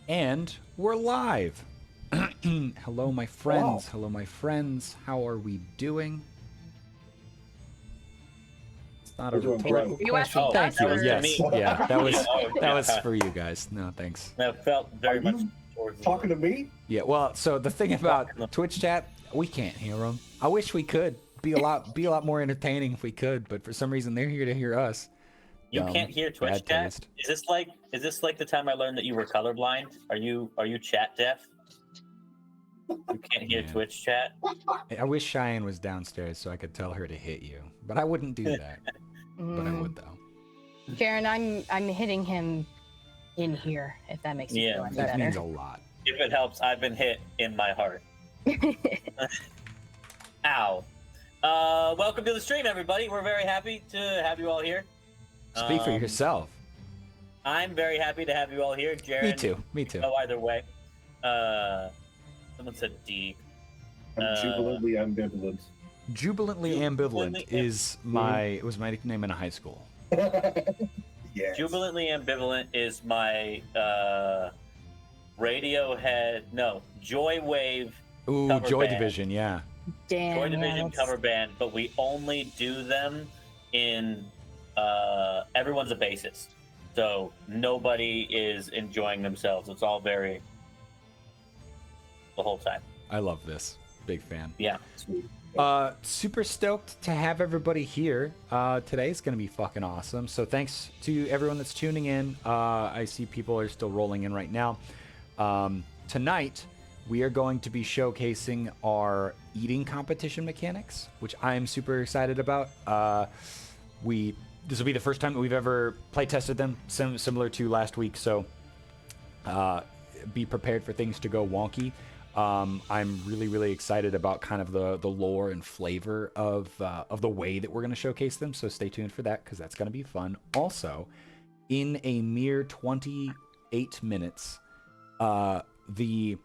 And we're live. Hello, my friends. Wow. Hello, my friends. How are we doing? It's not a We're doing rhetorical great. You question. asking Thank us you. or- Yes, me? yeah, that was Oh, that was yeah. for you guys. No, thanks. That felt very Are much you towards talking to me? Yeah, well, so the thing about Twitch chat, we can't hear them. I wish we could. Be a lot more entertaining if we could, but for some reason they're here to hear us. You Dumb, can't hear Twitch bad chat. taste. Is this like the time I learned that you were colorblind? Are you chat deaf? You can't hear Yeah. Twitch chat. I wish Cheyenne was downstairs so I could tell her to hit you, but I wouldn't do that. But I would though. Karen, I'm hitting him in here, if that makes you Yeah, feel any That better. means a lot. If it helps, I've been hit in my heart. Ow. Welcome to the stream, everybody. We're very happy to have you all here. Speak for yourself. I'm very happy to have you all here, Jared. Me too. Me too. Oh, either way. Someone said deep. I'm jubilantly ambivalent. Jubilantly ambivalent Jubilantly was my nickname in high school. Yes. Jubilantly ambivalent is my Radiohead. No, Joywave. Ooh, Cover Joy band. Division, yeah. Damn. Joy yeah, Division that's- cover band, but we only do them in. Everyone's a bassist, so nobody is enjoying themselves. It's all very the whole time. I love this. Big fan. Yeah. Super stoked to have everybody here. Today is going to be fucking awesome. So thanks to everyone that's tuning in. I see people are still rolling in right now. Tonight, we are going to be showcasing our eating competition mechanics, which I'm super excited about. This will be the first time that we've ever play tested them, similar to last week. So be prepared for things to go wonky. I'm really excited about kind of the lore and flavor of the way that we're going to showcase them. So stay tuned for that because that's going to be fun. Also, in a mere 28 minutes, the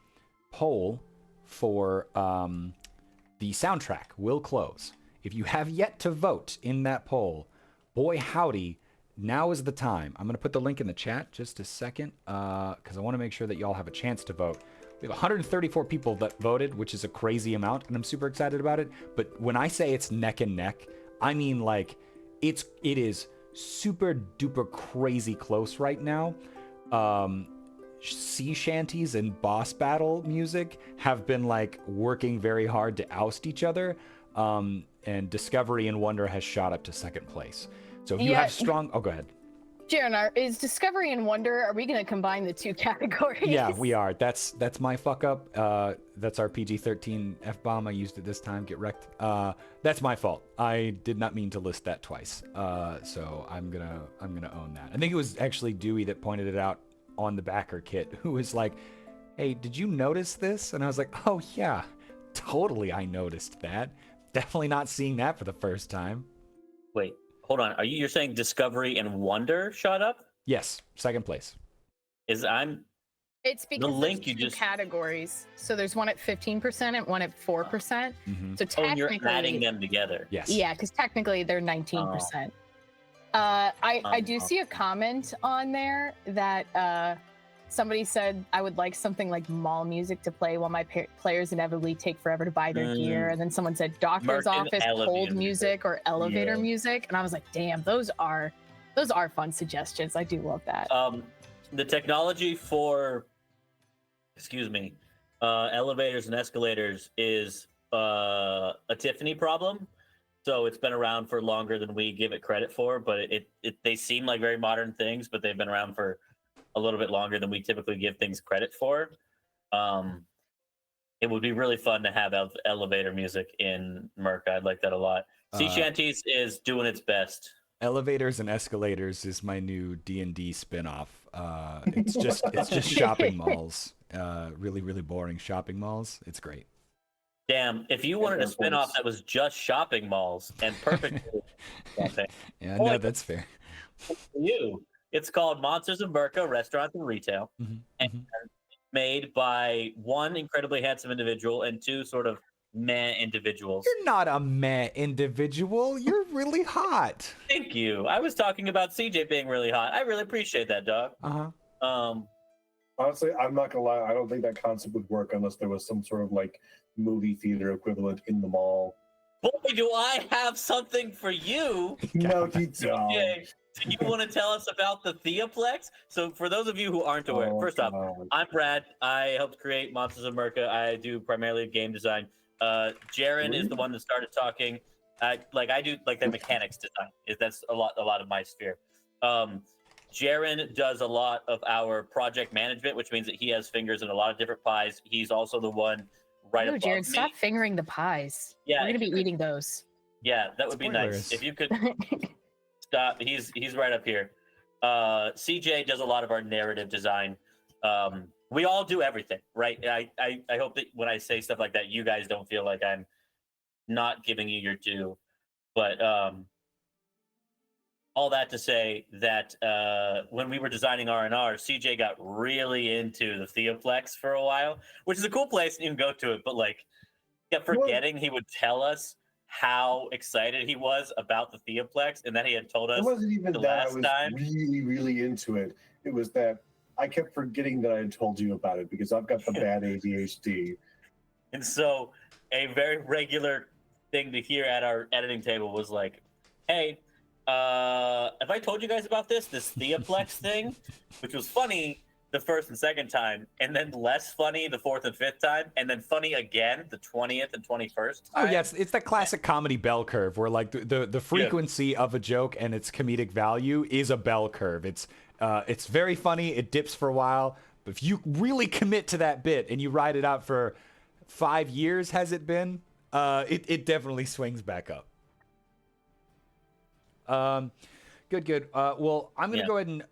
poll for the soundtrack will close. If you have yet to vote in that poll, boy howdy, now is the time. I'm going to put the link in the chat just a second because I want to make sure that y'all have a chance to vote. We have 134 people that voted, which is a crazy amount, and I'm super excited about it. But when I say it's neck and neck, I mean like it is super duper crazy close right now. Sea shanties and boss battle music have been like working very hard to oust each other. And Discovery and Wonder has shot up to second place. So if you have strong, oh, go ahead. Jaren, is Discovery and Wonder, are we going to combine the two categories? Yeah, we are. That's my fuck up. That's our PG-13 F-bomb. I used it this time. Get wrecked. That's my fault. I did not mean to list that twice. So I'm gonna own that. I think it was actually Dewey that pointed it out on the Backerkit, who was like, "Hey, did you notice this?" And I was like, "Oh yeah, totally. I noticed that. Definitely not seeing that for the first time." Wait, hold on. You're saying Discovery and Wonder shot up? Yes, second place. It's because link there's you two just- categories. So there's one at 15% and one at 4%. Mhm. So Oh, and you're technically, adding them together. Yes. yeah, because technically they're 19%. I do see a comment on there that somebody said I would like something like mall music to play while my players inevitably take forever to buy their gear. And then someone said doctor's Merkin office elevator cold music. music or elevator Yeah. music, and I was like, damn, those are fun suggestions. I do love that. The technology for, elevators and escalators is a Tiffany problem. So it's been around for longer than we give it credit for, but they seem like very modern things, but they've been around for a little bit longer than we typically give things credit for. It would be really fun to have elevator music in Murka. I'd like that a lot. Sea Shanties is doing its best. Elevators and Escalators is my new D&D spinoff. It's just shopping malls. Really boring shopping malls. It's great. Damn, if you wanted a spinoff that was just shopping malls and perfect for Yeah, no, that's fair. you, it's called Monsters of Murka, Restaurants and Retail, Mhm, and mhm. made by one incredibly handsome individual and two sort of meh individuals. You're not a meh individual. You're really hot. Thank you. I was talking about CJ being really hot. I really appreciate that, dog. Uh-huh. Um, Honestly, I'm not gonna lie. I don't think that concept would work unless there was some sort of like movie theater equivalent in the mall. Boy, do I have something for you. No, you don't. CJ, do you want to tell us about the Theoplex? So, for those of you who aren't aware, Oh, first off, God. I'm Brad. I helped create Monsters of Murka. I do primarily game design. Jaren is the one that started talking. I do like the mechanics design. That's a lot of my sphere. Jaren does a lot of our project management, which means that he has fingers in a lot of different pies. He's also the one right Oh, above Jared, me. stop fingering the pies. Yeah, We're gonna if be you could- eating those. Yeah, that would be nice. Spoilers. If you could stop. He's right up here. CJ does a lot of our narrative design. We all do everything, right? I hope that when I say stuff like that, you guys don't feel like I'm not giving you your due. But all that to say that when we were designing R&R, CJ got really into the Theoplex for a while, which is a cool place and you can go to it, but like kept forgetting he would tell us how excited he was about the Theoplex and that he had told us It wasn't even the that I last was time. really, really into it. It was that I kept forgetting that I had told you about it because I've got the bad ADHD. And so a very regular thing to hear at our editing table was like, hey, have I told you guys about this Theoplex thing? Which was funny the first and second time, and then less funny the fourth and fifth time, and then funny again the 20th and 21st Oh time. yeah, it's that classic comedy bell curve where like the frequency of a joke and its comedic value is a bell curve. It's very funny. It dips for a while, but if you really commit to that bit and you ride it out for 5 years, has it been? It definitely swings back up. Good. Well, I'm gonna go ahead and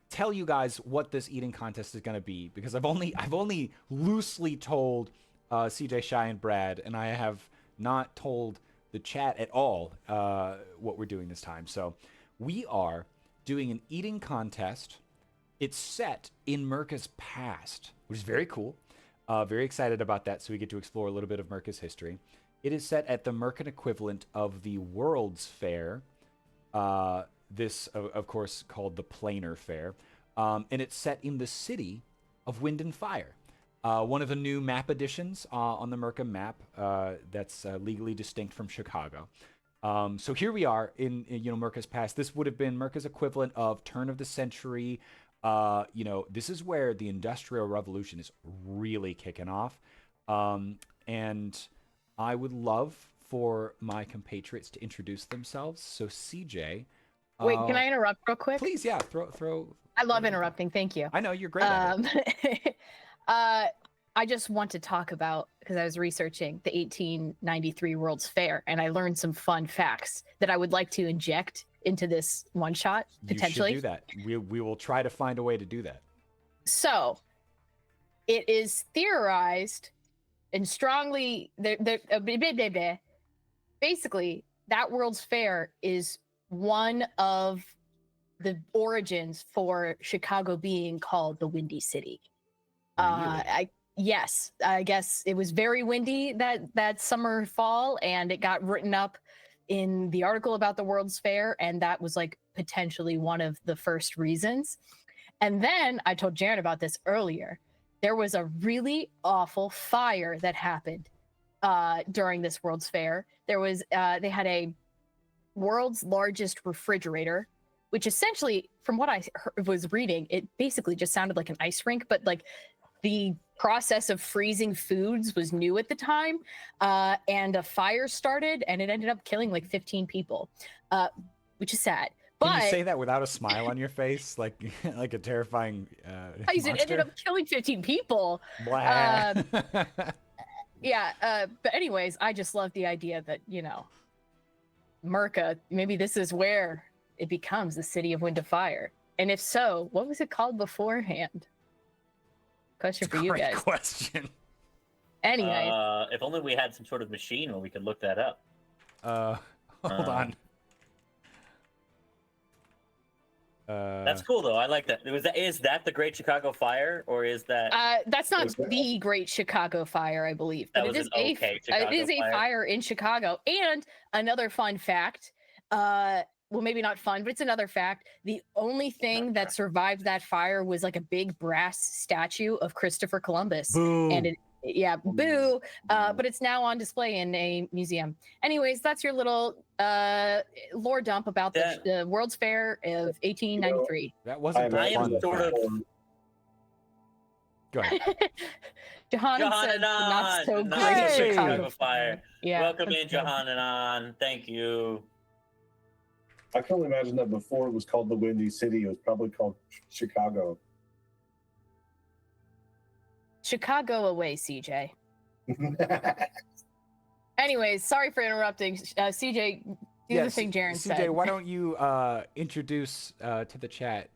tell you guys what this eating contest is gonna be because I've only loosely told CJ, Shy, and Brad, and I have not told the chat at all what we're doing this time. So we are doing an eating contest. It's set in Murka's past, which is very cool. Very excited about that. So we get to explore a little bit of Murka's history. It is set at the Murkan equivalent of the World's Fair. This, of course, called the Planar Fair. And it's set in the city of Wind and Fire. One of the new map additions on the Murka map that's legally distinct from Chicago. So here we are in Murka's past. This would have been Murka's equivalent of turn of the century. This is where the Industrial Revolution is really kicking off. And I would love for my compatriots to introduce themselves. So CJ. Wait, can I interrupt real quick? Please, yeah. Throw. I love interrupting. Thank you. I know you're great at it. I just want to talk about, because I was researching the 1893 World's Fair, and I learned some fun facts that I would like to inject into this one shot potentially. You should do that. We will try to find a way to do that. So, it is theorized and strongly basically that World's Fair is one of the origins for Chicago being called the Windy City. Really? Yes, I guess it was very windy that summer, fall, and it got written up in the article about the World's Fair, and that was like potentially one of the first reasons. And then I told Jaren about this earlier. There was a really awful fire that happened during this World's Fair. There was they had a world's largest refrigerator, which essentially, from what I was reading, it basically just sounded like an ice rink, but like the process of freezing foods was new at the time, and a fire started, and it ended up killing like 15 people, which is sad. But Can you say that without a smile on your face, like a terrifying it monster? ended up killing 15 people. Blah. Yeah, but anyways, I just love the idea that, Murka, maybe this is where it becomes the city of Wind of Fire. And if so, what was it called beforehand? Question for you Great guys. question. Anyway, If only we had some sort of machine where we could look that up. Hold on. That's cool though. I like that. Is that the Great Chicago Fire, or is that? that's not Was that- the Great Chicago Fire, I believe, That but was it is an okay Chicago it is a fire. fire in Chicago. And another fun fact: well, maybe not fun, but it's another fact. The only thing that survived that fire was like a big brass statue of Christopher Columbus. Boo. And boo. But it's now on display in a museum. Anyways, that's your little lore dump about the World's Fair of 1893. That wasn't I a am fun sort fact. of Go ahead. Johanna said not so not great so Chicago Fire. Yeah, Welcome that's in, good. Johanna. Thank you. I can only imagine that before it was called the Windy City, it was probably called Chicago. Chicago away, CJ. Anyways, sorry for interrupting. CJ, do the thing Jaren said. CJ, why don't you introduce to the chat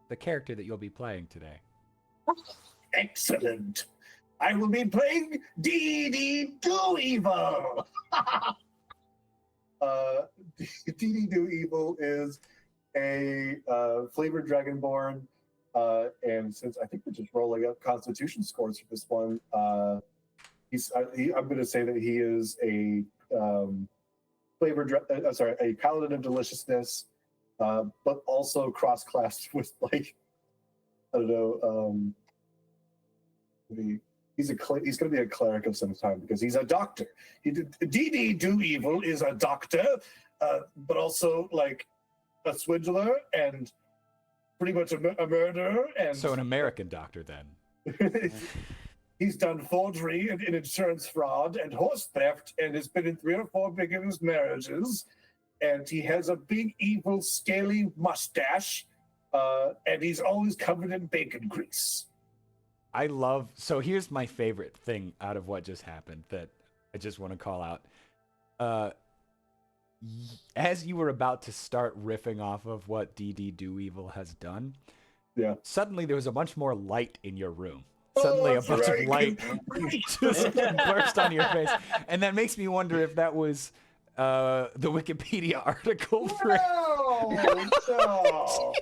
the character that you'll be playing today? Excellent. I will be playing DD Do Evil. DD Do Evil is a flavored dragonborn, and since I think we're just rolling up Constitution scores for this one, I'm going to say that he is a a paladin of deliciousness, but also cross-classed with like I don't know. He's going to be a cleric of some time because he's a doctor. DD Do Evil is a doctor, but also like a swindler and pretty much a murderer. And So an American doctor then. he's done forgery and insurance fraud and horse theft and has been in 3 or 4 beginners' marriages. And he has a big, evil, scaly mustache, and he's always covered in bacon grease. So here's my favorite thing out of what just happened that I just want to call out. As you were about to start riffing off of what DD Do Evil has done, suddenly there was a bunch more light in your room. Suddenly a bunch of light just burst on your face. And that makes me wonder if that was the Wikipedia article for... No.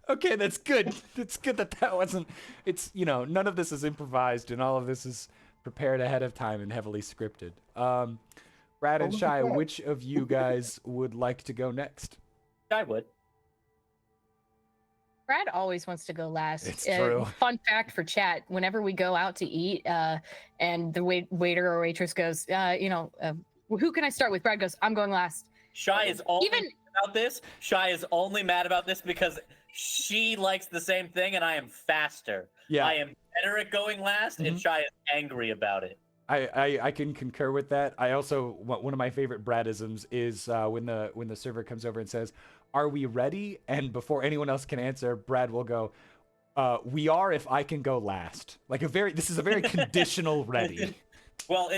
Okay, that's good. It's good that wasn't... It's, none of this is improvised and all of this is prepared ahead of time and heavily scripted. Brad and Shai, which of you guys would like to go next? I would. Brad always wants to go last. It's true. Fun fact for chat: whenever we go out to eat, and the waiter or waitress goes, who can I start with? Brad goes, I'm going last. Shai is only mad about this. Shai is only mad about this because she likes the same thing, and I am faster. Yeah. I am better at going last, and Shai is angry about it. I can concur with that. I also one of my favorite Bradisms is when the server comes over and says, "Are we ready?" And before anyone else can answer, Brad will go, "We are if I can go last." This is a very conditional ready. Well,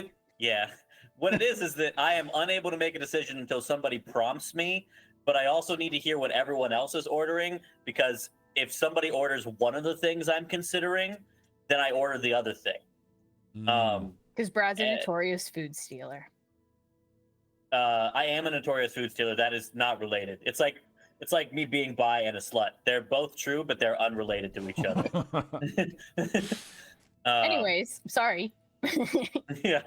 what it is that I am unable to make a decision until somebody prompts me, but I also need to hear what everyone else is ordering, because if somebody orders one of the things I'm considering, then I order the other thing. Because Brad's a notorious food stealer. I am a notorious food stealer. That is not related. It's like me being bi and a slut. They're both true, but they're unrelated to each other. Anyways, sorry. Yeah.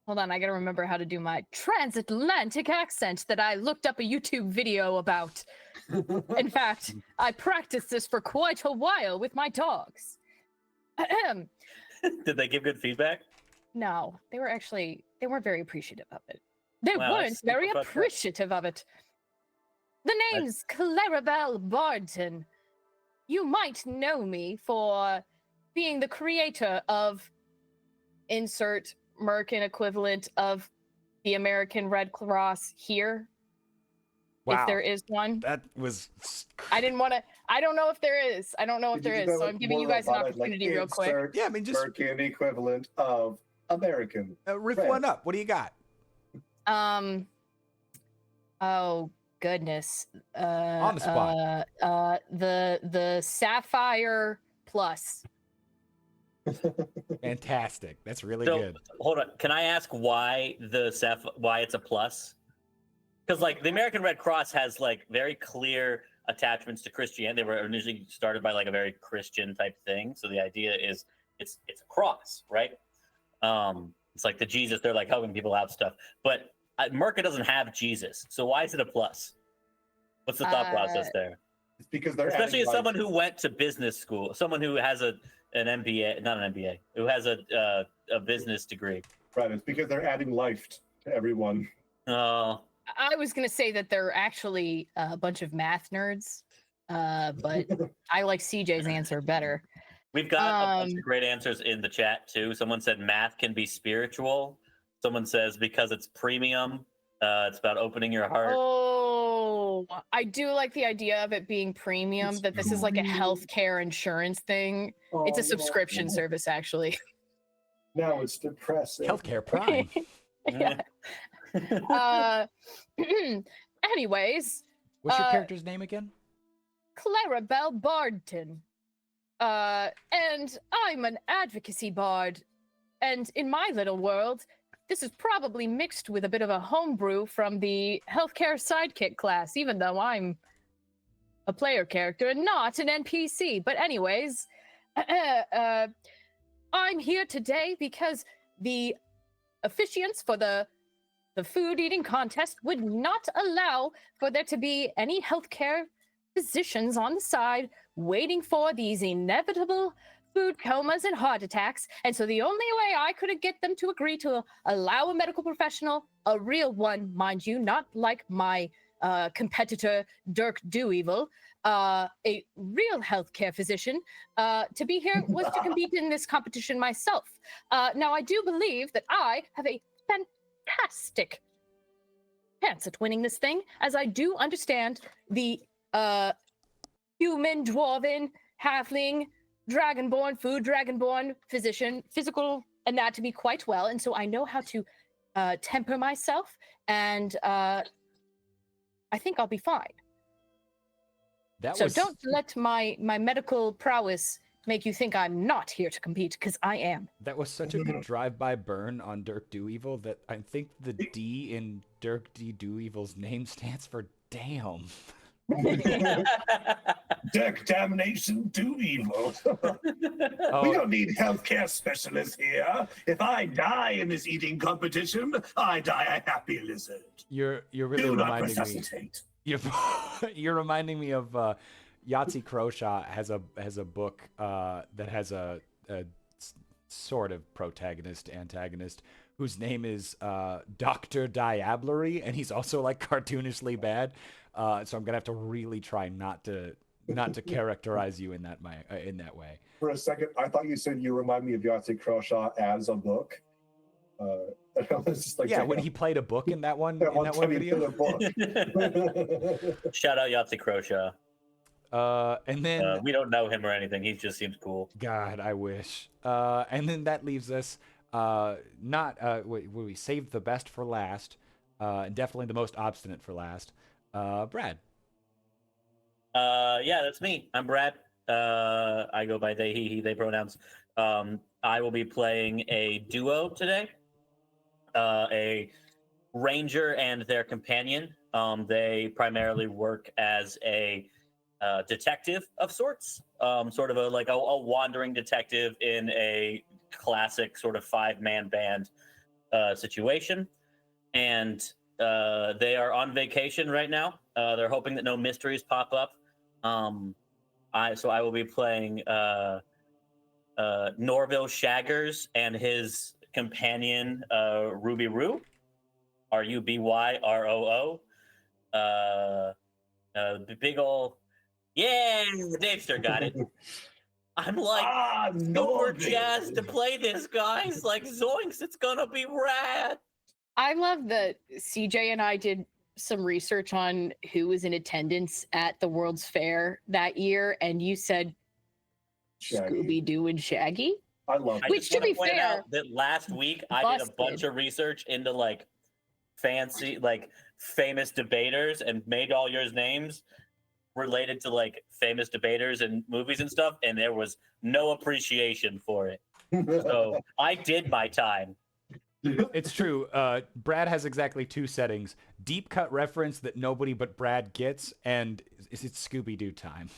Hold on, I gotta remember how to do my transatlantic accent that I looked up a YouTube video about. In fact, I practiced this for quite a while with my dogs. Did they give good feedback? No, they weren't very appreciative of it. They Wow, weren't that's very super fucked up. appreciative of it. The name's Clarabelle Barton. You might know me for being the creator of insert Merkin equivalent of the American Red Cross here. Wow. If there is one. That was... I don't know if there is. So I'm giving you guys an opportunity real quick. Yeah, I mean, just... Merkin equivalent of American. riff Red. one up. What do you got? Oh goodness. On the spot. The Sapphire Plus. Fantastic. That's really So, good. hold on. Can I ask why why it's a plus? Because the American Red Cross has very clear attachments to Christianity. They were initially started by a very Christian type thing. So the idea is it's a cross, right? It's like the Jesus, they're like helping people out stuff. But Murka doesn't have Jesus, so why is it a plus? What's the thought process there? It's because they're Especially as adding someone life. who went to business school, someone who has an MBA, not an MBA, who has a business degree. Right, it's because they're adding life to everyone. Oh, I was gonna say that they're actually a bunch of math nerds, but I like CJ's answer better. we've got a bunch of great answers in the chat too. Someone said math can be spiritual. Someone says because it's premium, it's about opening your heart. Oh, I do like the idea of it being premium. That this is like a healthcare insurance thing. It's a subscription service, actually. Now it's depressing. Healthcare Prime. Yeah. Anyways, What's your character's name again? Clarabelle Bardton. And I'm an advocacy bard. And in my little world, this is probably mixed with a bit of a homebrew from the healthcare sidekick class, even though I'm a player character and not an NPC. But anyways, I'm here today because the officiants for the food eating contest would not allow for there to be any healthcare physicians on the side waiting for these inevitable food comas and heart attacks. And so the only way I could get them to agree to allow a medical professional, a real one, mind you, not like my competitor Dirk Doevil, a real healthcare physician, to be here was to compete in this competition myself. Now, I do believe that I have a fantastic chance at winning this thing, as I do understand the human, dwarven, halfling, dragonborn, food dragonborn physician, physical anatomy quite well, and so I know how to temper myself, and I think I'll be fine. So don't let my medical prowess make you think I'm not here to compete, because I am. That was such a good drive-by burn on Dirk Doevil that I think the D in Dirk D. Doevil's name stands for damn. Dirk Damnation Do Evil. We don't need healthcare specialists here. If I die in this eating competition, I die a happy lizard. You're really Do not reminding me. resuscitate. You're reminding me of Yahtzee Croshaw has a book that has a sort of protagonist antagonist whose name is Dr. Diablery, and he's also like cartoonishly bad. So I'm gonna have to really try not to characterize you in that way. For a second, I thought you said you remind me of Yahtzee Croshaw as a book. I was just like, Yeah, when he played a book in that one video. Shout out Yahtzee Croshaw. And then we don't know him or anything. He just seems cool. God, I wish. And then that leaves us we saved the best for last, and definitely the most obstinate for last. Brad. Yeah, that's me. I'm Brad. I go by they, he, they pronouns. I will be playing a duo today. A ranger and their companion. They primarily work as a detective of sorts, sort of a wandering detective in a classic sort of 5-man band situation. And they are on vacation right now. They're hoping that no mysteries pop up. So I will be playing Norville Shaggers and his companion Ruby Roo, Rubyro. The big ol' yeah, Davester got it. I'm like super jazzed to play this, guys. Like zoinks, it's gonna be rad. I love that CJ and I did some research on who was in attendance at the World's Fair that year, and you said Scooby-Doo and Shaggy. I love it. Which, to be fair, that last week I did a bunch of research into like fancy, like famous debaters and made all yours names related to like famous debaters and movies and stuff, and there was no appreciation for it. So I did my time. It's true. Brad has exactly 2 settings: deep cut reference that nobody but Brad gets, and it's Scooby-Doo time.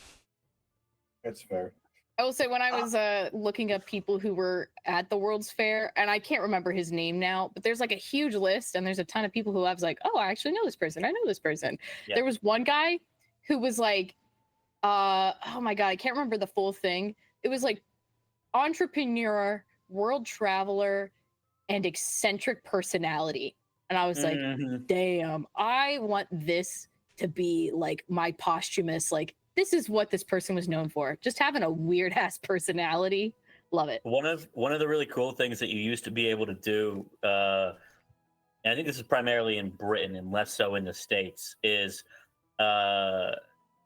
That's fair. I will say when I was looking up people who were at the World's Fair, and I can't remember his name now, but there's like a huge list, and there's a ton of people who I was like, oh, I actually know this person. I know this person. Yeah. There was one guy who was like, oh my God, I can't remember the full thing. It was like entrepreneur, world traveler, and eccentric personality. And I was like, damn, I want this to be like my posthumous, like, this is what this person was known for. Just having a weird ass personality. Love it. One of the really cool things that you used to be able to do, and I think this is primarily in Britain and less so in the States, is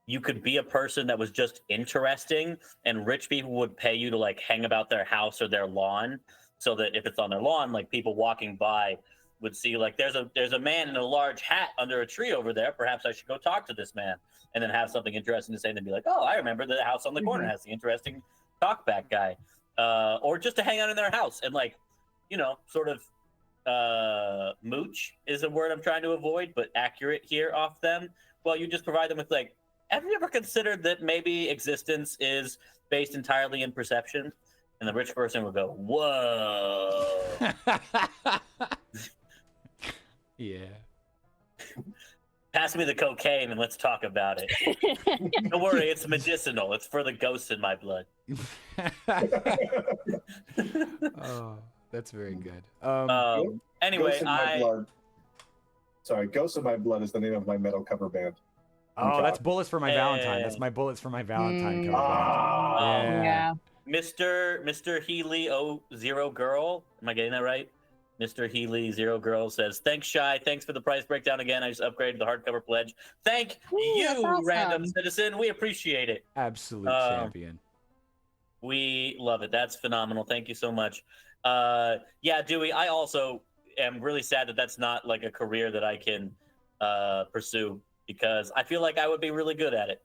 you could be a person that was just interesting, and rich people would pay you to like hang about their house or their lawn, so that if it's on their lawn, like people walking by would see like there's a man in a large hat under a tree over there. Perhaps I should go talk to this man, and then have something interesting to say, and then be like, oh, I remember the house on the corner has the interesting talkback guy, or just to hang out in their house and like, you know, sort of mooch is a word I'm trying to avoid, but accurate here off them. Well, you just provide them with like, have you ever considered that maybe existence is based entirely in perception? And the rich person would go, whoa. Yeah. Pass me the cocaine and let's talk about it. Don't worry, it's medicinal. It's for the ghosts in my blood. Oh, that's very good. Anyway, Ghost in My Blood. Sorry, Ghost in My Blood is the name of my metal cover band. Oh, that's Bullets for My Valentine. That's my Bullets for My Valentine cover band. Yeah. Mr. Healy 0 Girl. Am I getting that right? Mr. Healy 0 Girl says, thanks, Shy. Thanks for the price breakdown again. I just upgraded the hardcover pledge. Thank you, awesome. random citizen. We appreciate it. Absolute champion. We love it. That's phenomenal. Thank you so much. Yeah, Dewey, I also am really sad that that's not like a career that I can pursue, because I feel like I would be really good at it.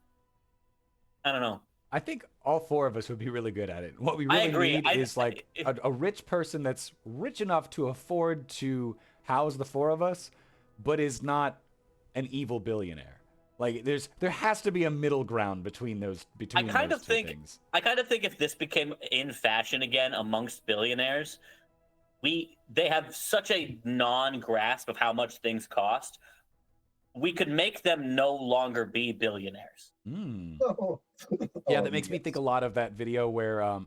I don't know. I think all four of us would be really good at it. What we really need is like a rich person that's rich enough to afford to house the four of us, but is not an evil billionaire. Like there has to be a middle ground between those two things. I kind of think if this became in fashion again amongst billionaires, they have such a non-grasp of how much things cost. We could make them no longer be billionaires. Yeah, that makes me think a lot of that video where I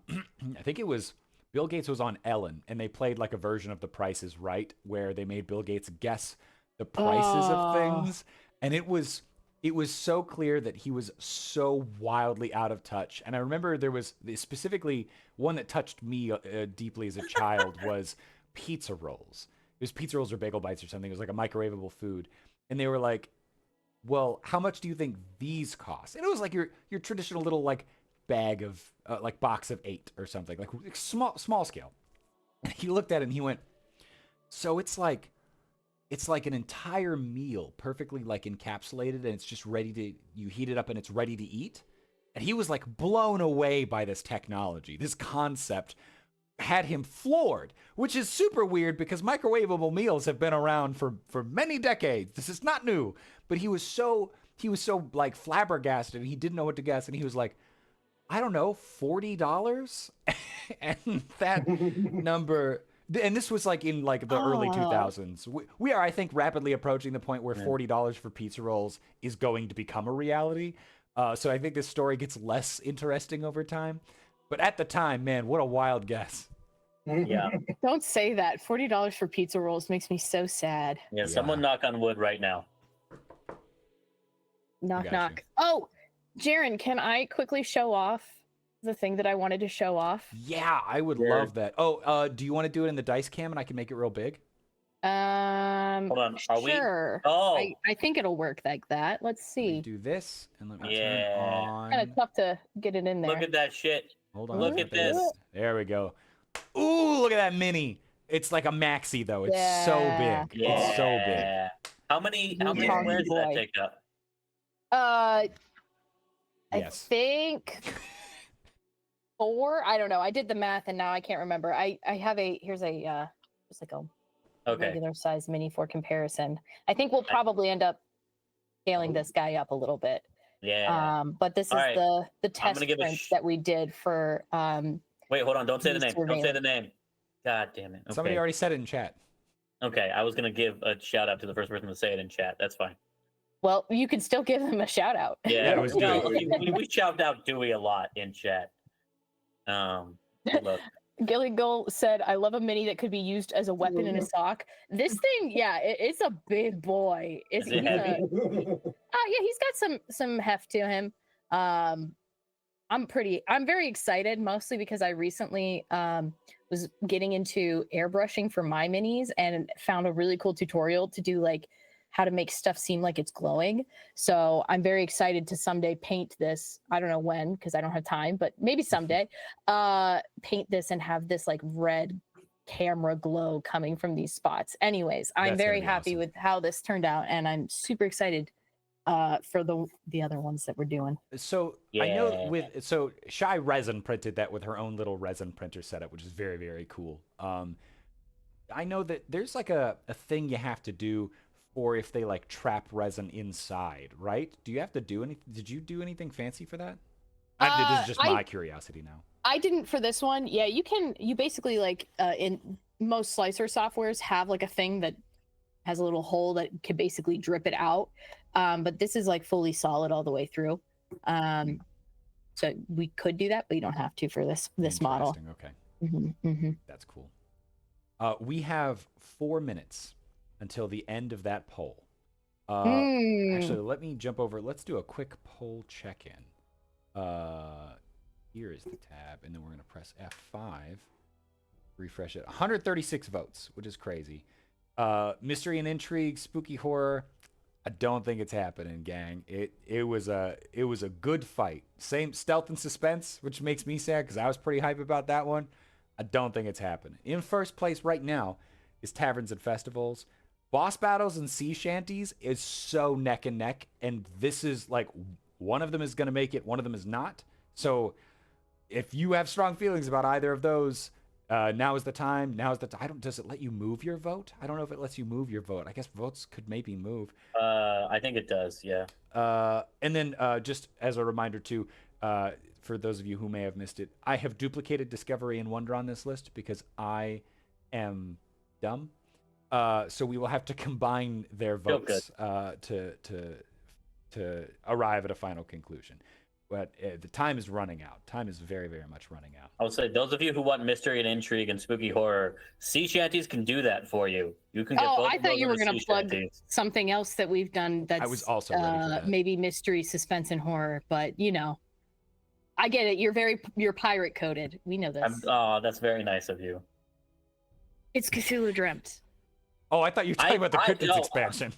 think it was Bill Gates was on Ellen, and they played like a version of The Price is Right, where they made Bill Gates guess the prices of things, and it was so clear that he was so wildly out of touch. And I remember there was specifically one that touched me deeply as a child was pizza rolls. It was pizza rolls or bagel bites or something. It was like a microwavable food. And they were like, well, how much do you think these cost? And it was like your traditional little like bag of like box of 8 or something, like small scale. And he looked at it and he went, so it's like an entire meal perfectly like encapsulated, and it's just you heat it up and it's ready to eat. And he was like blown away by this technology. This concept had him floored, which is super weird because microwavable meals have been around for many decades. This is not new, but he was so like flabbergasted, and he didn't know what to guess, and he was like, I don't know, $40. And that number, and this was like in like the early 2000s. We are, I think, rapidly approaching the point where $40 for pizza rolls is going to become a reality. So I think this story gets less interesting over time. But at the time, man, what a wild guess. Yeah. Don't say that. $40 for pizza rolls makes me so sad. Yeah, someone knock on wood right now. Knock, knock. Oh, Jaren, can I quickly show off the thing that I wanted to show off? Yeah, I would love that. Oh, do you want to do it in the dice cam and I can make it real big? Hold on. Are sure. we? Oh. I think it'll work like that. Let's see. Do this and let me turn on. Kind of tough to get it in there. Look at that shit. Hold on. Look at this. There we go. Ooh, look at that mini. It's like a maxi though. It's so big. Yeah. It's so big. How many squares does that take up? Yes. I think 4. I don't know. I did the math and now I can't remember. I have here's a just like a regular size mini for comparison. I think we'll probably end up scaling this guy up a little bit. Yeah. But this is All right. the test gonna give a print that we did for Wait, hold on. Don't say the the name. Don't say the surveillance. name. God damn it. Okay. Somebody already said it in chat. Okay, I was gonna give a shout out to the first person to say it in chat. That's fine. Well, you can still give them a shout out. Yeah, it was no, Dewey. we shout out Dewey a lot in chat. Look, Gilly Gull said, "I love a mini that could be used as a weapon in a sock." This thing, yeah, it's a big boy. Is it heavy? Yeah, he's got some heft to him. I'm very excited, mostly because I recently was getting into airbrushing for my minis and found a really cool tutorial to do like how to make stuff seem like it's glowing. So I'm very excited to someday paint this. I don't know when, because I don't have time, but maybe someday paint this and have this like red camera glow coming from these spots. Anyways, I'm That's very gonna be happy awesome. with how this turned out, and I'm super excited for the other ones that we're doing. So I know Yeah. so Shy Resin printed that with her own little resin printer setup, which is very, very cool. I know that there's like a thing you have to do for if they like trap resin inside, right? Do you have to do anything? Did you do anything fancy for that? This is just my curiosity now. I didn't for this one. Yeah, you basically like in most slicer softwares have like a thing that has a little hole that can basically drip it out. But this is like fully solid all the way through. So we could do that, but you don't have to for this model. Interesting, okay. That's cool. We have 4 minutes until the end of that poll. Actually, let me jump over. Let's do a quick poll check-in. Here is the tab, and then we're going to press F5. Refresh it. 136 votes, which is crazy. Mystery and intrigue, spooky horror. I don't think it's happening, gang. It was a good fight. Same stealth and suspense, which makes me sad because I was pretty hype about that one. I don't think it's happening. In first place right now is Taverns and Festivals. Boss Battles and Sea Shanties is so neck and neck, and this is like one of them is going to make it, one of them is not. So if you have strong feelings about either of those, now is the time. Does it let you move your vote? I don't know if it lets you move your vote. I guess votes could maybe move. I think it does. Yeah. And then just as a reminder too, for those of you who may have missed it, I have duplicated Discovery and Wonder on this list because I am dumb. So we will have to combine their votes to arrive at a final conclusion. But the time is running out. Time is very, very much running out. I would say those of you who want mystery and intrigue and spooky horror, sea shanties can do that for you. You can get both. I of thought those you were into going to sea plug shanties. something else that we've done. That's I was also ready for that. maybe mystery, suspense, and horror. But you know, I get it. You're pirate coded. We know this. Oh, that's very nice of you. It's Cthulhu Dreamt. Oh, I thought you were talking about the Cryptids expansion.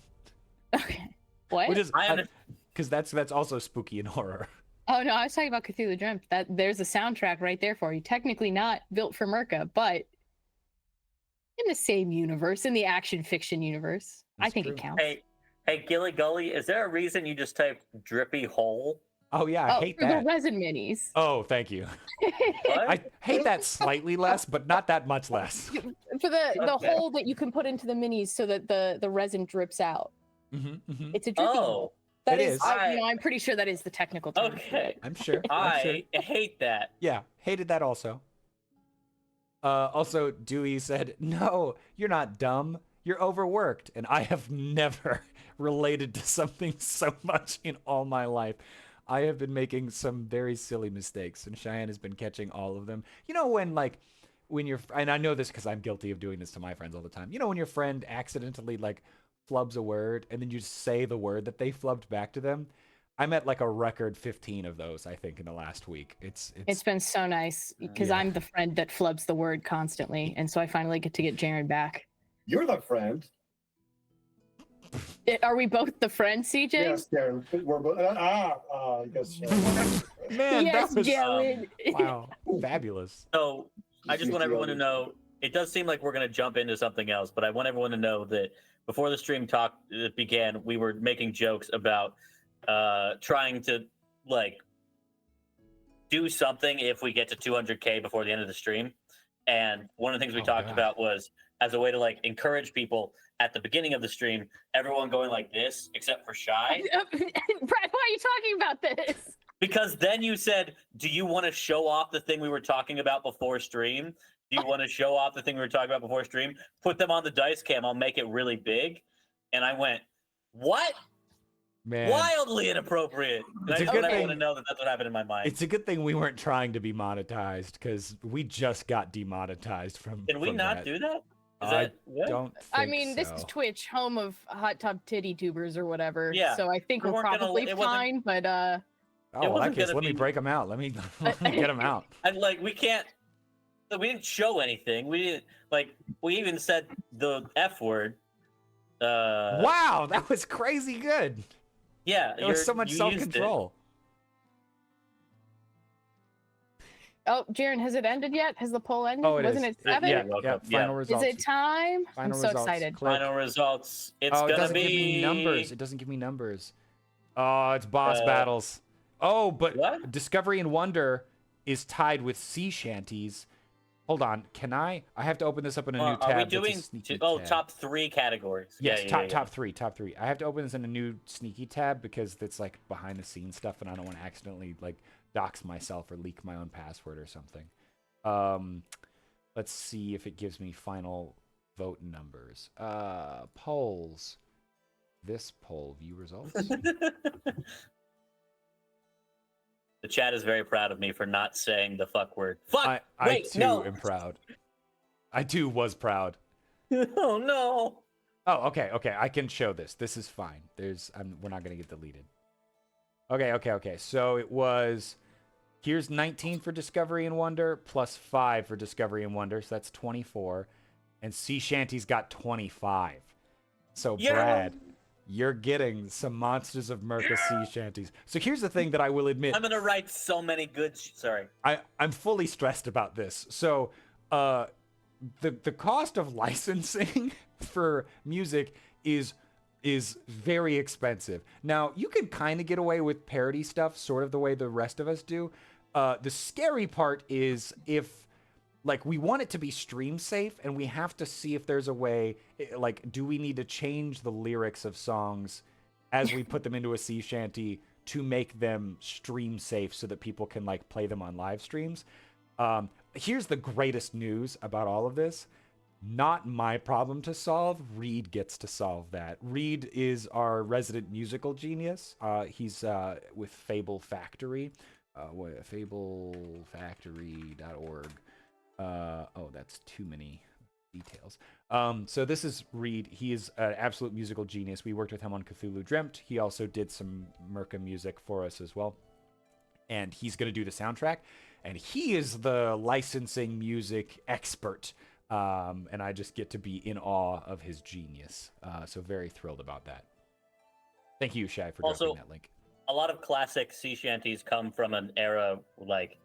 Okay. What? Which is because that's also spooky and horror. Oh no, I was talking about Cthulhu Dreamt. That there's a soundtrack right there for you. Technically not built for Murka, but in the same universe, in the action fiction universe. That's I think true. it counts. Hey, Gilly Gully, is there a reason you just typed drippy hole? Oh yeah, I hate for that. the resin minis. Oh, thank you. What? I hate that slightly less, but not that much less. For the hole that you can put into the minis so that the resin drips out. It's a drippy hole. That is. I'm pretty sure that is the technical term. Okay. I'm sure. I hate that. Yeah, hated that also. Also, Dewey said, "No, you're not dumb. You're overworked." And I have never related to something so much in all my life. I have been making some very silly mistakes, and Cheyenne has been catching all of them. You know when you're, and I know this because I'm guilty of doing this to my friends all the time. You know when your friend accidentally flubs a word, and then you just say the word that they flubbed back to them? I'm at like a record 15 of those, I think, in the last week. It's been so nice because I'm the friend that flubs the word constantly, and so I finally get to get Jaren back. You're the friend. Are we both the friends, CJ? Yes, Darren. We're both. Yes. Man, yes, that was Jaren. wow, fabulous. So I just want everyone to know, it does seem like we're going to jump into something else, but I want everyone to know that before the stream talk began, we were making jokes about trying to do something if we get to 200K before the end of the stream. And one of the things we talked about was as a way to like encourage people at the beginning of the stream, everyone going like this, except for Shy. Brad, why are you talking about this? Because then you said, do you want to show off the thing we were talking about before stream? Do you want to show off the thing we were talking about before stream? Put them on the dice cam. I'll make it really big. And I went, what? Man, Wildly inappropriate. And It's I a just good want everyone thing- to know that that's what happened in my mind. it's a good thing we weren't trying to be monetized because we just got demonetized from. Can we from not that. do that? Is I that what? don't. I think mean, this is so. Twitch, home of hot tub titty tubers or whatever. Yeah. So I think We we're weren't gonna- probably it wasn't- fine, but Oh, well, in wasn't that case, gonna let me be- break them out. Let me get them out. And like we can't. We didn't show anything. We didn't like. We even said the F word. Wow, that was crazy good. Yeah, There was so much you used it. self-control. oh, Jaren, has it ended yet? Has the poll ended? Oh, it Wasn't is. it 7? Yeah, Welcome. yeah. Yeah. Final Is results. it time? I'm Final so results. excited. Click. Final results. It's Oh, it gonna doesn't be give me numbers. It doesn't give me numbers. Oh, it's boss Uh, battles. Oh, but what? Discovery and Wonder is tied with sea shanties. Hold on, can I? I have to open this up in a new tab. Are we that's a doing sneaky top tab. 3 categories? Yes, Yeah, top yeah. top three, top three. I have to open this in a new sneaky tab because it's like behind the scenes stuff, and I don't want to accidentally like dox myself or leak my own password or something. Let's see if it gives me final vote numbers. Polls. This poll view results. The chat is very proud of me for not saying the fuck word. Fuck! I Wait, too no! am proud. I too was proud. Oh no! Oh, okay. I can show this. This is fine. We're not gonna get deleted. Okay. So it was. Here's 19 for Discovery and Wonder, plus 5 for Discovery and Wonder, so that's 24. And Sea Shanty's got 25. So Yeah. Brad, you're getting some Monsters of Murka Sea Shanties. So here's the thing that I will admit. I'm gonna write so many good. Sorry. I'm fully stressed about this. So, the cost of licensing for music is very expensive. Now, you can kind of get away with parody stuff, sort of the way the rest of us do. The scary part is if, like, we want it to be stream safe, and we have to see if there's a way, like, do we need to change the lyrics of songs as we put them into a sea shanty to make them stream safe so that people can like play them on live streams. Here's the greatest news about all of this. Not my problem to solve. Reed gets to solve that. Reed is our resident musical genius. He's with Fable Factory. Fablefactory.org. Oh, that's too many details. So this is Reed. He is an absolute musical genius. We worked with him on Cthulhu Dreamt. He also did some Murka music for us as well. And he's going to do the soundtrack. And he is the licensing music expert. And I just get to be in awe of his genius. So very thrilled about that. Thank you, Shai, for Also, dropping that link. A lot of classic sea shanties come from an era like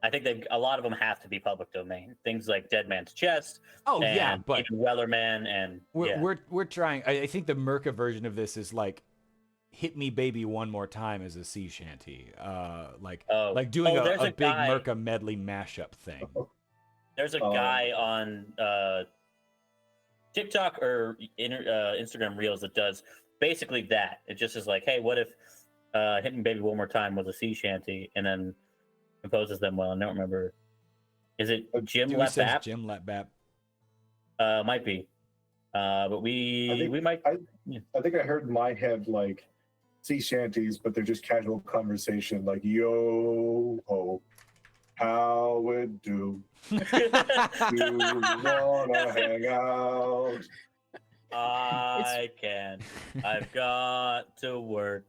I think a lot of them have to be public domain. Things like Dead Man's Chest. Oh and yeah, but even Wellerman and we're trying. I think the Murka version of this is like "Hit Me Baby One More Time" as a sea shanty, like doing a big guy, Murka medley mashup thing. There's a guy on TikTok or Instagram Reels that does basically that. It just is like, hey, what if "Hit Me Baby One More Time" was a sea shanty, and then composes them well. I don't remember. Is it Jim Latbap? Jim Latbap. Might be. But we might. I think I heard in my head like sea shanties, but they're just casual conversation, like yo ho, how it do? You wanna hang out? I can. I've got to work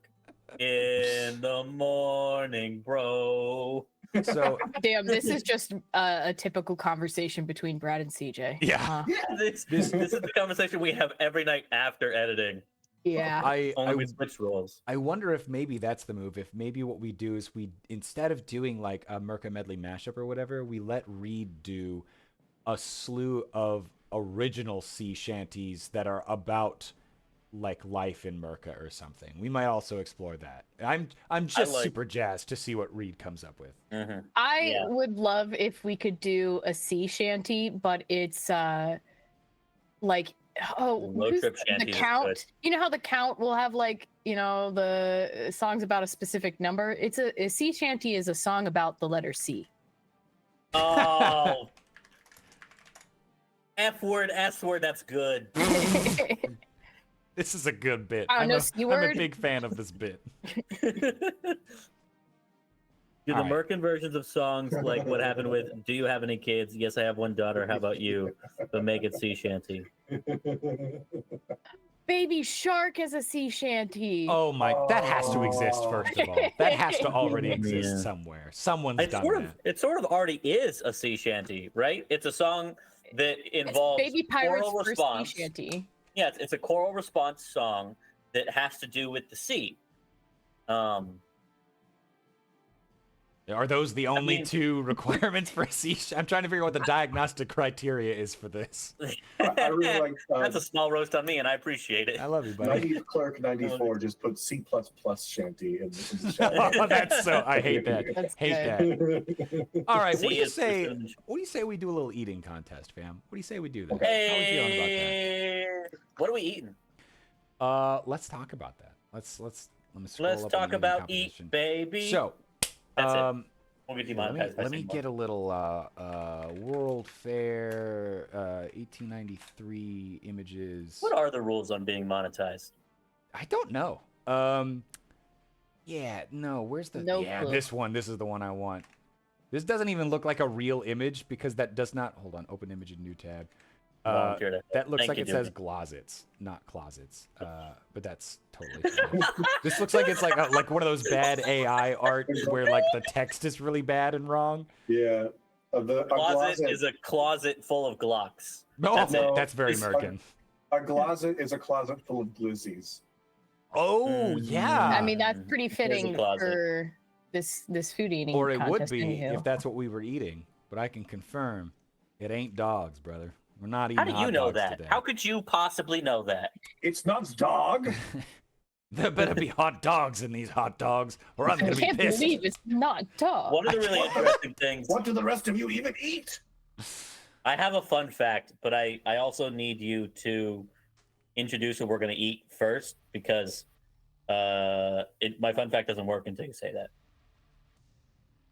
in the morning, bro. So Damn, this is just a typical conversation between Brad and CJ. yeah, This is the conversation we have every night after editing. Yeah. Only we switch roles. I wonder if maybe that's the move. If maybe what we do is we, instead of doing like a Murka medley mashup or whatever, we let Reed do a slew of original sea shanties that are about like life in Murka or something. We might also explore that. I'm just super jazzed to see what Reed comes up with. Mm-hmm. I would love if we could do a sea shanty, but it's like Road who's Trip the Shanty is Count? good. You know how the Count will have like the songs about a specific number. It's a sea shanty is a song about the letter C. Oh, F word, S word. That's good. This is a good bit. Oh, no I'm C a word? big fan of this bit. Do the All right. Merkin versions of songs like what happened with "Do you have any kids?" Yes, I have one daughter. How about you? But make it sea shanty. Baby Shark is a sea shanty. Oh my, that has to exist first of all. That has to already exist Yeah. somewhere. Someone's It done sort that. of, it sort of already is a sea shanty, right? It's a song that It's involves Baby Pirate's choral first sea response. shanty. Yeah, it's a choral response song that has to do with the sea. Are those the only mean- two requirements for a sea? I'm trying to figure out what the diagnostic criteria is for this. I really like That's a small roast on me, and I appreciate it. I love you, buddy. 90 Clerk 94 just put C++ shanty in the chat. Oh, that's so. I hate that. That's Hate good. that. All right, C what do you is say? percentage. What do you say we do a little eating contest, fam? What do you say we do that? Okay. How are we feeling about that? Hey, what are we eating? Let's talk about that. Let me scroll Let's up on talk the eating about competition. eat, baby. So, That's it. let We'll get me, demonetized. by let me saying get a little World Fair 1893 images. What are the rules on being monetized? I don't know. Yeah, no. Where's the? No yeah, clue. this one. This is the one I want. This doesn't even look like a real image because that does not. Hold on. Open image in new tab. Volunteer to- That looks Thank like you, it says Jimmy. glozets, not closets. But that's totally fine. This looks like it's like one of those bad AI art where like the text is really bad and wrong. Yeah. A Closet is a closet full of Glocks. No, That's it. that's very It's Merkin. a closet is a closet full of glizzies. Oh yeah. I mean, that's pretty Here's a fitting closet. for this food eating or it would contest. be Anywho. if that's what we were eating. But I can confirm, it ain't dogs, brother. We're not eating. How do you hot know dogs that? Today. How could you possibly know that? It's not dog. There better be hot dogs in these hot dogs, or I'm I gonna be can't pissed. believe it's not dog. One of the really interesting things. What do the rest of you even eat? I have a fun fact, but I also need you to introduce what we're going to eat first because my fun fact doesn't work until you say that.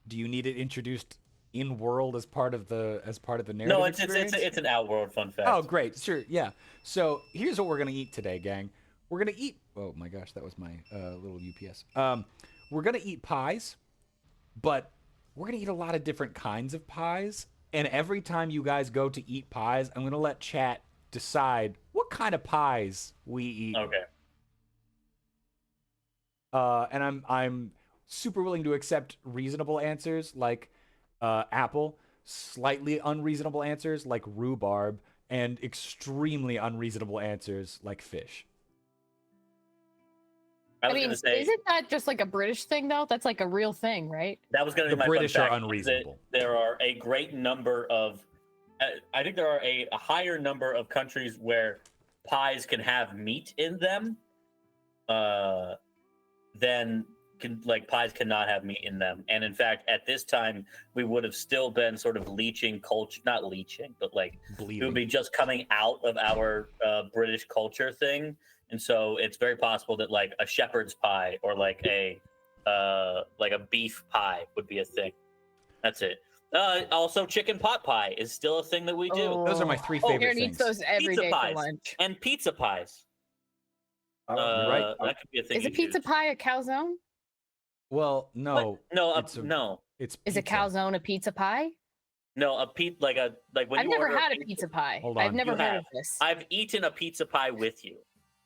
Do you need it introduced in world as part of the narrative? No, it's experience? it's an outworld fun fact. Oh, great. Sure. Yeah. So here's what we're going to eat today, gang. We're going to eat. Oh, my gosh. That was my little UPS. We're going to eat pies, but we're going to eat a lot of different kinds of pies. And every time you guys go to eat pies, I'm going to let chat decide what kind of pies we eat. Okay. And I'm super willing to accept reasonable answers like apple, slightly unreasonable answers like rhubarb, and extremely unreasonable answers like fish. I mean, was going to say isn't that just like a British thing though? That's like a real thing, right? that was going to The be my British fun are fact, unreasonable. that there are a great number of. I think there are a higher number of countries where pies can have meat in them, than pies cannot have meat in them. And in fact, at this time, we would have still been sort of leeching culture, not leeching, but like it would be just coming out of our British culture thing. And so it's very possible that like a shepherd's pie or like a beef pie would be a thing. That's it. Also, chicken pot pie is still a thing that we do. Those are my three Oh, favorite Aaron things. eats those every Pizza day pies. for lunch. And pizza pies. I don't know. right. That could be a thing. Is you a pizza choose. pie a calzone? Well, no. No, it's Is pizza. a calzone a pizza pie? No, a like when I've you never order had a pizza pie. Hold I've on. never You heard have. of this. I've eaten a pizza pie with you.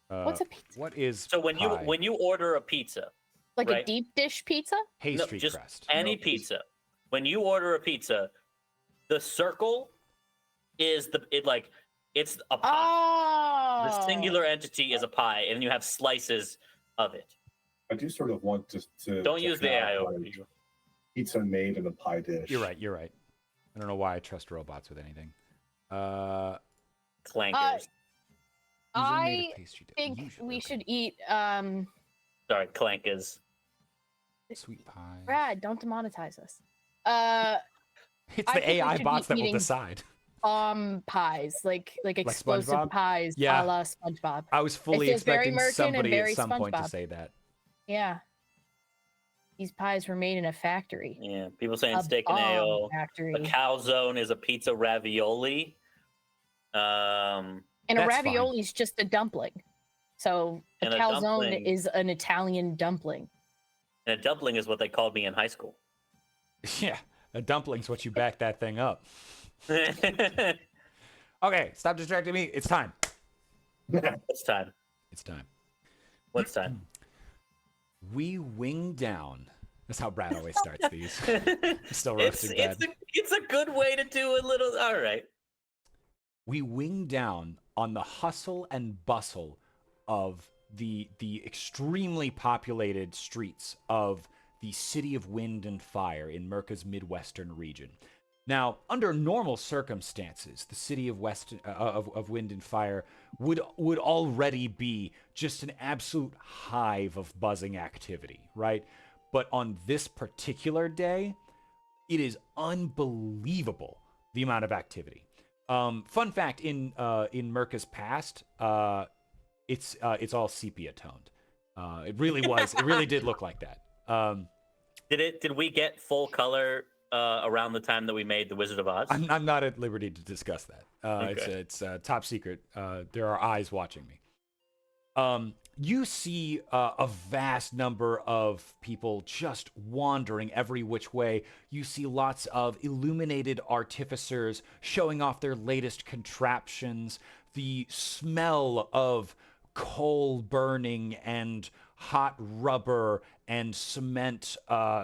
What's a pizza? What is So when pie? you order a pizza, Like a right. deep dish pizza? Pastry just crust. any No, pizza, when you order a pizza, the circle is it's a pie. Oh. The singular entity is a pie, and you have slices of it. I do sort of want to Don't to use the have, AI like, overview. pizza made in a pie dish. You're right. I don't know why I trust robots with anything. Clankers. Usually made I of pastry dough. think Usually, we okay. should eat Sorry, clankers. Sweet pie. Brad, don't demonetize us. It's I the think we AI should bots be that will eating- decide. pies, like explosive SpongeBob? pies, Yeah. a la SpongeBob. I was fully feels very expecting Merkin and somebody at very some point to SpongeBob. say that. Yeah. These pies were made in a factory. Yeah, people saying A steak and bomb ale. factory. A calzone is a pizza ravioli. And a That's ravioli is just a dumpling. So a And a calzone dumpling. is an Italian dumpling. And a dumpling is what they called me in high school. Yeah, a dumpling's what you back that thing up. It's Okay, stop distracting me. It's time. time. It's time. What's time? We wing down. That's how Brad always starts these. Still roasting Brad. It's a good way to do a little. All right. We wing down on the hustle and bustle of the extremely populated streets of the city of Wind and Fire in Murka's Midwestern region. Now, under normal circumstances, the city of Wind and Fire would already be just an absolute hive of buzzing activity, right? But on this particular day, it is unbelievable the amount of activity. Fun fact: in Murka's past, it's all sepia toned. It really was. It really did look like that. Did we get full color around the time that we made the Wizard of Oz? I'm not at liberty to discuss that. Okay. It's top secret. There are eyes watching me. You see a vast number of people just wandering every which way. You see lots of illuminated artificers showing off their latest contraptions. The smell of coal burning and hot rubber and cement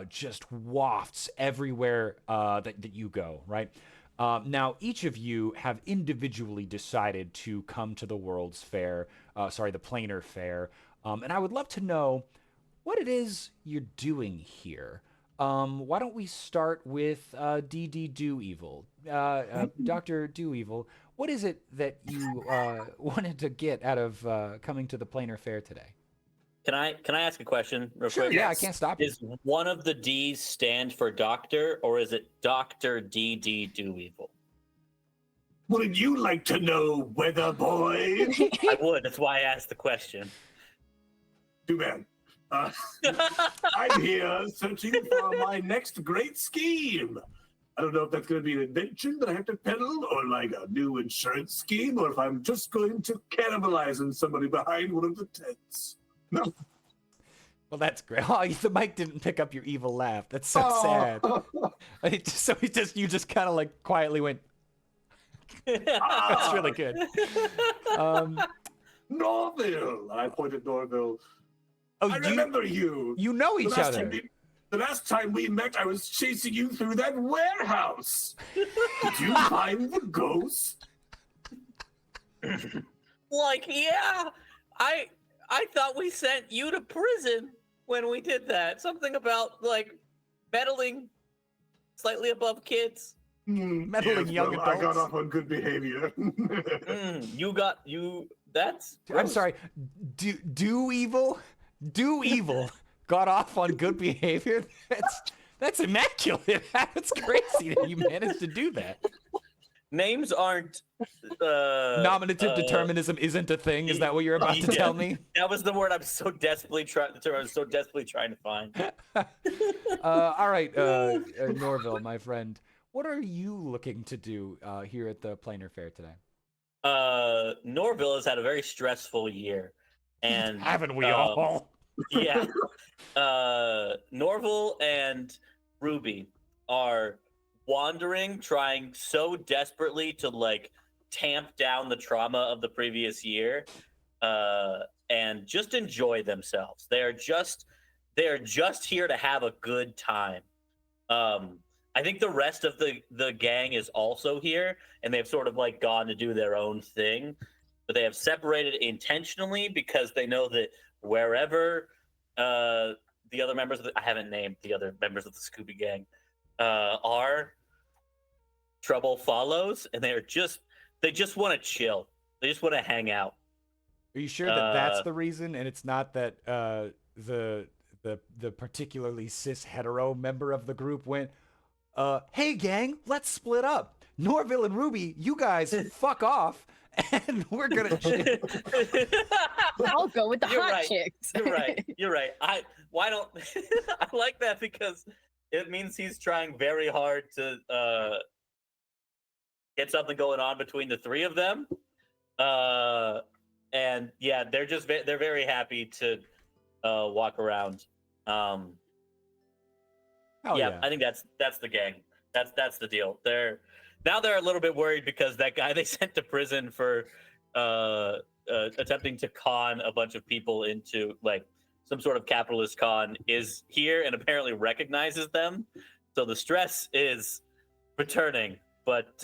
just wafts everywhere that you go, right? Now, each of you have individually decided to come to the World's Fair, the Planar Fair, and I would love to know what it is you're doing here. Why don't we start with DD Do Evil? Dr. Do Evil, what is it that you wanted to get out of coming to the Planar Fair today? Can I ask a question real Sure, quick? yeah, I can't stop you. Is one of the D's stand for doctor, or is it Dr. DD Do Evil? Wouldn't you like to know, weather boy? I would. That's why I asked the question. Too bad. I'm here searching for my next great scheme. I don't know if that's going to be an invention that I have to peddle, or like a new insurance scheme, or if I'm just going to cannibalize on somebody behind one of the tents. No. Well, that's great. Oh, the mic didn't pick up your evil laugh. That's so sad. You just kind of like quietly went. That's really good. Norville. I pointed Norville. Oh, I remember you. You know each other. The last time we met, I was chasing you through that warehouse. Did you find the ghost? Like, yeah, I thought we sent you to prison when we did that. Something about like meddling slightly above kids. Meddling young adults. I got off on good behavior. That's I'm gross. sorry. Do evil got off on good behavior. That's immaculate. That's crazy that you managed to do that. Names aren't Nominative determinism isn't a thing. Is that what you're about to tell me? That was the word I'm so desperately trying to find. All right, Norville, my friend, what are you looking to do here at the Planar Fair today? Norville has had a very stressful year, and haven't we all? Yeah. Norville and Ruby are wandering, trying so desperately to like tamp down the trauma of the previous year, and just enjoy themselves. They are just here to have a good time. I think the rest of the gang is also here, and they've sort of like gone to do their own thing, but they have separated intentionally because they know that wherever the other members of I haven't named the other members of the Scooby Gang are, trouble follows, and they just want to chill. They just want to hang out. Are you sure that that's the reason, and it's not that the particularly cis hetero member of the group went, Hey gang, let's split up. Norville and Ruby, you guys fuck off, and we're gonna chill. I'll go with the You're hot right. chicks. You're right. Why don't I like that because it means he's trying very hard to get something going on between the three of them. And yeah, they're very happy to walk around. Hell yeah, I think that's the gang. That's the deal. They're a little bit worried because that guy they sent to prison for attempting to con a bunch of people into like some sort of capitalist con is here and apparently recognizes them. So the stress is returning, but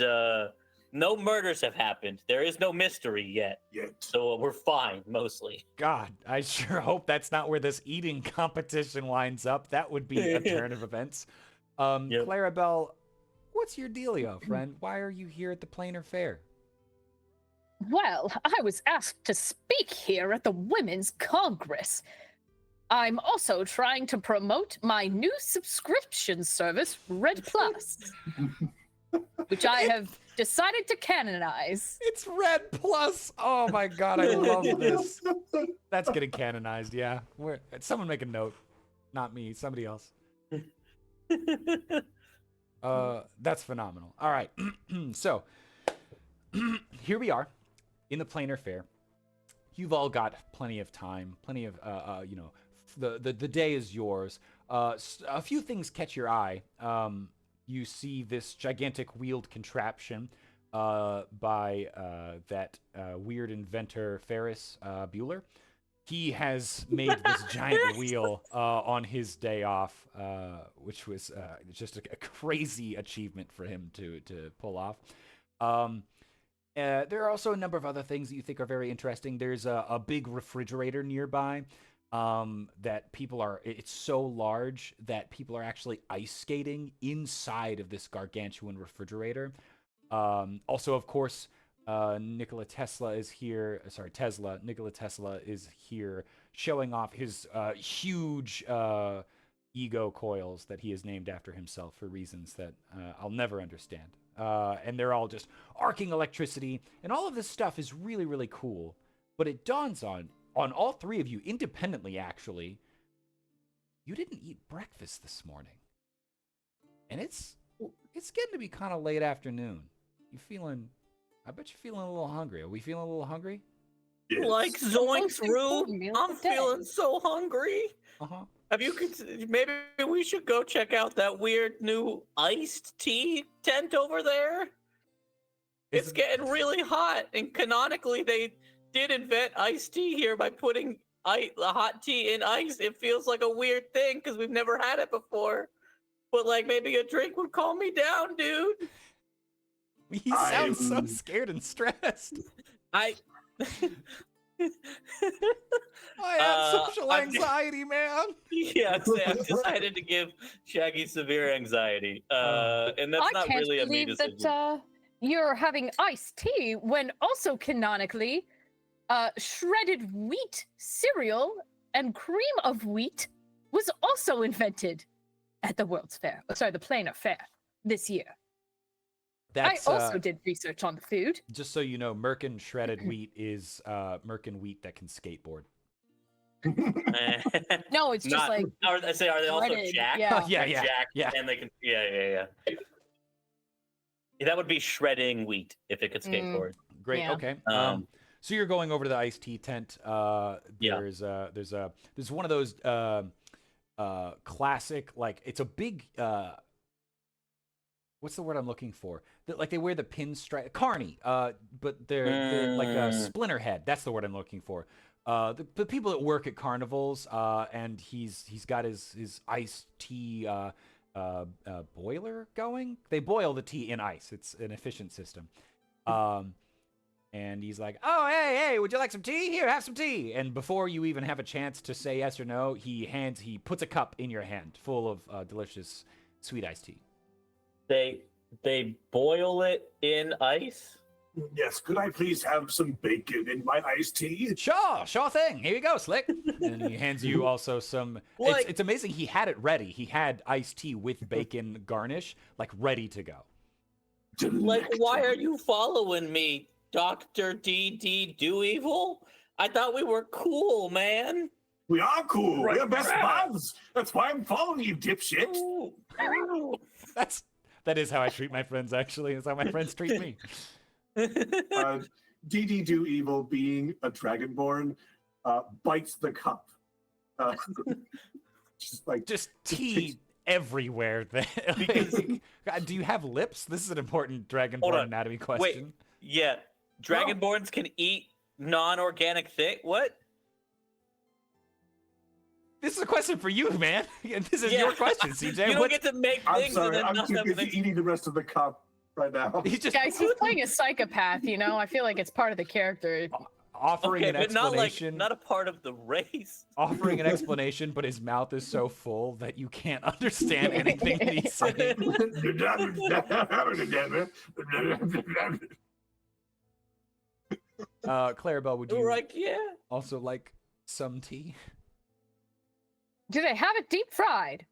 no murders have happened. There is no mystery yet. So we're fine mostly. God, I sure hope that's not where this eating competition winds up. That would be a turn of events. Yep. Clarabelle, what's your dealio, friend? Why are you here at the Plainer Fair? Well, I was asked to speak here at the Women's Congress. I'm also trying to promote my new subscription service, Red Plus, which I have decided to canonize. It's Red Plus. Oh my God, I love this. That's getting canonized. Yeah, someone make a note, not me, somebody else. That's phenomenal. All right, so here we are in the Plainer Fair. You've all got plenty of time, plenty of the day is yours. A few things catch your eye. You see this gigantic wheeled contraption by that weird inventor Ferris Bueller. He has made this giant wheel on his day off, which was just a crazy achievement for him to pull off. There are also a number of other things that you think are very interesting. There's a big refrigerator nearby that people are, it's so large that people are actually ice skating inside of this gargantuan refrigerator. Also, of course, Nikola Tesla is here. Nikola Tesla is here showing off his huge ego coils that he has named after himself for reasons that I'll never understand. And they're all just arcing electricity, and all of this stuff is really, really cool. But it dawns on all three of you independently, actually, you didn't eat breakfast this morning, and it's getting to be kind of late afternoon. I bet you're feeling a little hungry. Are we feeling a little hungry? Yes. Like zoinks, Rube. I'm of the day. feeling so hungry. Have you? Maybe we should go check out that weird new iced tea tent over there. It's getting really hot, and canonically, they did invent iced tea here by putting the hot tea in ice. It feels like a weird thing because we've never had it before. But like, maybe a drink would calm me down, dude. He sounds so scared and stressed. I have social anxiety, man. Yeah, I've decided to give Shaggy severe anxiety, and that's not really a me decision. I can't believe that you're having iced tea when also canonically, shredded wheat cereal and cream of wheat was also invented at the World's Fair. Sorry, the Plainer Fair this year. I also did research on the food. Just so you know, Murka shredded wheat is Murka wheat that can skateboard. No, it's just like. Are they also jacked? Yeah. Yeah. And they can. Yeah. That would be shredding wheat if it could skateboard. Great. Yeah. Okay. So you're going over to the iced tea tent. There's one of those classic, like, it's a big. What's the word I'm looking for? Like, they wear the pinstripe carny, but they're like a splinter head. That's the word I'm looking for. The people that work at carnivals, and he's got his iced tea boiler going. They boil the tea in ice. It's an efficient system. And he's like, "Oh, hey, would you like some tea? Here, have some tea." And before you even have a chance to say yes or no, he puts a cup in your hand full of delicious sweet iced tea. They boil it in ice? Yes, could I please have some bacon in my iced tea? Sure thing. Here you go, Slick. And he hands you also some. Like- It's amazing. He had it ready. He had iced tea with bacon garnish, like ready to go. Like, why are you following me, Dr. D.D. Do Evil? I thought we were cool, man. We are cool. Right, We're best right. buds. That's why I'm following you, dipshit. Ooh. That is how I treat my friends. Actually, that's how my friends treat me. DD Do Evil, being a dragonborn, bites the cup. Just tea everywhere. God, do you have lips? This is an important Dragonborn on. anatomy question. Yeah, Dragonborns can eat non-organic thing. What? This is a question for you, man. This is Yeah. your question, CJ. You don't get to make I'm things sorry, and then I'm not too have busy things. eating the rest of the cup right now. He's just Guys, he's playing a psychopath, you know? I feel like it's part of the character. offering Okay, an but not like explanation. not a part of the race. Offering an explanation, but his mouth is so full that you can't understand anything that he's saying. Clarabelle, would you Like, yeah. also like some tea? Do they have it deep fried?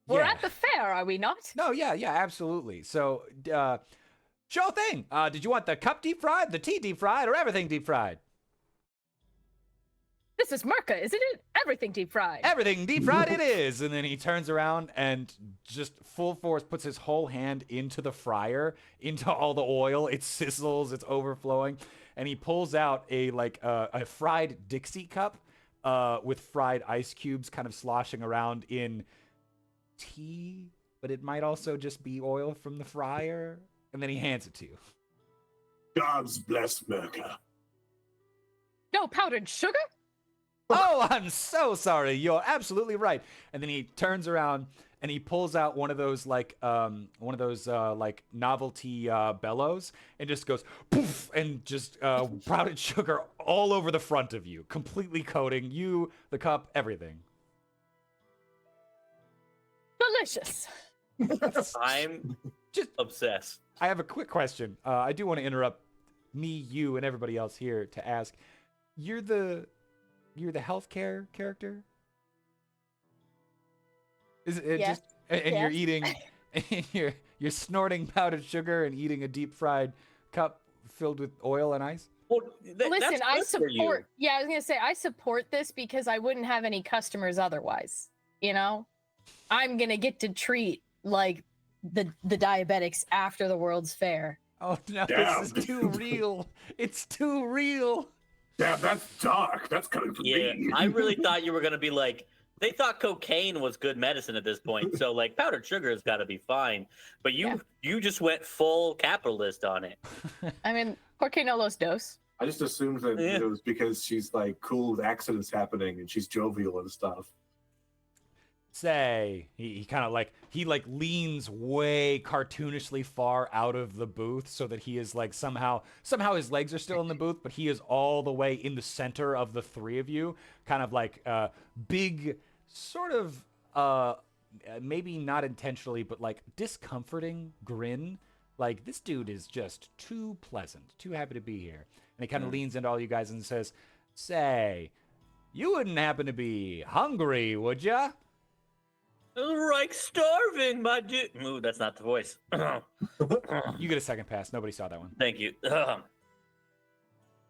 We're Yeah. at the fair, are we not? No, yeah, absolutely. So, sure thing. Did you want the cup deep fried, the tea deep fried, or everything deep fried? This is Murka, isn't it? Everything deep fried. Everything deep fried it is. And then he turns around and just full force puts his whole hand into the fryer, into all the oil. It sizzles, it's overflowing. And he pulls out a fried Dixie cup with fried ice cubes kind of sloshing around in tea, but it might also just be oil from the fryer. And then he hands it to you. God's bless Murka. No powdered sugar? Oh, I'm so sorry. You're absolutely right. And then he turns around and he pulls out one of those novelty bellows and just goes poof and just powdered sugar all over the front of you, completely coating you, the cup, everything. Delicious. I'm Just obsessed. I have a quick question. I do want to interrupt me, you, and everybody else here to ask. You're the healthcare character? Is it Yes. just and you're Yes. eating and you're snorting powdered sugar and eating a deep fried cup filled with oil and ice? Well, Listen, that's I good for you. support. Yeah, I was gonna say I support this because I wouldn't have any customers otherwise. You know, I'm gonna get to treat like the diabetics after the World's Fair. Oh no, Damn. this is too real. It's too real. Damn, that's dark. That's coming from Yeah, me. I really thought you were gonna be like. They thought cocaine was good medicine at this point, so like powdered sugar has got to be fine. But you just went full capitalist on it. I mean, ¿por qué no los dos? I just assumed that Yeah. it was because she's like cool with accidents happening and she's jovial and stuff. Say he kind of he leans way cartoonishly far out of the booth so that he is like somehow his legs are still in the booth, but he is all the way in the center of the three of you, kind of like big sort of maybe not intentionally but like discomforting grin, like this dude is just too pleasant, too happy to be here. And he kind of leans into all you guys and says, say, you wouldn't happen to be hungry, would ya? Like starving, my dude. Ooh, that's not the voice. You get a second pass. Nobody saw that one. Thank you.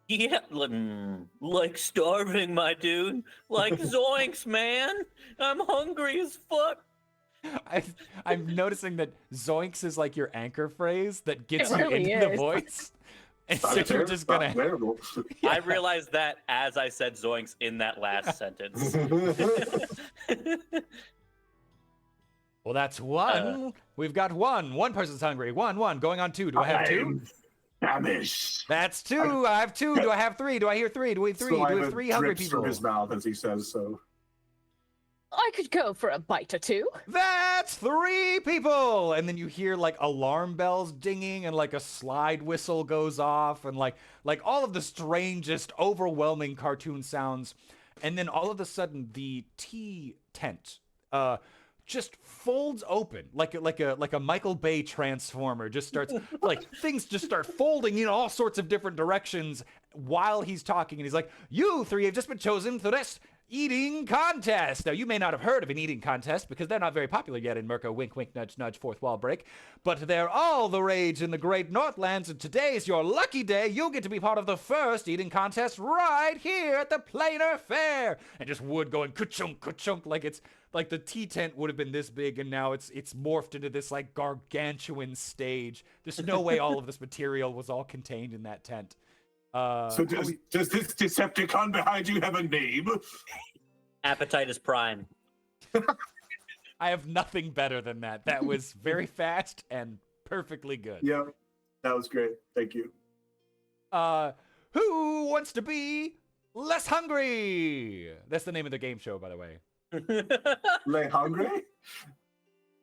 Yeah, like starving, my dude. Like zoinks, man. I'm hungry as fuck. I'm noticing that zoinks is like your anchor phrase that gets It you really into the is. voice. And so you're just gonna. Terrible. I realized that as I said zoinks in that last sentence. Well, that's one. We've got one. One person's hungry. One. Going on two. Do I have two? I'm famished. That's two. I have two. Do I have three? Do I hear three? Do we have three? Do we have Saliva three hungry drips people? from his mouth as he says so. I could go for a bite or two. That's three people. And then you hear like alarm bells dinging and like a slide whistle goes off and like all of the strangest, overwhelming cartoon sounds. And then all of a sudden the tea tent just folds open like a Michael Bay transformer. Just starts like things just start folding in all sorts of different directions while he's talking, and he's like, "You three have just been chosen for this eating contest." Now, you may not have heard of an eating contest because they're not very popular yet in Murka. Wink, wink, nudge, nudge, fourth wall break. But they're all the rage in the Great Northlands, and today's your lucky day. You'll get to be part of the first eating contest right here at the Plainer Fair. And just wood going ka-chunk, ka-chunk, like it's like the tea tent would have been this big, and now it's morphed into this like gargantuan stage. There's no way all of this material was all contained in that tent. So does this Decepticon behind you have a name? Appetitus Prime. I have nothing better than that. That was very fast and perfectly good. Yeah, that was great. Thank you. Who wants to be less hungry? That's the name of the game show, by the way. Lay hungry?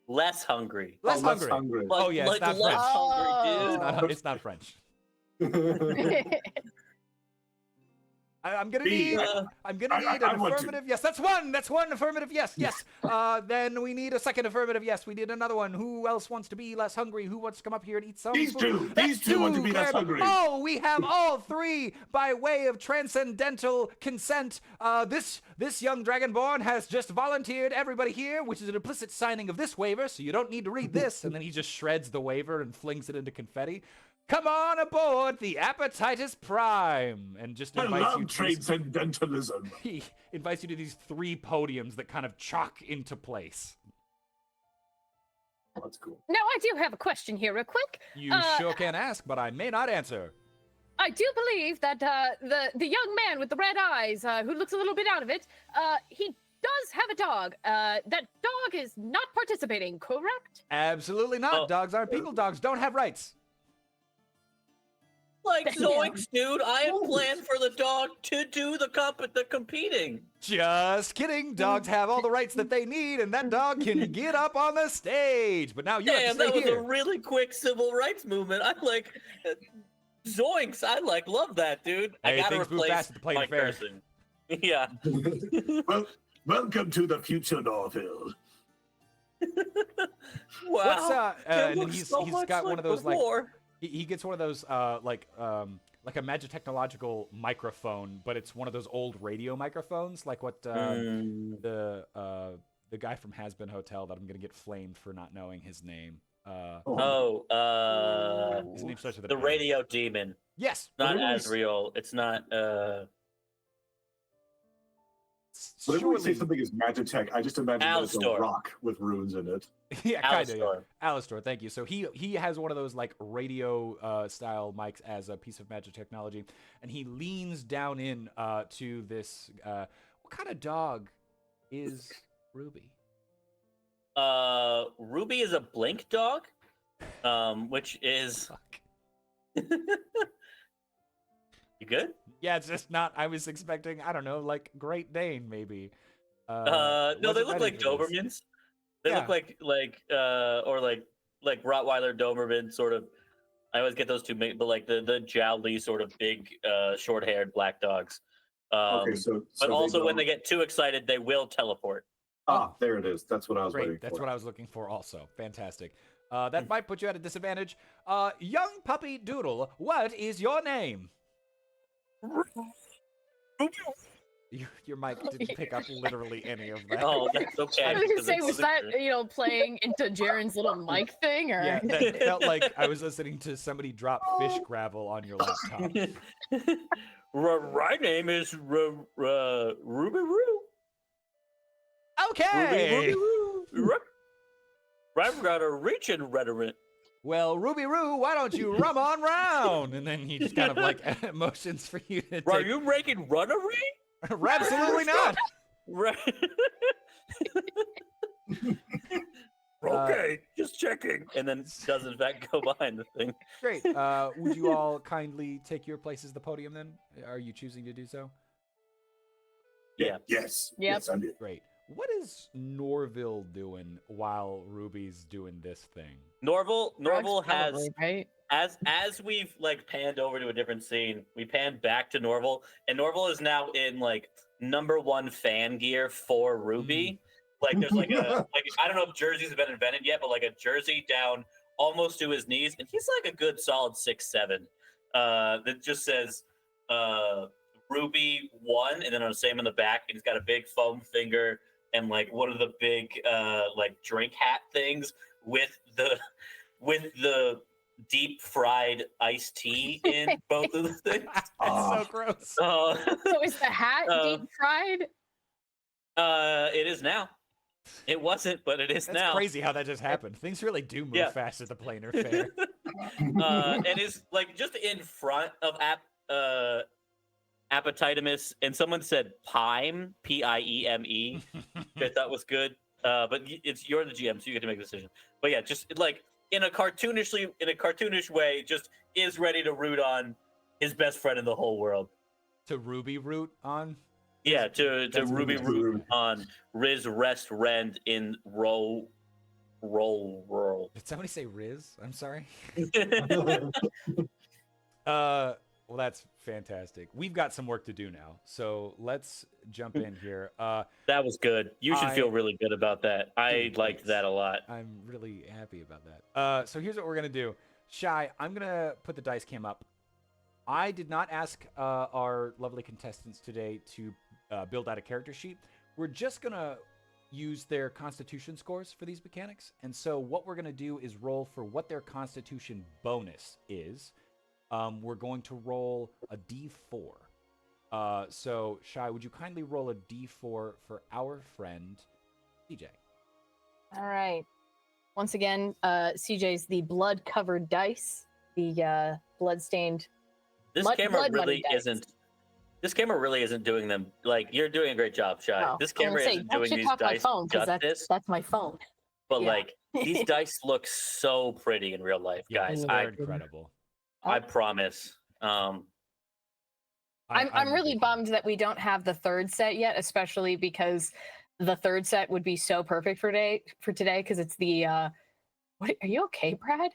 Less hungry. Less Less hungry. hungry. Like, Oh, yeah, it's like not less French. hungry, dude. It's not French. I'm gonna need an affirmative yes. That's one affirmative yes. Then we need a second affirmative yes. We need another one. Who else wants to be less hungry? Who wants to come up here and eat some These food? two want to be less hungry. Oh, we have all three by way of transcendental consent. This young dragonborn has just volunteered everybody here, which is an implicit signing of this waiver, so you don't need to read this. And then he just shreds the waiver and flings it into confetti. Come on aboard the Appetitus Prime, and just I invites you love to transcendentalism. he invites you to these three podiums that kind of chalk into place. Oh, that's cool. Now, I do have a question here, real quick. You sure can ask, but I may not answer. I do believe that the young man with the red eyes, who looks a little bit out of it, he does have a dog. That dog is not participating, correct? Absolutely not. Oh. Dogs aren't people. Dogs don't have rights. Like zoinks, dude. I had planned for the dog to do the competing. Just kidding. Dogs have all the rights that they need, and that dog can get up on the stage. But now you have Damn, to that stay was here. a really quick civil rights movement. I'm like, zoinks. I love that, dude. I Hey, gotta things move replace fast at the Plainer my Fair. cursing. Yeah. Well, welcome to the future Norville. Wow. What's That and then looks he's so he's much got one like of those like before. he gets one of those like a magitechnological microphone, but it's one of those old radio microphones, like what the guy from Has Been Hotel that I'm gonna get flamed for not knowing his name. His name starts with a The P. radio demon. Yes. Not Whatever we s- Asriel. It's not. Whenever we say Surely. something is Magitech, I just imagine that it's a Alistor. rock with runes in it. Yeah, kind of. Yeah. Alistor. Alistor, thank you. So he has one of those like radio style mics as a piece of magic technology, and he leans down in to this. What kind of dog is Ruby? Ruby is a blink dog, which is. Fuck. You good? Yeah, it's just not. I was expecting, I don't know, like Great Dane maybe. No, they wasn't look ready like for this. Dobermans. They Yeah. look or like Rottweiler Doberman sort of. I always get those two, but like the jowly sort of big, short-haired black dogs. Okay, so But also, when go- they get too excited, they will teleport. there it is. That's what I was waiting Great, that's for. what I was looking for also. Fantastic. That might put you at a disadvantage. Young puppy Doodle, what is your name? Your mic didn't pick up literally any of that. Oh, that's okay. I was gonna because say, it's was that playing into Jaren's little mic thing, or? Yeah, that felt like I was listening to somebody drop fish gravel on your laptop. My name is Ruby Roo. Okay. I've got a reaching rhetoric. Well, Ruby Roo, why don't you rum on round? And then he just kind of like motions for you to Are take. you making runnery? Absolutely not. Right. Okay, just checking. And then does in fact go behind the thing. Great. Would you all kindly take your places at the podium then? Are you choosing to do so? Yeah. Yes. Yep. Yes, I'm it. Great. What is Norville doing while Ruby's doing this thing? Norval has Probably, right? as we've like panned over to a different scene, we panned back to Norval, and Norval is now in like #1 fan gear for Ruby. Like there's like a I don't know if jerseys have been invented yet, but like a jersey down almost to his knees, and he's like a good solid 6'7". That just says Ruby 1, and then on the same in the back, and he's got a big foam finger and like one of the big like drink hat things with the deep fried iced tea in both of the things. That's so gross. So is the hat deep fried? It is now. It wasn't, but it is That's now. crazy how that just happened. Things really do move fast at the planar fair. And it's like just in front of Appetitimus, and someone said Pime, Pieme, which I thought was good. But you're the GM, so you get to make a decision. But yeah, just like in a cartoonish way, just is ready to root on his best friend in the whole world. To Ruby root on? Yeah, to Ruby root on Riz Rest Rend in roll. Did somebody say Riz? I'm sorry. Well, that's fantastic. We've got some work to do now, so let's jump in here. That was good. You should feel really good about that. I liked that a lot. I'm really happy about that. So here's what we're gonna do. Shy, I'm gonna put the dice cam up. I did not ask our lovely contestants today to build out a character sheet. We're just gonna use their Constitution scores for these mechanics, and so what we're gonna do is roll for what their Constitution bonus is. We're going to roll a d4. So, Shy, would you kindly roll a d4 for our friend, CJ? All right. Once again, CJ's the blood-covered dice, the blood-stained. This camera really isn't. This camera really isn't doing them. Like, you're doing a great job, Shy. No, this camera isn't doing these dice justice. That's my phone. But like, these dice look so pretty in real life, guys. They're incredible. I promise. I'm really bummed that we don't have the third set yet, especially because the third set would be so perfect for today because it's the what are you okay, Brad?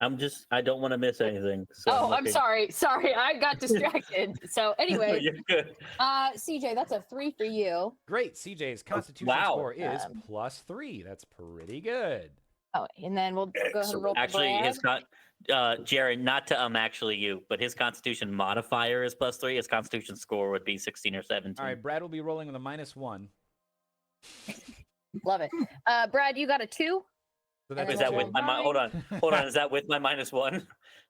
I don't want to miss anything. So I'm sorry, I got distracted. So anyway, you're good. CJ, that's a 3 for you. Great. CJ's Constitution score is +3. That's pretty good. Oh, and then we'll go ahead and roll. Actually, Jared, not to actually you, but his Constitution modifier is +3. His Constitution score would be 16 or 17. All right, Brad will be rolling with a -1. Love it. Brad, you got a 2. So is that with my hold on? Is that with my -1?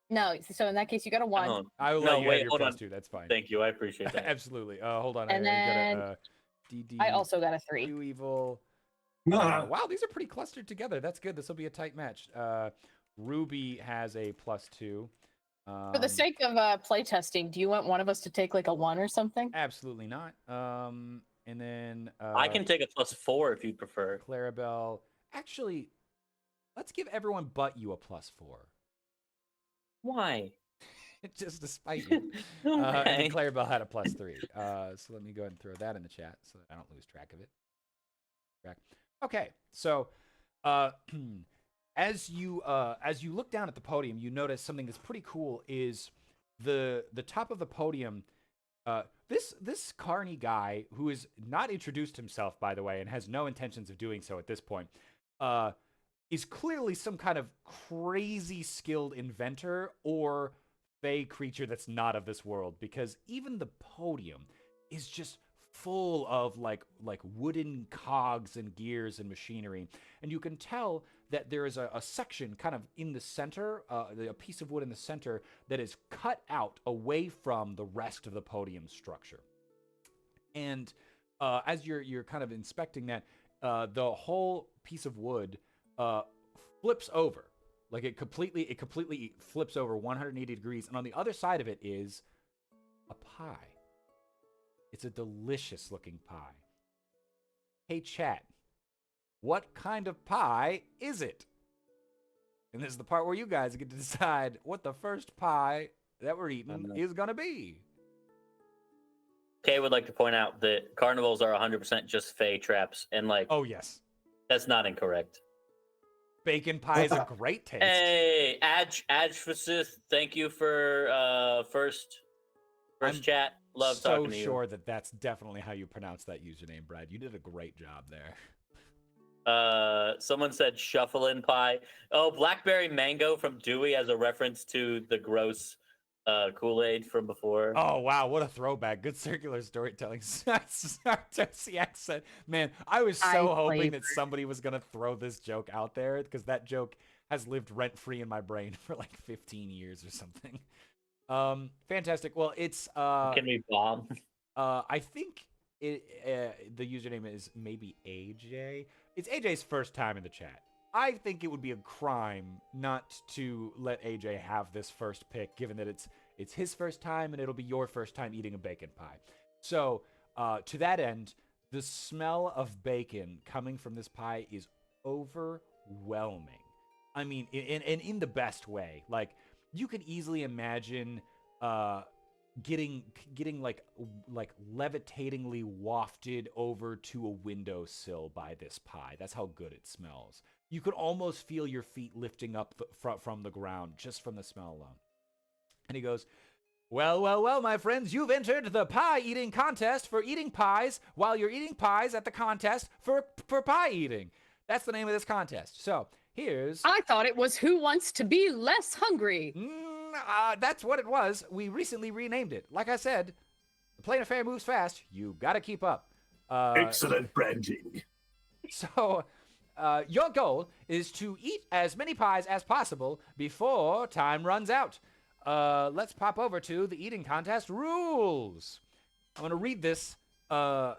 No. So in that case, you got a 1. I will let you have your +2. That's fine. Thank you. I appreciate that. Absolutely. Hold on. And then got a DD. I also got a 3. Too evil. Wow, these are pretty clustered together. That's good. This will be a tight match. Ruby has a +2. For the sake of playtesting, do you want one of us to take like a 1 or something? Absolutely not. And then I can take a +4 if you prefer. Clarabelle. Actually, let's give everyone but you a +4. Why? Just to spite you. And Clarabelle had a +3. So let me go ahead and throw that in the chat so that I don't lose track of it. Okay, so as you look down at the podium, you notice something that's pretty cool. Is the top of the podium? This Carney guy, who is not introduced himself, by the way, and has no intentions of doing so at this point, is clearly some kind of crazy skilled inventor or fey creature that's not of this world, because even the podium is just full of like wooden cogs and gears and machinery, and you can tell that there is a section kind of in the center, a piece of wood in the center that is cut out away from the rest of the podium structure. And as you're kind of inspecting that, the whole piece of wood flips over, like it completely flips over 180 degrees, and on the other side of it is a pie. It's a delicious looking pie. Hey, chat, what kind of pie is it? And this is the part where you guys get to decide what the first pie that we're eating is going to be. Kay would like to point out that carnivals are 100% just fey traps, and like, oh yes, that's not incorrect. Bacon pie is a great taste. Hey, Adjphysith, thank you for first First chat. Love so talking to you. sure that that's definitely how you pronounce that username, Brad. You did a great job there. Someone said shufflin' pie. Oh, blackberry mango from Dewey as a reference to the gross Kool-Aid from before. Oh wow, what a throwback! Good circular storytelling. Sartosi accent, man. I was so hoping that somebody was gonna throw this joke out there because that joke has lived rent free in my brain for like 15 years or something. Fantastic. Well, it's Can we bomb? I think the username is maybe AJ. It's AJ's first time in the chat. I think it would be a crime not to let AJ have this first pick, given that it's his first time and it'll be your first time eating a bacon pie. So to that end, the smell of bacon coming from this pie is overwhelming. I mean, in the best way. Like you could easily imagine getting like levitatingly wafted over to a windowsill by this pie. That's how good it smells. You could almost feel your feet lifting up from the ground just from the smell alone. And he goes, well, my friends, you've entered the pie eating contest for eating pies while you're eating pies at the contest for pie eating. That's the name of this contest. So here's... I thought it was Who Wants to Be Less Hungry. That's what it was. We recently renamed it. Like I said, the plane affair moves fast. You gotta keep up. Excellent branding. So, your goal is to eat as many pies as possible before time runs out. Let's pop over to the eating contest rules. I'm gonna read this. God,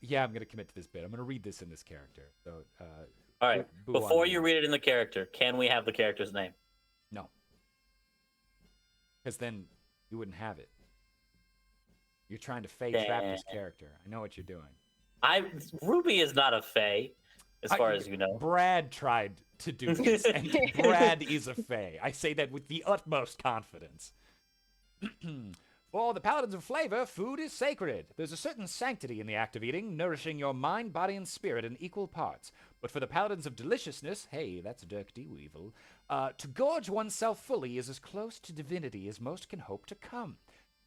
yeah, I'm gonna commit to this bit. I'm gonna read this in this character. So, all right. Before you read it in the character, can we have the character's name? No. Because then you wouldn't have it. You're trying to fey trap this character. I know what you're doing. Ruby is not a fey, as far as you know. Brad tried to do this, and Brad is a fey. I say that with the utmost confidence. For the paladins of flavor, food is sacred. There's a certain sanctity in the act of eating, nourishing your mind, body, and spirit in equal parts. But for the paladins of deliciousness, hey, that's Dirk D. Weevil, to gorge oneself fully is as close to divinity as most can hope to come.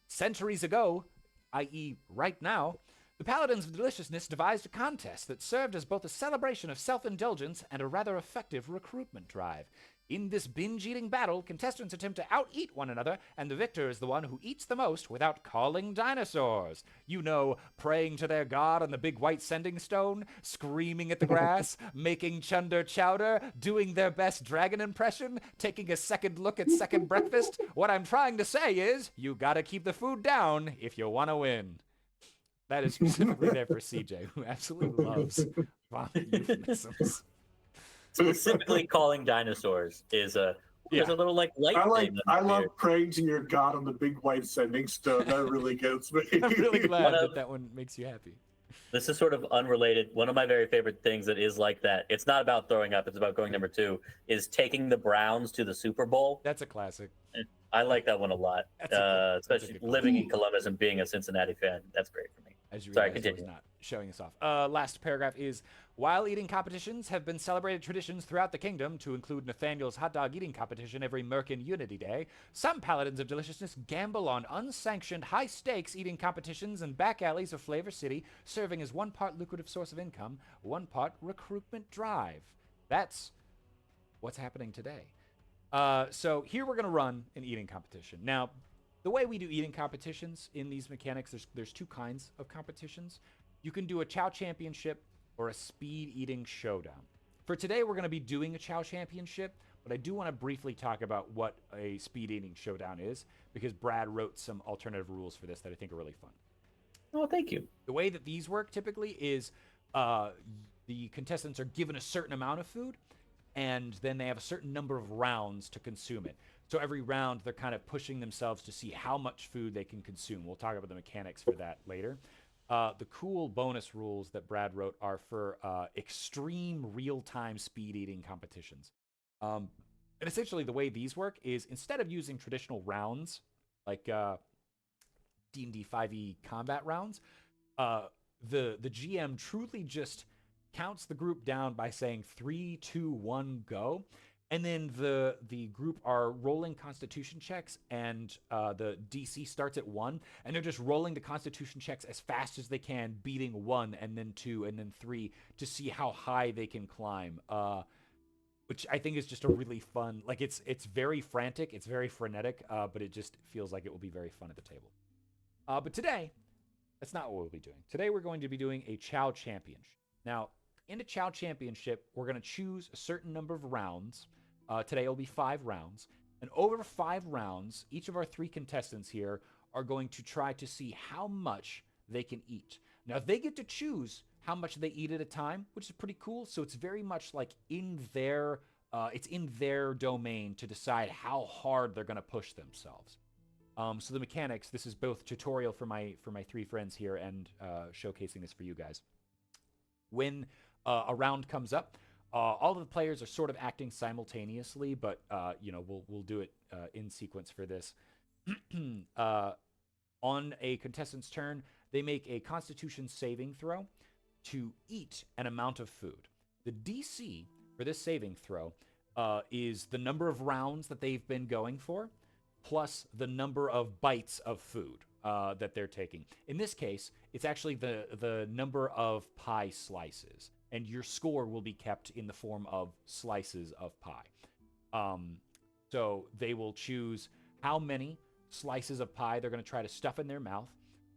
Centuries ago, i.e. right now, the paladins of deliciousness devised a contest that served as both a celebration of self-indulgence and a rather effective recruitment drive. In this binge-eating battle, contestants attempt to out-eat one another, and the victor is the one who eats the most without calling dinosaurs. You know, praying to their god on the big white sending stone, screaming at the grass, making chunder chowder, doing their best dragon impression, taking a second look at second breakfast. What I'm trying to say is, you gotta keep the food down if you want to win. That is specifically there for CJ, who absolutely loves euphemisms. Specifically calling dinosaurs is there's a little like light thing. I love praying to your god on the big white sending stone. That really gets me. I'm really glad that one makes you happy. This is sort of unrelated. One of my very favorite things that is like that. It's not about throwing up. It's about going number 2. Is taking the Browns to the Super Bowl. That's a classic. I like that one a lot. Especially living in Columbus and being a Cincinnati fan. That's great for me. As you Sorry, realize, I was not showing this off. Last paragraph is, while eating competitions have been celebrated traditions throughout the kingdom, to include Nathaniel's hot dog eating competition every Murkan Unity Day, some paladins of deliciousness gamble on unsanctioned high-stakes eating competitions and back alleys of Flavor City, serving as one part lucrative source of income, one part recruitment drive. That's what's happening today. So here we're going to run an eating competition. Now, the way we do eating competitions in these mechanics, there's 2 kinds of competitions. You can do a Chow Championship or a Speed Eating Showdown. For today, we're going to be doing a Chow Championship, but I do want to briefly talk about what a Speed Eating Showdown is, because Brad wrote some alternative rules for this that I think are really fun. Oh, thank you. The way that these work typically is the contestants are given a certain amount of food, and then they have a certain number of rounds to consume it. So every round, they're kind of pushing themselves to see how much food they can consume. We'll talk about the mechanics for that later. The cool bonus rules that Brad wrote are for extreme real-time speed eating competitions. And essentially, the way these work is instead of using traditional rounds, like D&D 5e combat rounds, the GM truly just counts the group down by saying 3, 2, 1, go. And then the group are rolling Constitution checks, and the DC starts at 1, and they're just rolling the Constitution checks as fast as they can, beating 1 and then 2 and then 3 to see how high they can climb. Which I think is just a really fun. Like it's very frantic, it's very frenetic, but it just feels like it will be very fun at the table. But today, that's not what we'll be doing. Today we're going to be doing a Chow Championship. Now, in a Chow Championship, we're going to choose a certain number of rounds. Today will be 5 rounds. And over 5 rounds, each of our 3 contestants here are going to try to see how much they can eat. Now, they get to choose how much they eat at a time, which is pretty cool. So it's very much like it's in their domain to decide how hard they're going to push themselves. So the mechanics, this is both tutorial for my 3 friends here and showcasing this for you guys. When a round comes up, all of the players are sort of acting simultaneously, but we'll do it in sequence for this. On a contestant's turn, they make a Constitution saving throw to eat an amount of food. The DC for this saving throw is the number of rounds that they've been going for, plus the number of bites of food that they're taking. In this case, it's actually the number of pie slices, and your score will be kept in the form of slices of pie. So they will choose how many slices of pie they're going to try to stuff in their mouth,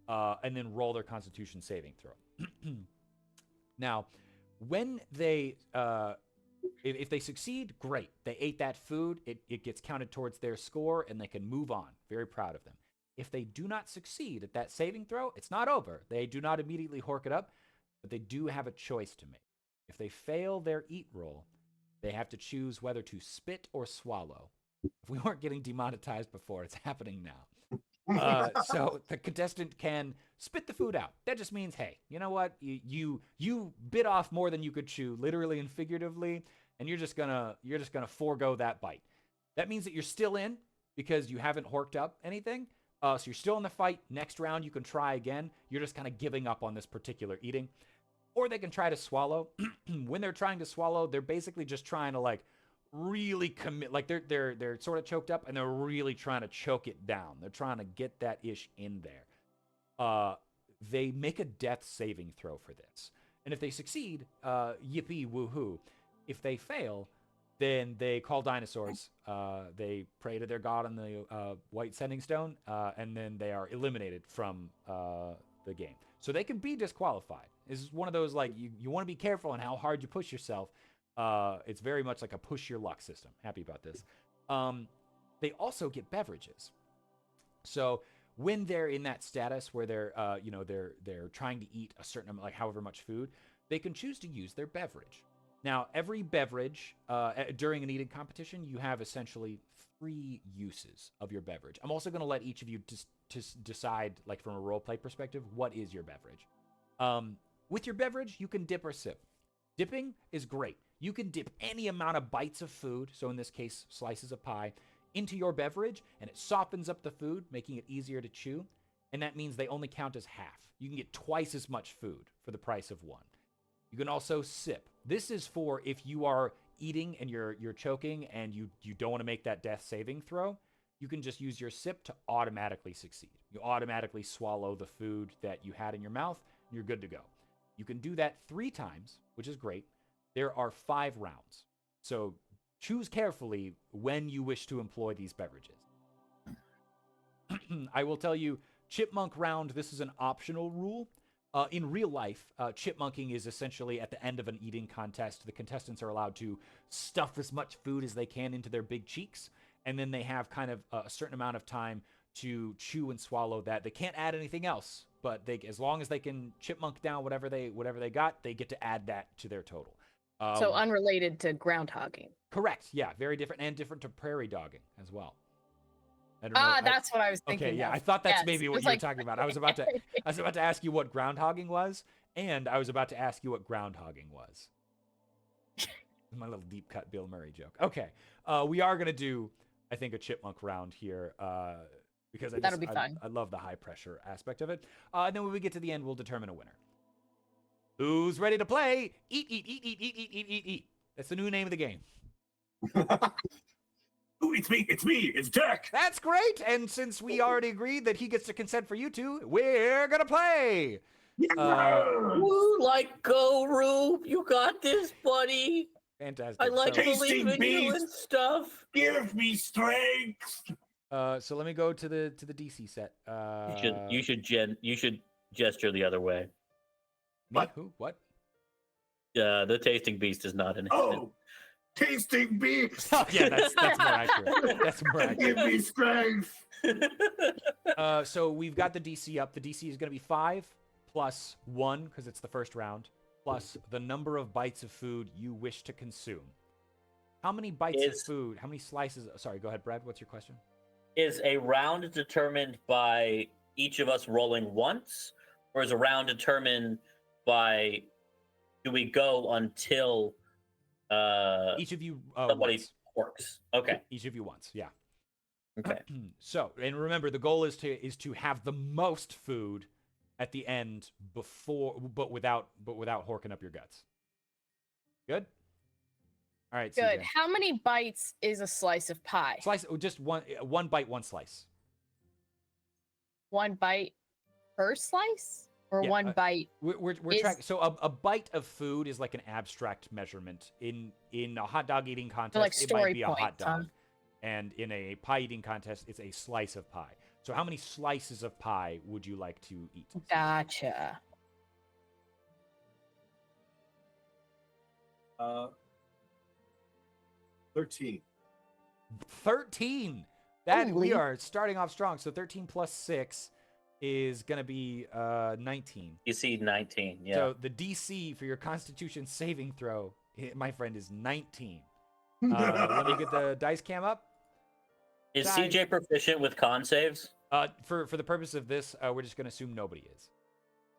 and then roll their Constitution saving throw. Now, when they if they succeed, great. They ate that food. It gets counted towards their score, and they can move on. Very proud of them. If they do not succeed at that saving throw, it's not over. They do not immediately hork it up, but they do have a choice to make. If they fail their eat roll, they have to choose whether to spit or swallow. If we weren't getting demonetized before, it's happening now. So the contestant can spit the food out. That just means, hey, you know what? You bit off more than you could chew, literally and figuratively, and you're just gonna forego that bite. That means that you're still in because you haven't horked up anything. So you're still in the fight. Next round, you can try again. You're just kind of giving up on this particular eating. Or they can try to swallow. When they're trying to swallow, they're basically just trying to really commit, they're sort of choked up and they're really trying to choke it down. They're trying to get that ish in there. They make a death saving throw for this. And if they succeed, yippee woohoo. If they fail, then they call dinosaurs. They pray to their god on the white sending stone, and then they are eliminated from the game. So they can be disqualified. This is one of those, you want to be careful on how hard you push yourself. It's very much like a push your luck system. Happy about this. They also get beverages. So when they're in that status where they're trying to eat a certain amount, however much food, they can choose to use their beverage. Now, every beverage during an eating competition, you have essentially 3 uses of your beverage. I'm also going to let each of you just decide, from a role play perspective, what is your beverage. With your beverage, you can dip or sip. Dipping is great. You can dip any amount of bites of food, so in this case, slices of pie, into your beverage, and it softens up the food, making it easier to chew. And that means they only count as half. You can get twice as much food for the price of 1. You can also sip. This is for if you are eating and you're choking and you don't want to make that death saving throw. You can just use your sip to automatically succeed. You automatically swallow the food that you had in your mouth, and you're good to go. You can do that 3 times, which is great. There are 5 rounds. So choose carefully when you wish to employ these beverages. I will tell you, chipmunk round, this is an optional rule. In real life, chipmunking is essentially at the end of an eating contest. The contestants are allowed to stuff as much food as they can into their big cheeks, and then they have kind of a certain amount of time to chew and swallow that. They can't add anything else, but as long as they can chipmunk down whatever they got, they get to add that to their total. So unrelated to groundhogging. Correct. Yeah, very different, and different to prairie dogging as well. I don't know. That's what I was thinking. Okay, yeah, of. I thought that's Yes. maybe what you were talking about. I was about to ask you what groundhogging was, and I was about to ask you what groundhogging was. My little deep cut Bill Murray joke. Okay, we are gonna do, I think, a chipmunk round here because That'll be fun. I love the high pressure aspect of it. And then when we get to the end, we'll determine a winner. Who's ready to play? Eat, eat, eat, eat, eat, eat, eat, eat, eat. That's the new name of the game. Ooh, it's me. It's Dirk. That's great. And since we already agreed that he gets to consent for you two, we're gonna play. Woo, like go, Rube. You got this, buddy. Fantastic. I like so, believing in you beast. and stuff. Give me strength. so let me go to the DC set. You should gesture the other way. Me? What? Who? What? The tasting beast is not in it. Oh, tasting beast. Oh, yeah, that's more accurate. That's more accurate. Give me strength. So we've got the DC up. The DC is going to be 5 plus 1 because it's the first round, plus the number of bites of food you wish to consume. How many bites of food? How many slices? Sorry, go ahead, Brad. What's your question? Is a round determined by each of us rolling once, or is a round determined by do we go until Each of you somebody once. works? Okay. Each of you once. Yeah. Okay. So, and remember, the goal is to have the most food at the end before, but without horking up your guts. Good. All right. Good. CJ. How many bites is a slice of pie? Slice. Just one bite, one slice. One bite per slice, or Yeah, one bite? We're tracking. So a bite of food is like an abstract measurement. In a hot dog eating contest, like it might story be a hot points, huh? dog, and in a pie eating contest, it's a slice of pie. So how many slices of pie would you like to eat? Gotcha. 13. 13. That we Holy. are starting off strong. So 13 plus 6 is gonna be 19. You see 19. Yeah. So the DC for your Constitution saving throw, my friend, is 19. Let me get the dice cam up. Is Guys. CJ proficient with con saves? For the purpose of this, we're just gonna assume nobody is.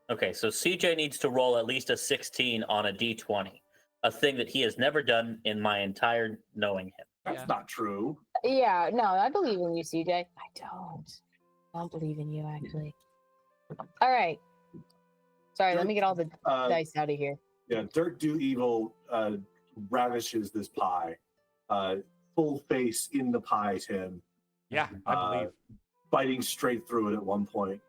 Okay, so CJ needs to roll at least a 16 on a d20, a thing that he has never done in my entire knowing him. That's Yeah. not true. Yeah, no, I believe in you, CJ. I don't believe in you, actually. All right. Sorry, let me get all the dice out of here. Yeah, Dirk Do Evil ravishes this pie. Full face in the pie tin, Yeah, I believe. biting straight through it at one point.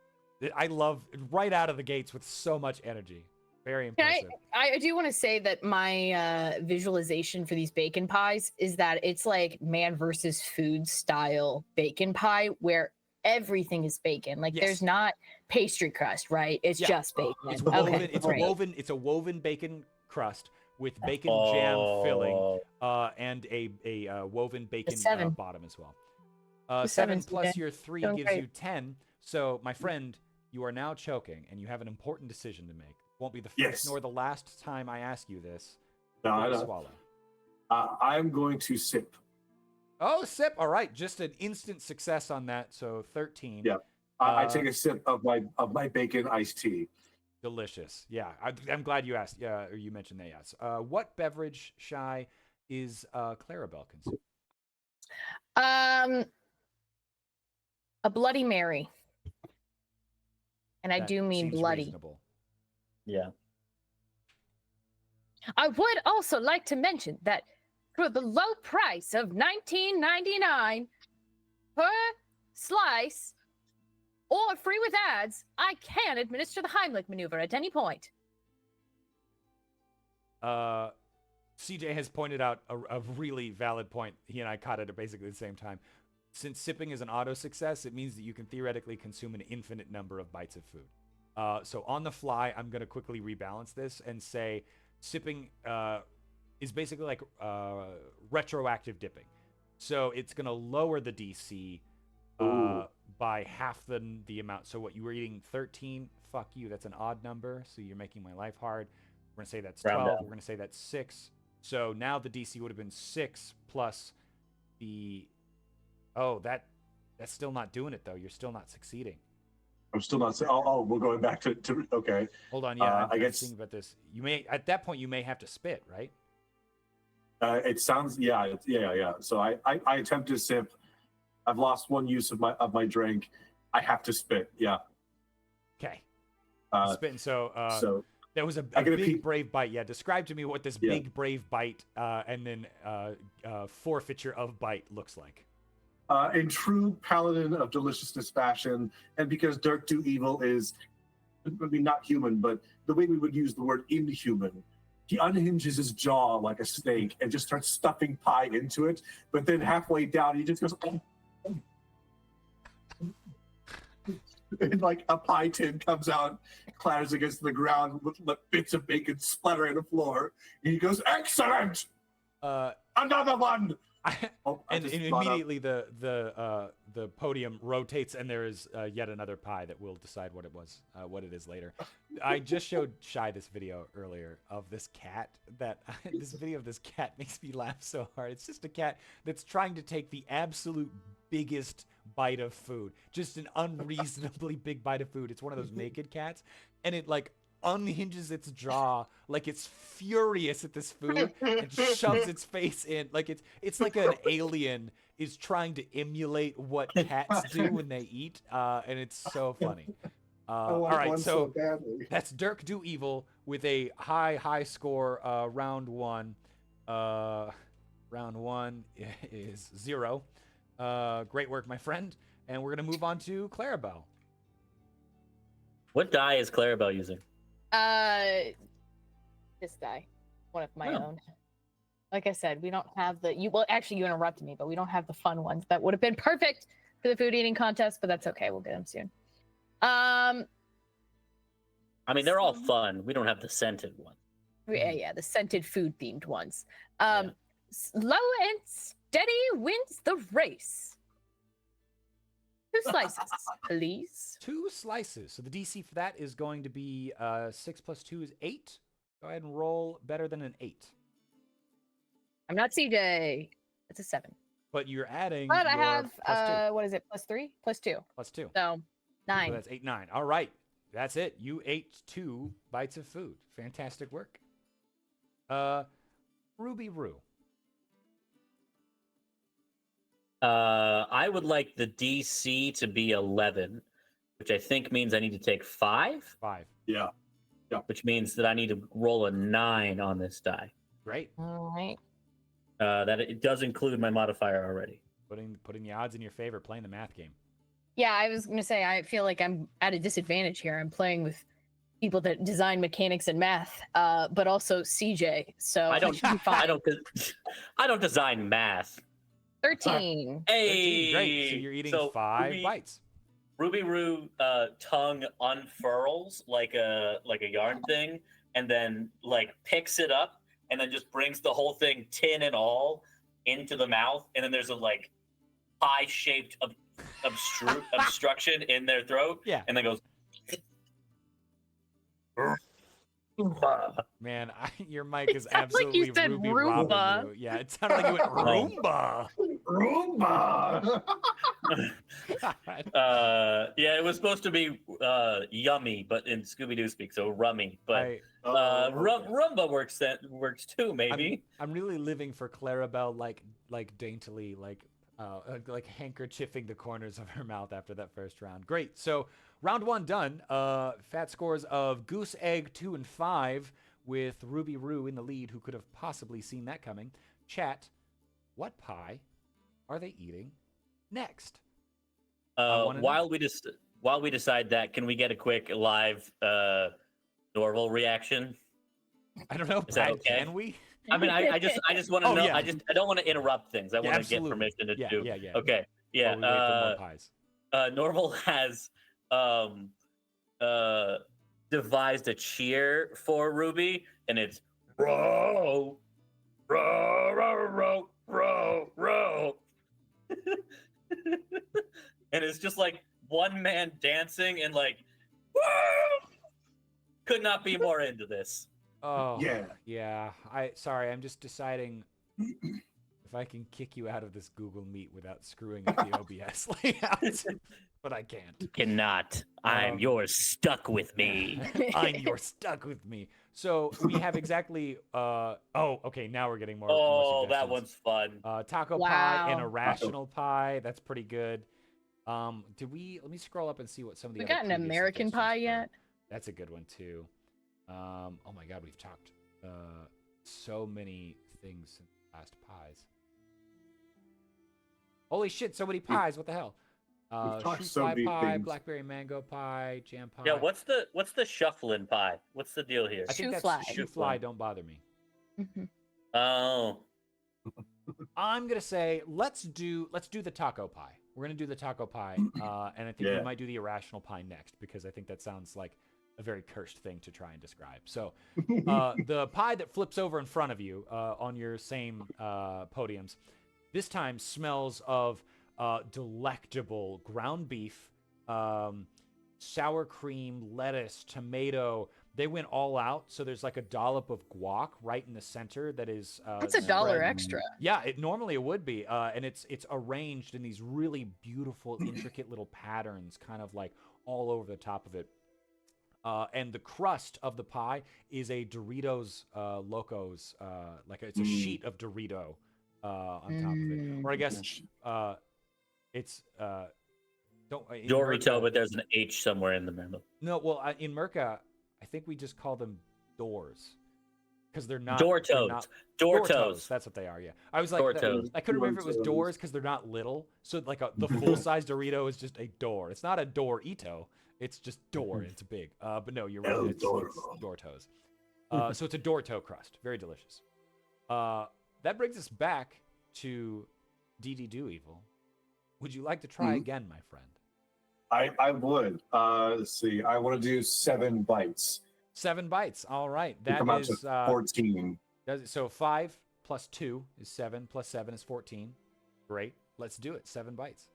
I love right out of the gates with so much energy. Very impressive. I do want to say that my visualization for these bacon pies is that it's like man versus food style bacon pie where everything is bacon. Like Yes. there's not pastry crust, right? It's Yeah. just bacon. It's Okay, woven. great. It's a woven bacon crust with bacon jam filling, and a woven bacon 7. bottom as well. The 7 7's plus okay. your 3 Doing gives great. you 10. So, my friend, you are now choking, and you have an important decision to make. Won't be the first Yes. nor the last time I ask you this. No, Will I you know. swallow. I'm going to sip. Oh, sip. All right, just an instant success on that. So 13. Yeah. I take a sip of my bacon iced tea. Delicious. Yeah, I'm glad you asked. Yeah, or you mentioned that. Yes. What beverage, Shy, is Clarabelle consuming? A Bloody Mary. And I That do mean seems bloody. reasonable. Yeah. I would also like to mention that for the low price of $19.99 per slice or free with ads, I can administer the Heimlich maneuver at any point. CJ has pointed out a really valid point. He and I caught it at basically the same time. Since sipping is an auto success, it means that you can theoretically consume an infinite number of bites of food. So on the fly, I'm going to quickly rebalance this and say sipping is basically like retroactive dipping. So it's going to lower the DC by half the amount. So what you were eating 13, fuck you, that's an odd number. So you're making my life hard. We're going to say that's 12. Round down. We're going to say that's 6. So now the DC would have been 6 plus the... Oh, that's still not doing it, though. You're still not succeeding. I'm still not saying. Oh, we're going back to okay. Hold on, yeah, I I'm guess- thinking about this. You may, at that point, you may have to spit, right? It sounds yeah. So I attempt to sip. I've lost one use of my drink. I have to spit. Yeah. Okay. Uh, Spitting. So, so There was a I get a big pe- brave bite. Yeah, describe to me what this Yeah. big brave bite and then forfeiture of bite looks like. In true paladin of deliciousness fashion, and because Dirk Do Evil is, I mean, not human, but the way we would use the word inhuman, he unhinges his jaw like a snake and just starts stuffing pie into it. But then halfway down, he just goes, and like a pie tin comes out, clatters against the ground with bits of bacon splattering the floor. And he goes, "Excellent! Another one!" And immediately the podium rotates, and there is yet another pie that we'll decide what it is later. I just showed Shy this video earlier of this cat. This video of this cat makes me laugh so hard. It's just a cat that's trying to take the absolute biggest bite of food, just an unreasonably big bite of food. It's one of those naked cats, and it like unhinges its jaw like it's furious at this food and shoves its face in like it's like an alien is trying to emulate what cats do when they eat, and it's so funny. All right, so that's Dirk Do Evil with a high score. Round one is 0. Great work, my friend. And we're gonna move on to Clarabelle. What die is Clarabelle using? This die, one of my own. Like I said, we don't have well, actually, you interrupted me, but we don't have the fun ones that would have been perfect for the food eating contest, but that's okay. We'll get them soon. I mean, they're all fun. We don't have the scented one. Yeah, the scented food themed ones. Slow and steady wins the race. 2 slices, please. 2 slices. So the DC for that is going to be 6 plus 2 is 8. Go ahead and roll better than an 8. I'm not CJ. It's a 7. But you're adding. But I your have plus 2. what is it? Plus 3? Plus 2. Plus 2. So 9. So that's 8, 9. All right. That's it. You ate 2 bites of food. Fantastic work. Ruby Roo. I would like the DC to be 11, which I think means I need to take 5. 5. Yeah. Which means that I need to roll a 9 on this die. Great. All right. That it does include my modifier already. Putting the odds in your favor, playing the math game. Yeah, I was gonna say I feel like I'm at a disadvantage here. I'm playing with people that design mechanics and math, but also CJ. So I don't. should be fine. I don't design math. 13. Hey, 13, great. So you're eating 5 bites. Ruby Roo tongue unfurls like a yarn thing, and then like picks it up, and then just brings the whole thing, tin and all, into the mouth, and then there's a like pie-shaped obstruction in their throat, Yeah, and then goes. Man, your mic is Sounds like absolutely you said Ruby Roomba. Robin. Yeah, it sounded like you went Roomba. Roomba. Yeah, it was supposed to be yummy, but in Scooby-Doo speak, so rummy. But Rumba works too, maybe. I'm really living for Clarabelle, like daintily, like handkerchiefing the corners of her mouth after that first round. Great. So round 1 done. Fat scores of Goose Egg 2 and 5 with Ruby Roo in the lead. Who could have possibly seen that coming? Chat, what pie are they eating next? While we decide that, can we get a quick live Norval reaction? I don't know. Is that Pat, okay? Can we? I mean, I just want to know. Yeah. I don't want to interrupt things. I want to get absolutely. permission to do. Yeah. Okay. Yeah. While we wait for more pies. Norval has devised a cheer for Ruby, and it's row, row, row, row, row, row. And it's just like one man dancing and like, woo! Could not be more into this. Oh Yeah. I'm just deciding if I can kick you out of this Google Meet without screwing up the OBS layout, but I can't. You cannot. I'm yours. Stuck with me. I'm yours. Stuck with me. So we have exactly. Okay. Now we're getting more. Oh, more that one's fun. Taco pie and irrational pie. That's pretty good. Let me scroll up and see what some of the. We other got an previous American suggestions pie were. yet? That's a good one too. Oh my god, we've talked so many things in the past pies. Holy shit, so many pies! What the hell? We've talked Shoe so fly many pie, things. blackberry mango pie, jam pie. Yeah, what's the shuffling pie? What's the deal here? I think Shoe that's fly. shoe fly. Don't bother me. Mhm. Oh, I'm gonna say let's do the taco pie. We're gonna do the taco pie, and I think we Yeah. might do the irrational pie next because I think that sounds like a very cursed thing to try and describe. So, the pie that flips over in front of you on your same podiums, this time smells of delectable ground beef, sour cream, lettuce, tomato. They went all out, so there's like a dollop of guac right in the center that is. That's $1 spread- extra. Yeah, normally it would be, and it's arranged in these really beautiful, intricate little patterns, kind of like all over the top of it. And the crust of the pie is a Doritos Locos, like it's a sheet of Dorito on top of it, or I guess it's don't in Dorito, Murka- but there's an H somewhere in the middle. no. Well, in Murka, I think we just call them doors because they're not Door they're toes. not- Door Door toes. That's what they are. Yeah, I was like, Door toes. I couldn't remember if it was Door toes. doors because they're not little. So like the full size Dorito is just a door. It's not a Dorito. It's just door. It's big. But no, you're right. El It's Doro. door toes. So it's a door toe crust. Very delicious. That brings us back to DD Do Evil. Would you like to try again, my friend? I would. Let's see. I want to do 7 bites. 7 bites. All right. To That come out is to 14. so 5 plus 2 is 7 plus 7 is 14. Great. Let's do it. 7 bites.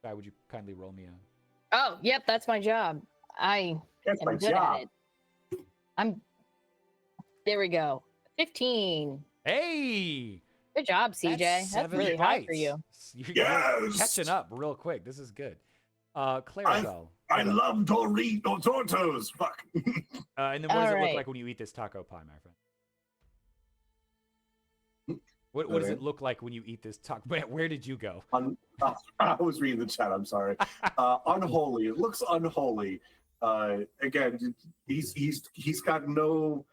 Guy, would you kindly roll me a? Oh, yep, that's my job. I That's am my good job. at it. There we go. 15. Hey! Good job, CJ. That's 7 really high for bites. you. You're Yes! catching up real quick. This is good. Clarabelle. I love Doritos. Fuck. And then what does it look Alright. like when you eat this taco pie, my friend? What does it Okay. look like when you eat this taco? Where did you go? I was reading the chat. I'm sorry. Unholy. It looks unholy. Again, he's got no,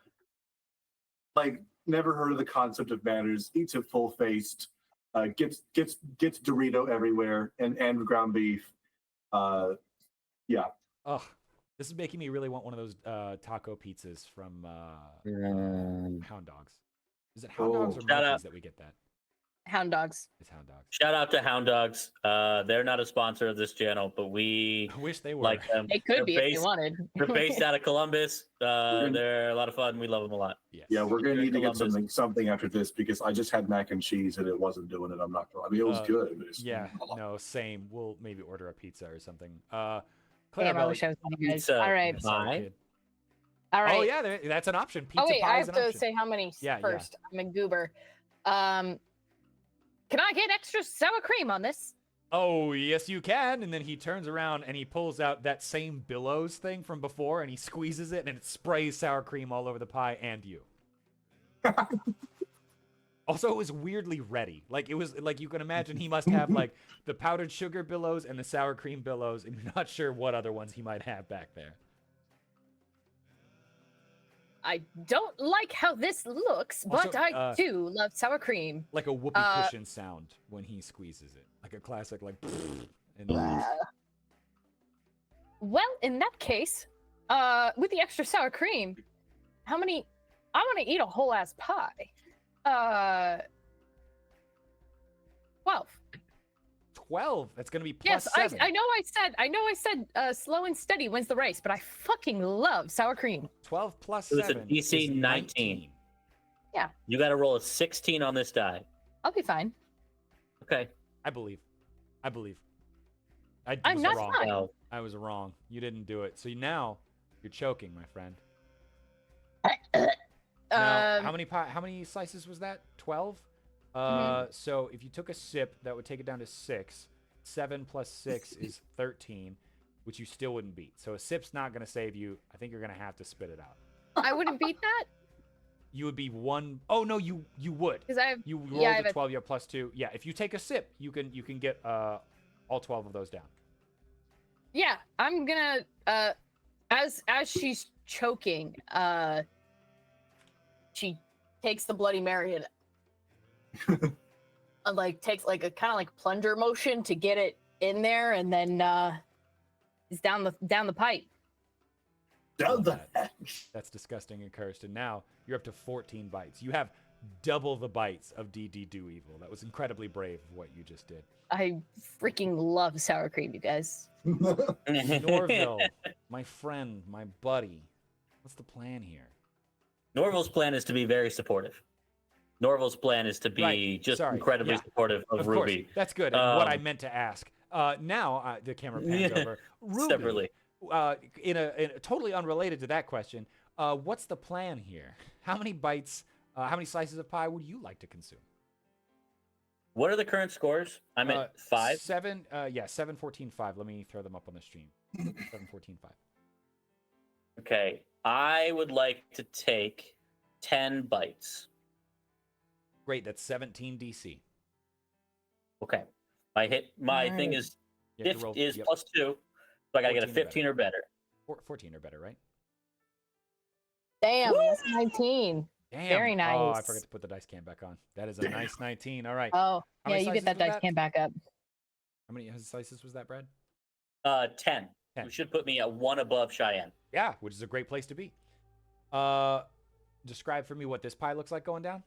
like, never heard of the concept of manners. Eats it full faced. Gets Dorito everywhere and ground beef. Yeah. Ugh, this is making me really want one of those taco pizzas from Hound Dogs. Is it Hound Dogs or Shout out. Monkeys that we get that? Hound dogs. It's Hound Dogs. Shout out to Hound Dogs. They're not a sponsor of this channel, but we I wish they were. like them. They could They're be if based- they wanted. They're based out of Columbus. They're a lot of fun. We love them a lot. Yes. Yeah, we're gonna need to get Columbus. something after this because I just had mac and cheese and it wasn't doing it. I'm not gonna. I mean, it was good. But it's, Yeah, no, same. We'll maybe order a pizza or something. Damn, I Clarabelle, wish I was one of you guys. Pizza. All right. sorry, Pie? kid. All right. Oh yeah, that's an option. Pizza Oh wait, pie I is have an to option. say how many Yeah, first. I'm a goober. Can I get extra sour cream on this? Oh yes, you can. And then he turns around and he pulls out that same billows thing from before, and he squeezes it, and it sprays sour cream all over the pie and you. Also, it was weirdly ready. Like it was like you can imagine he must have like the powdered sugar billows and the sour cream billows, and you're not sure what other ones he might have back there. I don't like how this looks, but Also, I do love sour cream. Like a whoopee cushion sound when he squeezes it, like a classic like. And Well, in that case, with the extra sour cream, how many? I want to eat a whole ass pie. 12. 12. That's gonna be plus Yes, 7. I know. I said slow and steady wins the race, but I fucking love sour cream. 12 plus So it's a 7 DC is 19. Yeah, You got to roll a 16 on this die. I'll be fine. Okay. I believe. I I'm was not wrong. fine. Well, I was wrong. You didn't do it. So now you're choking, my friend. Now, how many slices was that? 12? So if you took a sip, that would take it down to 6. 7 plus 6 is 13, which you still wouldn't beat. So a sip's not going to save you. I think you're going to have to spit it out. I wouldn't beat that You would be one oh no, you would. because I have. You rolled Yeah, I a have a- 12, you have plus 2. Yeah, if you take a sip, you can get all 12 of those down. Yeah, I'm gonna As she's choking, she takes the Bloody Mary and like takes like a kind of like plunger motion to get it in there, and then is down the pipe. Down the that. hatch. That's disgusting and cursed. And now you're up to 14 bites. You have double the bites of DD Do Evil. That was incredibly brave of what you just did. I freaking love sour cream, you guys. Norville, my friend, my buddy. What's the plan here? Norval's plan is to be very supportive. Norval's plan is to be Right. just Sorry. incredibly Yeah. supportive of Course. Ruby. That's good. And what I meant to ask. Now the camera pans over. Ruby, Separately. in a totally unrelated to that question, what's the plan here? How many bites, how many slices of pie would you like to consume? What are the current scores? I'm at 5. 7, 7, 14, 5. Let me throw them up on the stream. 7, 14, 5. Okay. I would like to take 10 bites. Great, that's 17 DC. Okay. My thing is You have to roll- is yep, plus 2. So I gotta get a 14 or 15 or better. 14 or better, right? Damn, that's 19. Damn. Very Oh, I nice. forgot to put the dice can back on. That is a nice 19. All right. Oh, How yeah, many you get slices that was dice that? can back up. How many slices was that, Brad? 10. 10. Which should put me at 1 above Cheyenne. Yeah, which is a great place to be. Describe for me what this pie looks like going down.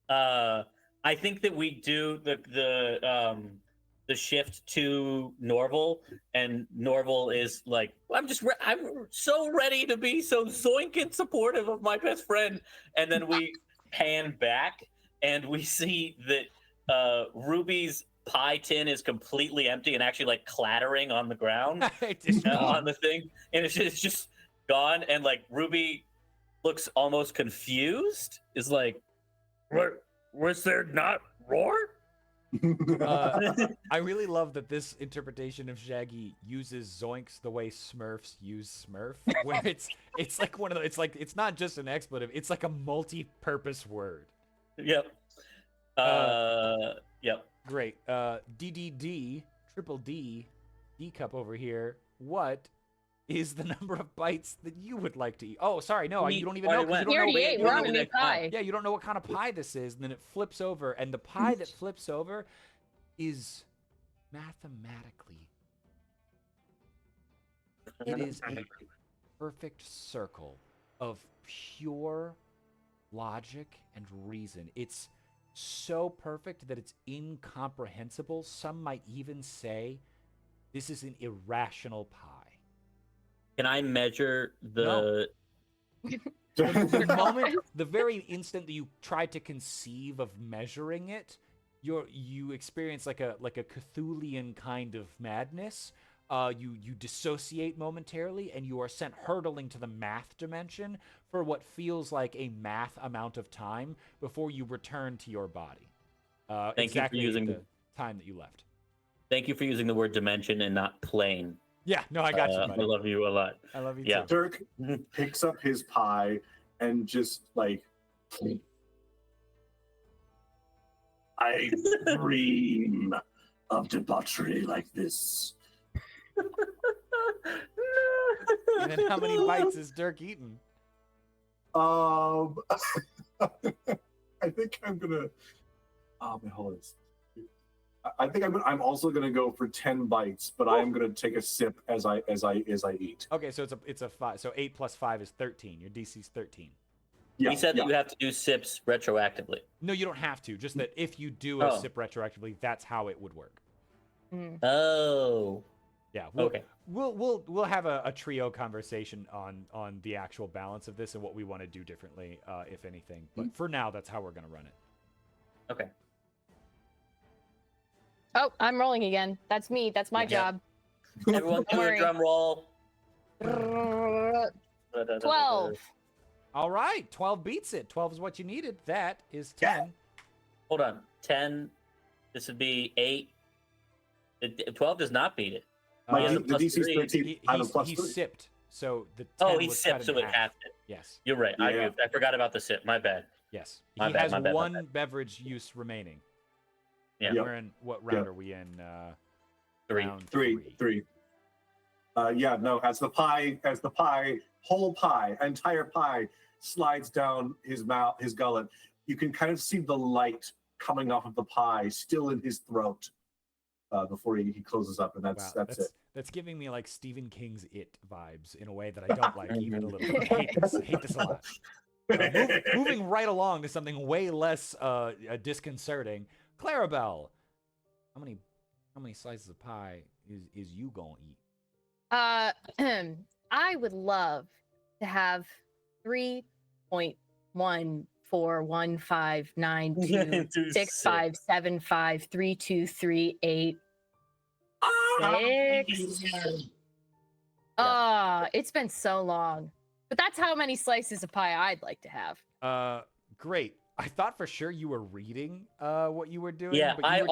I think that we do the shift to Norval, and Norval is like, I'm so ready to be so zoinking supportive of my best friend, and then we pan back and we see that Ruby's pie tin is completely empty and actually like clattering on the ground It's on the thing, and it's just gone, and like Ruby looks almost confused, is like, what was there not roar? I really love that this interpretation of Shaggy uses zoinks the way Smurfs use Smurf, where it's like one of the, it's not just an expletive, it's like a multi-purpose word. Yep. Yep. Great. DDD, triple D, D cup over here. What is the number of bites that you would like to eat? Oh, sorry, no, you don't even know. 'Cause you don't know. 38, we're on a new pie. Yeah, you don't know what kind of pie this is, and then it flips over, and the pie that flips over is mathematically, it is a perfect circle of pure logic and reason. It's so perfect that it's incomprehensible. Some might even say this is an irrational pie. Can I measure the? The very instant that you try to conceive of measuring it, you experience like a Cthulian kind of madness. You dissociate momentarily, and you are sent hurtling to the math dimension for what feels like a math amount of time before you return to your body. Thank you for using the time that you left. Thank you for using the word dimension and not plane. Yeah, no, I got you, I buddy. love you a lot. I love you Yeah. too. Dirk picks up his pie and just like, I dream of debauchery like this. And then how many bites is Dirk eaten? I think I'm gonna. Oh my hold on. I think I'm also gonna go for 10 bites, but I am gonna take a sip as I eat. Okay, so it's a 5. So 8 plus 5 is 13. Your DC's 13. Yeah, He said that you have to do sips retroactively. No, you don't have to. Just that if you do a Oh. sip retroactively, that's how it would work. Mm. Oh. Yeah. Okay. We'll have a trio conversation on the actual balance of this and what we want to do differently, if anything. But for now, that's how we're gonna run it. Okay. Oh, I'm rolling again. That's me. That's my Yeah. job. Everyone do a worry. drum roll. 12. All right, 12 beats it. 12 is what you needed. That is 10. Hold on. 10. This would be 8. 12 does not beat it. My Yeah, D- the the plus DC's three. 13. He, I have a plus he 3. sipped, so the 10 Oh, he was sipped, cut so in it half. halved it. Yes, You're right. Yeah. I forgot about the sip. My bad. yes. My He bad, has my bad, my one bad. beverage use remaining. Yeah. Yep. We're in what round Yep. are we in? 3. Round 3. As the entire pie slides down his mouth, his gullet, you can kind of see the light coming off of the pie still in his throat before he closes up, and that's it. That's giving me like Stephen King's It vibes in a way that I don't like even a little bit. I hate this a lot. Moving right along to something way less disconcerting. Clarabelle, how many slices of pie is you gonna eat? I would love to have 3.141592657532338. It's been so long. But that's how many slices of pie I'd like to have. Great. I thought for sure you were reading what you were doing. Yeah, but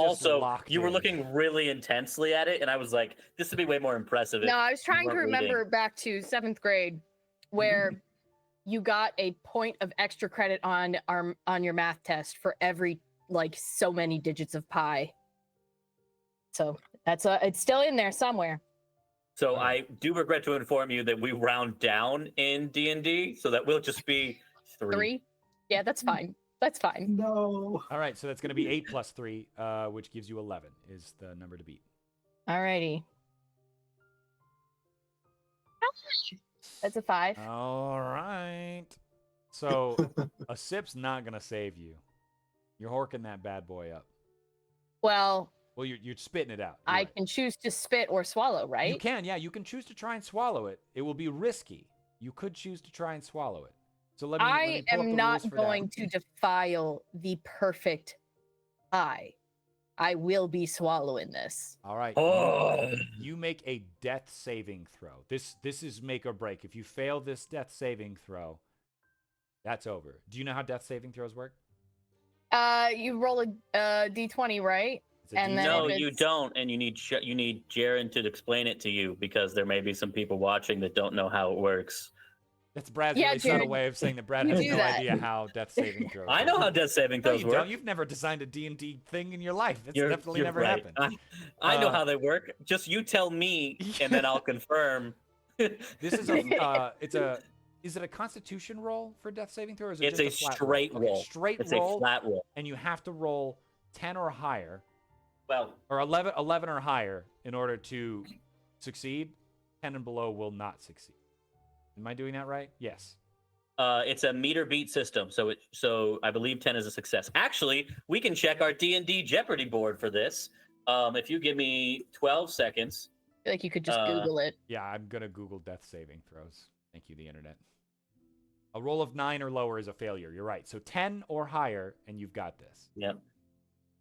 you were looking really intensely at it, and I was like, this would be way more impressive. No, I was trying to remember back to 7th grade where you got a point of extra credit on your math test for every so many digits of pi. So that's it's still in there somewhere. So I do regret to inform you that we round down in D&D, so that will just be 3. 3? Yeah, that's fine. That's fine. No. All right, so that's going to be 8 plus 3, which gives you 11 is the number to beat. Alrighty. That's a 5. All right. So a sip's not going to save you. You're horking that bad boy up. Well, you're spitting it out. I can choose to spit or swallow, right? You can, yeah. You can choose to try and swallow it. It will be risky. You could choose to try and swallow it. So let me pull up the not rules for going that. to defile the perfect pie. I will be swallowing this. All right. Oh. You make a death saving throw. This is make or break. If you fail this death saving throw, that's over. Do you know how death saving throws work? You roll a d20, right? And then no, you don't, and you need Jaren to explain it to you because there may be some people watching that don't know how it works. That's Brad's really subtle way of saying that Brad has no idea how death saving throws work. I know how death saving throws work. Don't. You've never designed a D&D thing in your life. That's definitely never happened. I know how they work. Just you tell me, and then I'll confirm. This is is it a Constitution roll for death saving throw? Or is it it's just a straight roll. Okay, straight it's roll. It's a flat roll. And you have to roll 10 or higher. Well, or 11 or higher in order to succeed. 10 and below will not succeed. Am I doing that right? Yes. It's a meter beat system, so I believe 10 is a success. Actually, we can check our D&D Jeopardy board for this. If you give me 12 seconds. I feel like you could just Google it. Yeah, I'm gonna Google death saving throws. Thank you, the internet. A roll of 9 or lower is a failure. You're right. So 10 or higher, and you've got this. Yep.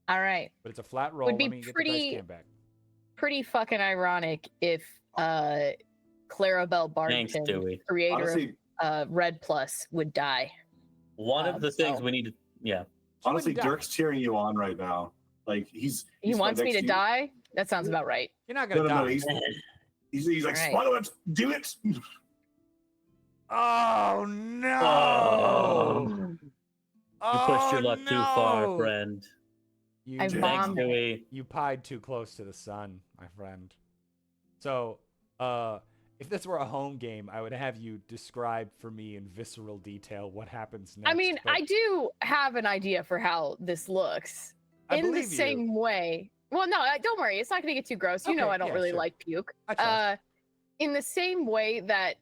All right. But it's a flat roll. Would be Let me get the dice cam back. Pretty fucking ironic if Clarabelle Barton, creator of Red Plus, would die. One of the things we need to, Honestly, Dirk's cheering you on right now. Like he wants me to die. That sounds about right. You're not gonna die. No, he's like, swallow it, do it. Oh no! You pushed your luck too far, friend. You pied too close to the sun, my friend. So, if this were a home game, I would have you describe for me in visceral detail what happens next. I mean, I do have an idea for how this looks. In the same way. Well, no, don't worry. It's not going to get too gross. You know I don't really like puke. In the same way that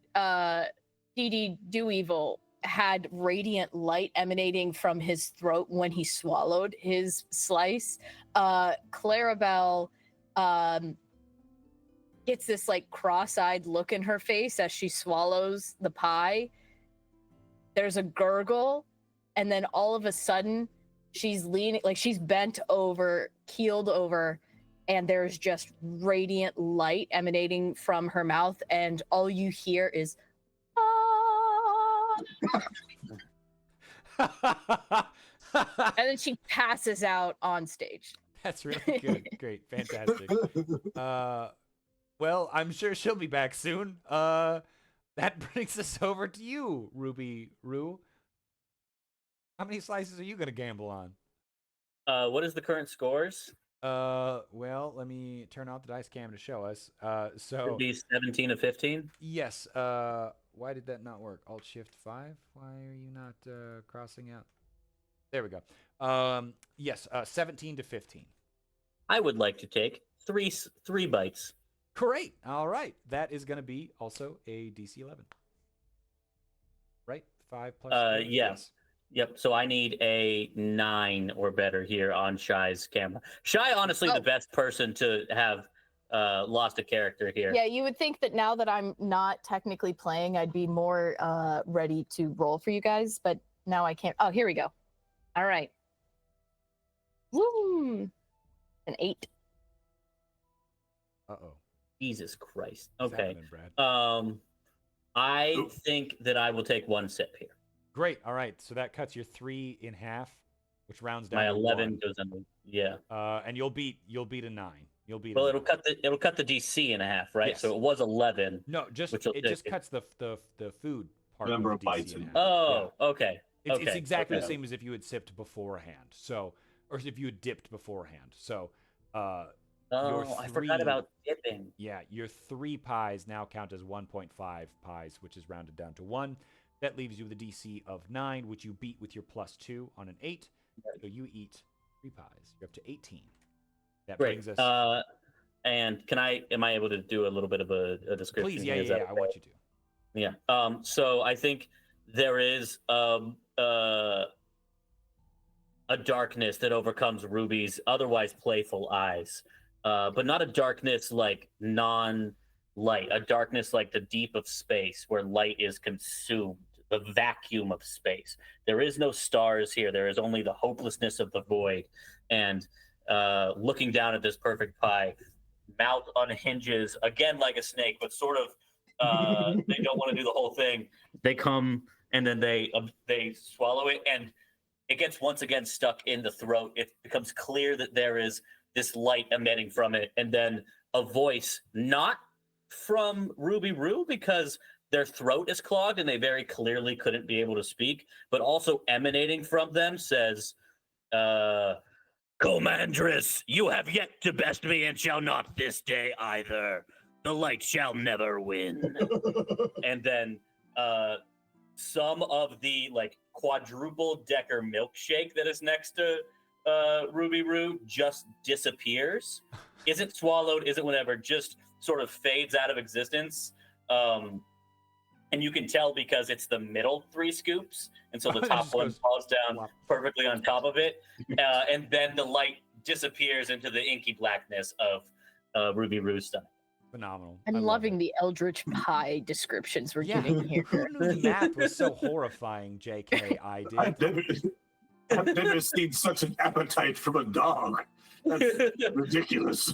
D.D. Do-Evil had radiant light emanating from his throat when he swallowed his slice, Clarabelle gets this like cross-eyed look in her face as she swallows the pie. There's a gurgle, and then all of a sudden she's leaning, like she's bent over, keeled over, and there's just radiant light emanating from her mouth, and all you hear is and then she passes out on stage. That's really good. Great. Fantastic. Well, I'm sure she'll be back soon. That brings us over to you, Ruby Roo. How many slices are you going to gamble on? What is the current scores? Well, let me turn off the dice cam to show us. Should So be 17 to 15. yes. Why did that not work? Alt Shift 5. Why are you not crossing out? There we go. Yes. 17 to 15. I would like to take three bites. Great. All right. That is going to be also a DC 11. Right? 5 plus. 3? Yeah. Yes. Yep. So I need a 9 or better here on Shy's camera. Shy, honestly, the best person to have lost a character here. Yeah, you would think that now that I'm not technically playing, I'd be more ready to roll for you guys, but now I can't. Oh, here we go. All right. Woo! An 8. Uh-oh. Jesus Christ. What's Okay. happening, Brad? I think that I will take 1 sip here. Great. All right. So that cuts your 3 in half, which rounds down My to 11 1. goes in. Yeah. And you'll beat a 9. You'll beat. Well, a it'll 9. cut the DC in half, right? Yes. So it was 11. No, just which will it take just it. cuts the food part Number of of the bites DC in in half. Oh, okay. It's Okay, exactly okay. the same as if you had sipped beforehand. So, or if you had dipped beforehand. So, your Oh, I forgot 3 about dipping. Yeah, your 3 pies now count as 1.5 pies, which is rounded down to 1. That leaves you with a DC of 9, which you beat with your +2 on an 8. So you eat 3 pies. You're up to 18. That Great. brings us. And am I able to do a little bit of a description? Please, here? yeah, Is that I okay? want you to. Yeah. So I think there is a darkness that overcomes Ruby's otherwise playful eyes, but not a darkness like non-light. A darkness like the deep of space, where light is consumed, the vacuum of space. There is no stars here. There is only the hopelessness of the void. And looking down at this perfect pie, mouth unhinges again like a snake, but sort of they don't want to do the whole thing. They come and then they swallow it, and it gets once again stuck in the throat. It becomes clear that there is this light emitting from it, and then a voice, not from Ruby Roo, because their throat is clogged and they very clearly couldn't be able to speak, but also emanating from them says, Comandress, you have yet to best me and shall not this day either. The light shall never win. And then some of the like quadruple decker milkshake that is next to Ruby Roo just disappears. Isn't swallowed, isn't whatever, just sort of fades out of existence. And you can tell because it's the middle 3 scoops, and so the It top just one goes falls down flop. perfectly on top of it, and then the light disappears into the inky blackness of Ruby Roo's stomach. Phenomenal. I'm I love loving it. the Eldritch Pie descriptions we're Yeah. getting here. Who knew math was so horrifying, JK? I did. I've never seen such an appetite from a dog. That's ridiculous.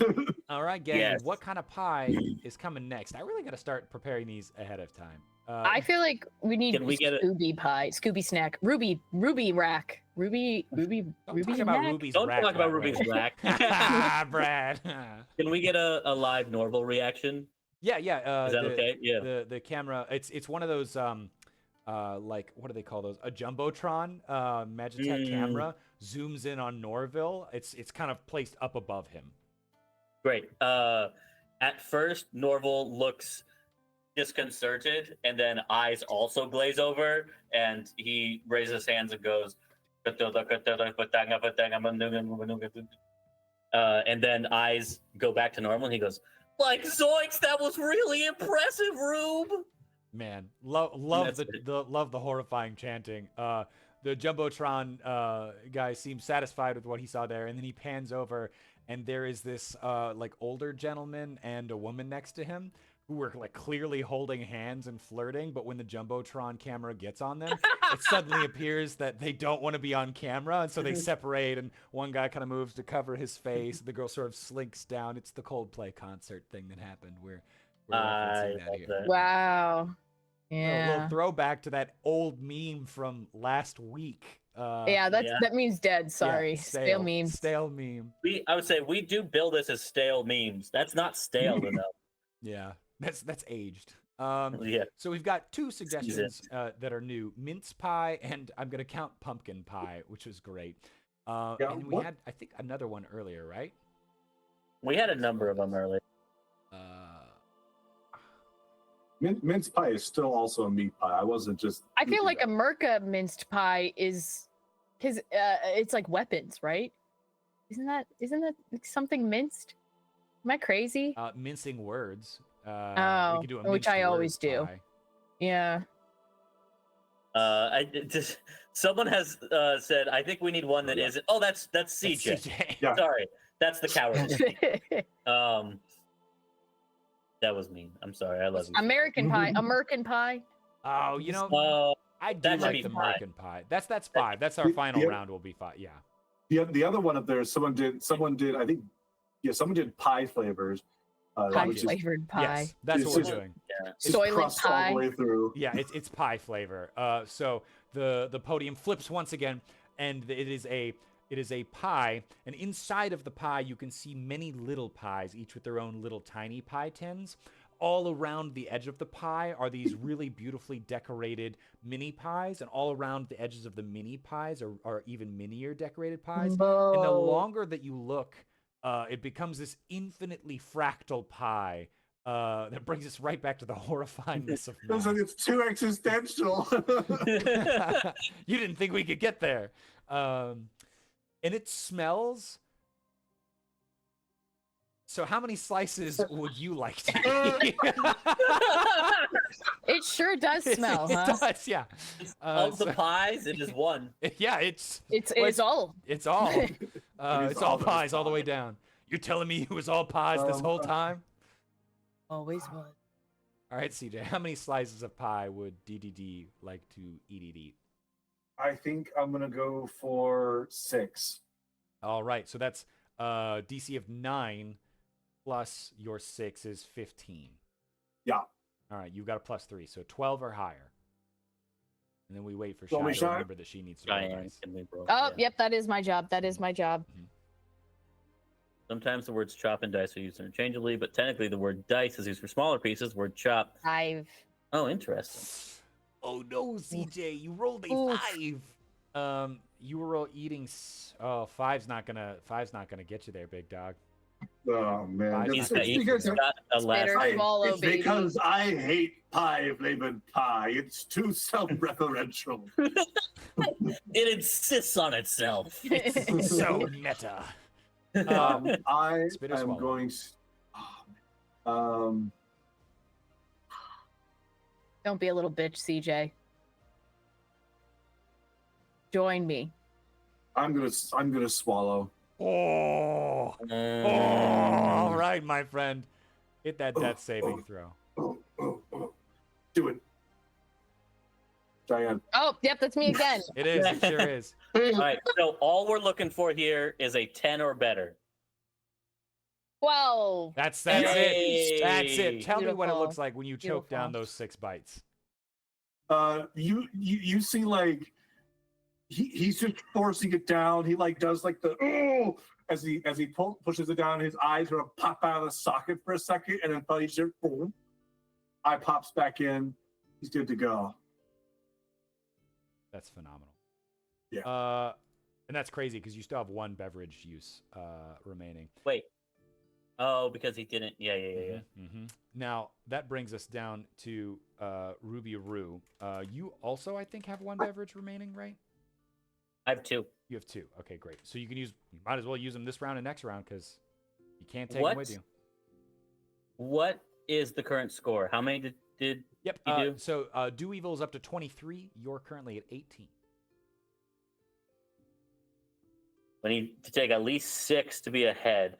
All right, gang. Yes. What kind of pie is coming next? I really got to start preparing these ahead of time. I feel like we need Can we get Scooby pie, Scooby snack, Ruby rack, Ruby Don't Ruby talk about snack? Ruby's Don't rack talk about that Ruby's way. rack. Brad. Can we get a live Norval reaction? Yeah. Is that okay? Yeah. The camera. It's one of those like what do they call those? A jumbotron Magitech camera zooms in on Norville. It's kind of placed up above him. Great. At first, Norval looks disconcerted, and then eyes also glaze over, and he raises his hands and goes, and then eyes go back to normal, and he goes, like zoinks, that was really impressive, Rube. Man, love That's the horrifying chanting. The jumbotron guy seems satisfied with what he saw there, and then he pans over, and there is this like older gentleman and a woman next to him who were like clearly holding hands and flirting, but when the jumbotron camera gets on them, it suddenly appears that they don't want to be on camera, and so they separate, and one guy kind of moves to cover his face, the girl sort of slinks down. It's the Coldplay concert thing that happened. We're referencing that here. Wow. A Yeah. little throwback to that old meme from last week. Yeah, that meme's dead. Sorry. Stale memes. Stale meme. I would say we do bill this as stale memes. That's not stale enough. Yeah, that's aged. Yeah. So we've got 2 suggestions that are new: mince pie, and I'm gonna count pumpkin pie, which was great. And we had, I think, another one earlier, right? We had a number of them earlier. Mince pie is still also a meat pie. I wasn't just. I feel like a that. Murka minced pie is because it's like weapons, right? Isn't that like something minced? Am I crazy? Mincing words. We Oh, could do a which minced I always words do. pie. Yeah. Someone has said, I think we need one that isn't. Oh, that's CJ. That's CJ. Yeah. Sorry, that's the coward. That was mean. I'm sorry. I love you. American pie. American pie. Oh, you know, I do that should like be the five. American pie. That's 5. That's our The- final the- round. Will be 5. Yeah. The other one up there, someone did. I think, yeah, someone did pie flavors. Pie which is flavored pie. Yes, that's It's what we're just- doing. just Soylent crust all pie. the way through. Yeah, it's pie flavor. So the podium flips once again, and it is a pie, and inside of the pie you can see many little pies, each with their own little tiny pie tins. All around the edge of the pie are these really beautifully decorated mini pies, and all around the edges of the mini pies are even minier decorated pies. And the Whoa. longer that you look, it becomes this infinitely fractal pie that brings us right back to the horrifyingness of It's like math. it's too existential. You didn't think we could get there. And it smells. So how many slices would you like to eat? It sure does smell, it huh? does, yeah. Of the So- pies, it is one. yeah, it's It's like- all. it's all it's all all those pies all the way pies. down. You're telling me it was all pies this whole time? Always was. All right, CJ, how many slices of pie would DDD like to eat? I think I'm gonna go for 6. All right, so that's DC of 9 plus your 6 is 15. Yeah. All right, you've got a +3, so 12 or higher. And then we wait for Well, Shy we to shot- remember that she needs to roll Giant. dice. Can we roll? Oh, Yeah. yep, that is my job. That is my job. Sometimes the words chop and dice are used interchangeably, but technically the word dice is used for smaller pieces. Word chop. 5. Oh, interesting. Oh no, CJ, you rolled a Oof. 5. You were all eating. Oh, five's not gonna get you there, big dog. Oh man, Pies. He's It's got, he's because, got a last Spitter. name. Swallow, it's baby. because I hate pie flavored pie. It's too self-referential. It insists on itself. It's so meta. I Spit or am swallow? going. Um, Don't be a little bitch, CJ. Join me. I'm gonna swallow. Oh, all right, my friend. Hit that death saving throw. Do it, Diane. Oh, yep, that's me again. It is. It sure is. All right, so all we're looking for here is a 10 or better. 12. That's Hey. it. That's it. Tell me what it Beautiful. looks like when you choke down Beautiful. those 6 bites. You see, like he's just forcing it down. He like does like the as he pushes it down. His eyes are gonna pop out of the socket for a second, and then finally just boom, eye pops back in. He's good to go. That's phenomenal. Yeah. And that's crazy because you still have 1 beverage use remaining. Wait. Oh, because he didn't. Yeah. Mm-hmm. Now that brings us down to Ruby Roo. You also, I think, have 1 beverage remaining, right? I have 2. You have 2. Okay, great. So you might as well use them this round and next round because you can't take them with you. What is the current score? How many did Yep. you do? So Do Evil is up to 23. You're currently at 18. We need to take at least 6 to be ahead.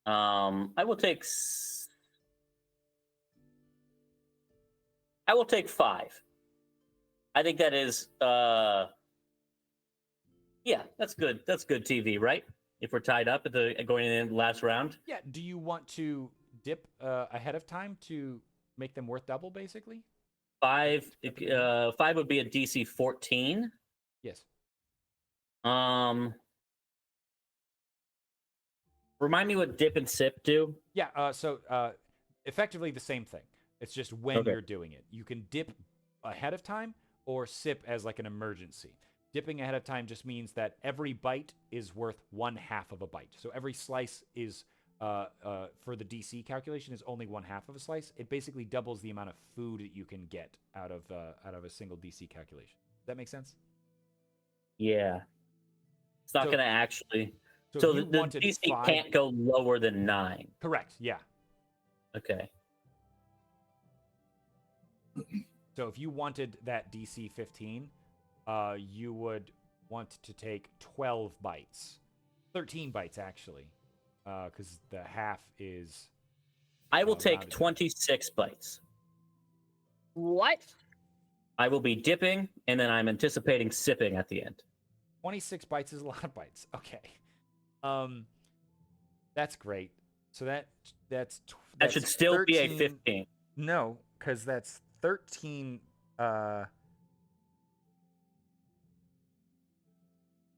I will take 5. I think that is yeah, that's good. That's good TV, right? If we're tied up at going in the last round. Yeah. Do you want to dip ahead of time to make them worth double, basically? 5 would be a DC 14. Yes. Remind me what dip and sip do. Yeah. So effectively the same thing. It's just when Okay. you're doing it. You can dip ahead of time or sip as like an emergency. Dipping ahead of time just means that every bite is worth 1/2 of a bite. So every slice is for the DC calculation is only 1/2 of a slice. It basically doubles the amount of food that you can get out of a single DC calculation. Does that make sense? Yeah. It's not So- going to actually. So, So if the you wanted DC 5, can't go lower than 9. correct? Yeah. Okay. So if you wanted that DC 15, you would want to take 12 bites, 13 bites actually, because the half is. I will take rounded. 26 bites. What? I will be dipping, and then I'm anticipating sipping at the end. 26 bites is a lot of bites. Okay. That's great. So that's That should still 13, be a 15. No, because that's 13.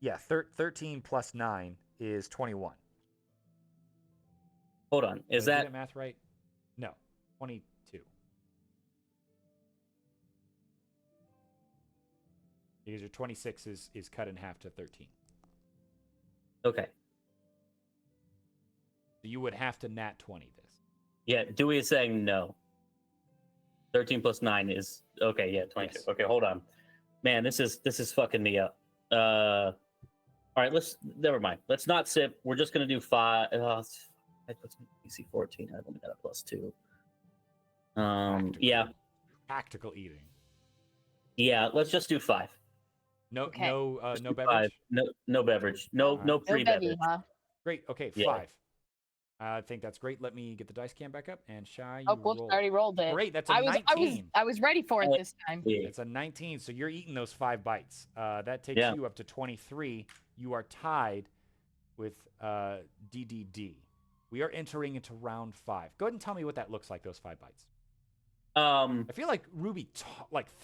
Yeah, 13 plus 9 is 21. Hold on. Is Did I do that math right? No, 22. Because your 26 is cut in half to 13. okay? So you would have to nat 20 this. Yeah, Dewey is saying no. 13 plus 9 is okay. Yeah, 22. Yes. Okay, hold on. Man, this is fucking me up. All right, never mind. Let's not sip. We're just gonna do 5. What's DC 14? I've only got a +2. Yeah, Tactical eating. yeah. Let's just do 5. No, Okay. no, Just no do beverage. 5. No beverage. No Alright. No pre-beverage. bevy, huh? Great. Okay, Yeah. 5. I think that's great. Let me get the dice cam back up and Shy, you Oh, cool. roll. I already rolled it. Great. That's a I was 19. I was ready for it Oh, this time. Yeah. It's a 19. So you're eating those 5 bites. That takes Yeah. you up to 23. You are tied with DDD. We are entering into round 5. Go ahead and tell me what that looks like. Those 5 bites. I feel like Ruby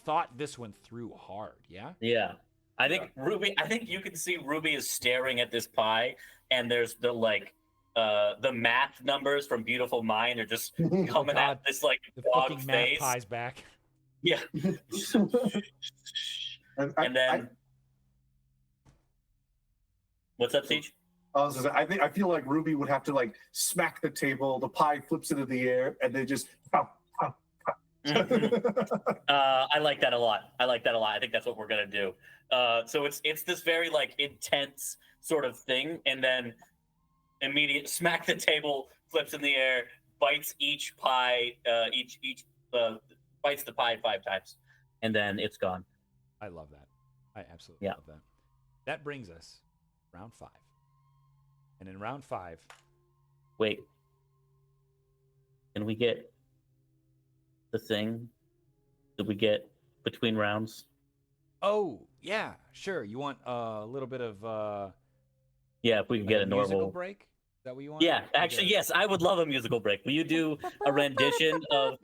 thought this one through hard. Yeah. Yeah. I think Ruby. I think you can see Ruby is staring at this pie, and there's the math numbers from Beautiful Mind are just coming God, at this like The dog fucking math face. pie's back. Yeah. And then what's up, Siege? I feel like Ruby would have to like smack the table. The pie flips into the air, and they just. I like that a lot. I think that's what we're gonna do. So it's this very like intense sort of thing, and then immediate smack the table, flips in the air, bites each pie, bites the pie 5 times, and then it's gone. I love that. I absolutely love that. That brings us round 5. And in round 5, Wait, can we get the thing that we get between rounds? oh yeah, sure. You want a little bit of Yeah, if we can like get a musical normal break? Is that what you want? Yeah, We actually, get- yes, I would love a musical break. Will you do a rendition of?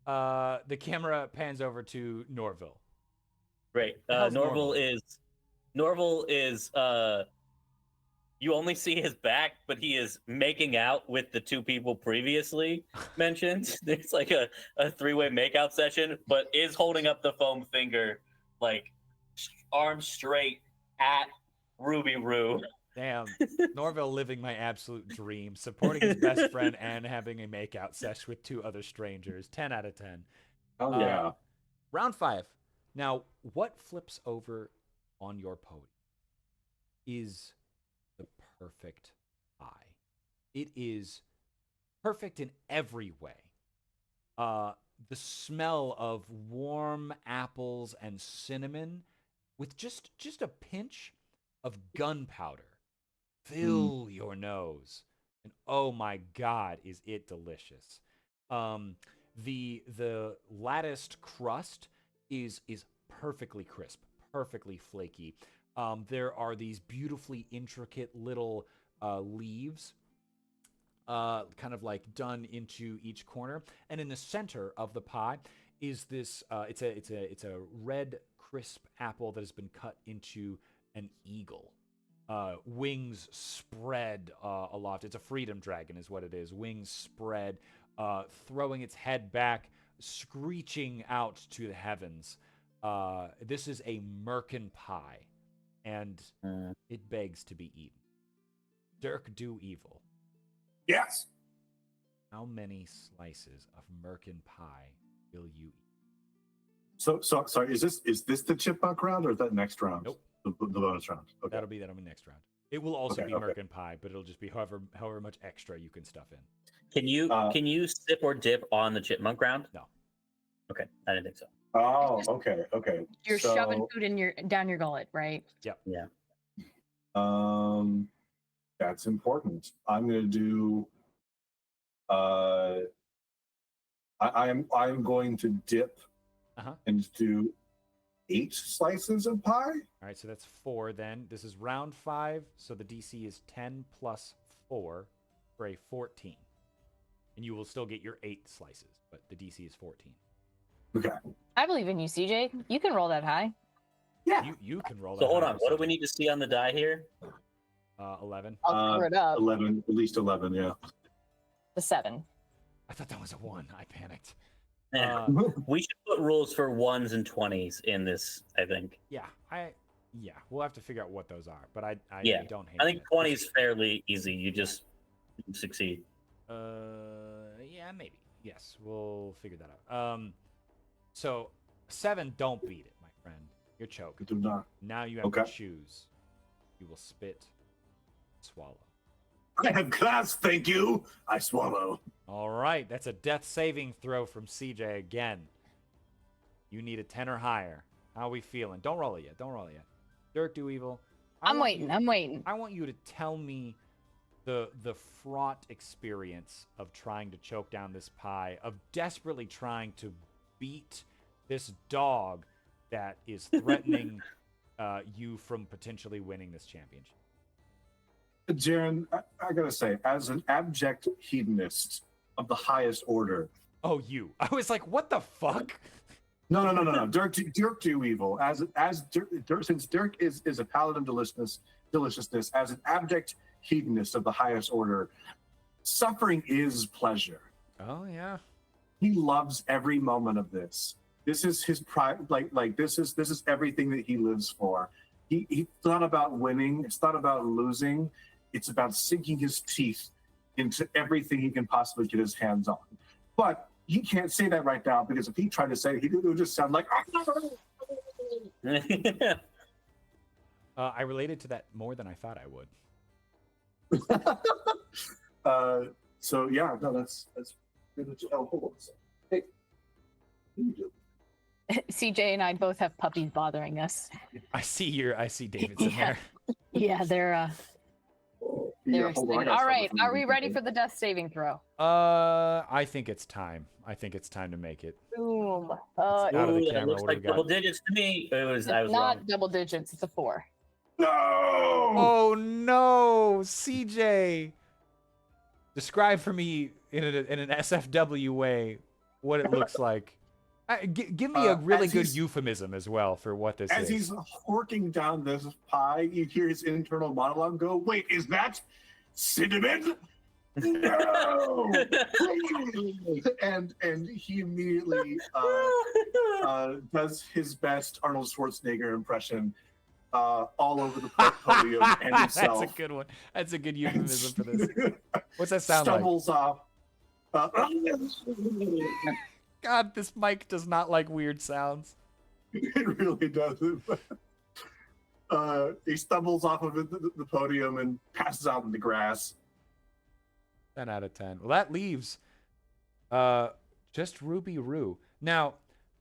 The camera pans over to Norville. Great. The hell's Norval is you only see his back, but he is making out with the 2 people previously mentioned. It's like a 3-way makeout session, but is holding up the foam finger, like arms straight at Ruby Roo. Damn, Norville living my absolute dream, supporting his best friend and having a makeout sesh with 2 other strangers. 10 out of 10. Oh yeah. Round 5. Now, what flips over on your podium is the perfect pie. It is perfect in every way. The smell of warm apples and cinnamon with just a pinch of gunpowder. Fill your nose. And oh my God, is it delicious. The latticed crust is perfectly crisp, perfectly flaky. There are these beautifully intricate little leaves, kind of like done into each corner. And in the center of the pie is this. It's a red crisp apple that has been cut into an eagle. Wings spread aloft. It's a freedom dragon, is what it is. Wings spread, throwing its head back, screeching out to the heavens. This is a merkin pie, and it begs to be eaten. Dirk, do evil. Yes. How many slices of merkin pie will you eat? So sorry. Is this the chipmunk round or is that next round? Nope. The bonus round. Okay. That'll be next round. It will also Okay, be okay. merkin pie, but it'll just be however much extra you can stuff in. Can you sip or dip on the chipmunk round? No. Okay, I didn't think so. Oh, okay. You're shoving food down your gullet, right? Yep. Yeah. That's important. I'm gonna do. I'm going to dip and do 8 slices of pie. All right, so that's 4 then. This is round 5, so the DC is 10 plus 4 for a 14. And you will still get your 8 slices, but the DC is 14. Okay. I believe in you, CJ. You can roll that high. Yeah. You can roll that. So hold high on, what do we percentage. need to see on the die here? 11. I'll cover it up. 11, at least 11. Yeah. The 7. I thought that was a 1. I panicked. We should put rules for 1s and 20s in this, I think. Yeah, we'll have to figure out what those are, but I Yeah. don't hate I think it. 20 is fairly easy. You just succeed. Yeah, maybe. Yes, we'll figure that out. So 7, don't beat it, my friend. You're choked. Do not. Now you have to choose. You will spit, swallow. I have class, thank you. I swallow. All right, that's a death saving throw from CJ again. You need a 10 or higher. How are we feeling? Don't roll it yet. Dirk, do evil. I'm waiting. I want you to tell me the fraught experience of trying to choke down this pie, of desperately trying to beat this dog that is threatening you from potentially winning this championship. Jaren, I gotta say, as an abject hedonist of the highest order. Oh, you. I was like, what the fuck? No. Dirk do evil. Since Dirk is a paladin deliciousness, as an abject hedonist of the highest order, suffering is pleasure. Oh yeah. He loves every moment of this. This is his pride. Like this is everything that he lives for. It's not about winning. It's not about losing. It's about sinking his teeth into everything he can possibly get his hands on. But he can't say that right now because if he tried to say it, it would just sound like. I related to that more than I thought I would. So yeah, no, that's good. Oh, hold on a second. Hey, what are you doing? CJ and I both have puppies bothering us. I see David's in there. Yeah, they're Hold on, I gotta all stop right. this Are we meeting. ready for the death saving throw? I think it's time. I think it's time to make it. Boom. Out of the Ooh, that camera, looks what do we like got? double digits to me. I was Not wrong. double digits. It's a 4. No. Oh no, CJ! Describe for me in an SFW way what it looks like. Give me a really good euphemism as well for what this As is. he's horking down this pie, you hear his internal monologue go, "Wait, is that cinnamon? No!" and he immediately does his best Arnold Schwarzenegger impression all over the podium and himself. That's a good one. That's a good euphemism for this. What's that sound Stumbles off. God, this mic does not like weird sounds. It really doesn't. He stumbles off of the podium and passes out in the grass. 10 out of 10. Well, that leaves just Ruby Roo. Now,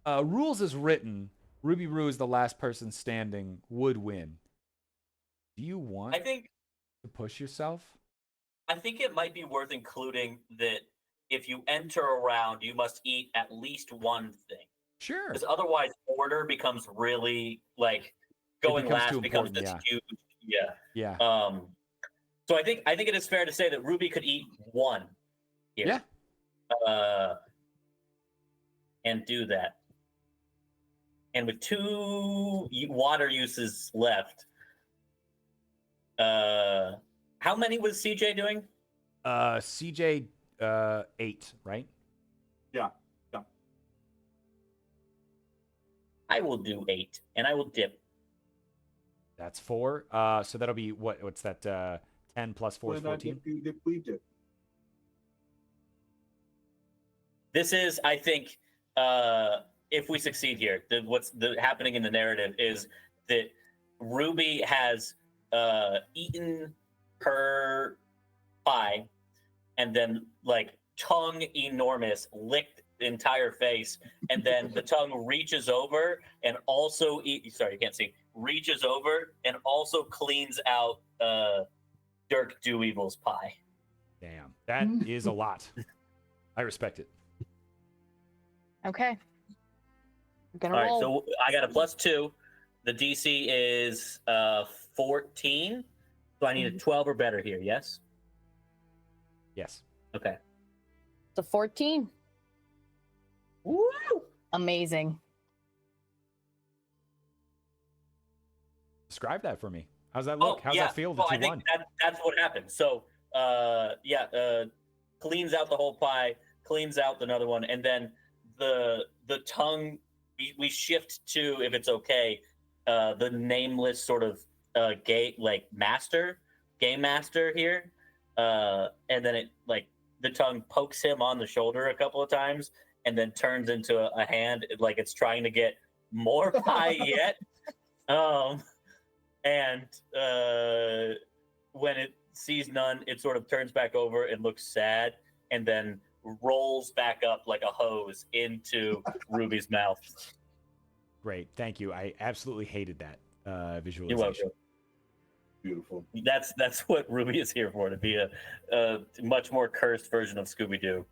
rules is written. Ruby Roo is the last person standing, would win. Do you want I think to push yourself? I think it might be worth including that if you enter a round, you must eat at least one thing. Sure. Because otherwise, order becomes really like going becomes last too becomes important, this huge. Yeah. Yeah. So I think it is fair to say that Ruby could eat one here. Yeah. And do that. And with 2 water uses left, how many was CJ doing? CJ 8, right? Yeah. I will do 8, and I will dip. That's 4. So that'll be what's that? 10 plus 4 is 14. We did. This is, I think, if we succeed here, what's happening in the narrative is that Ruby has eaten her pie and then like tongue enormous, licked the entire face, and then the tongue reaches over and also sorry, you can't see. Reaches over and also cleans out Dirk Doevil's pie. Damn, that is a lot. I respect it. Okay. I'm gonna All right, roll. so I got a +2. The DC is 14. So I need a 12 or better here, yes? Yes. Okay. It's a 14. Woo! Amazing. Describe that for me. How's that look? How's that feel? I think that's what happened. So, cleans out the whole pie, cleans out another one, and then the tongue. We shift to, if it's okay, the nameless sort of game master here, and then it like the tongue pokes him on the shoulder a couple of times, and then turns into a hand, like it's trying to get more pie yet. And when it sees none, it sort of turns back over and looks sad, and then rolls back up like a hose into Ruby's mouth. Great, thank you. I absolutely hated that visualization. You're welcome. Beautiful. That's what Ruby is here for, to be a much more cursed version of Scooby-Doo.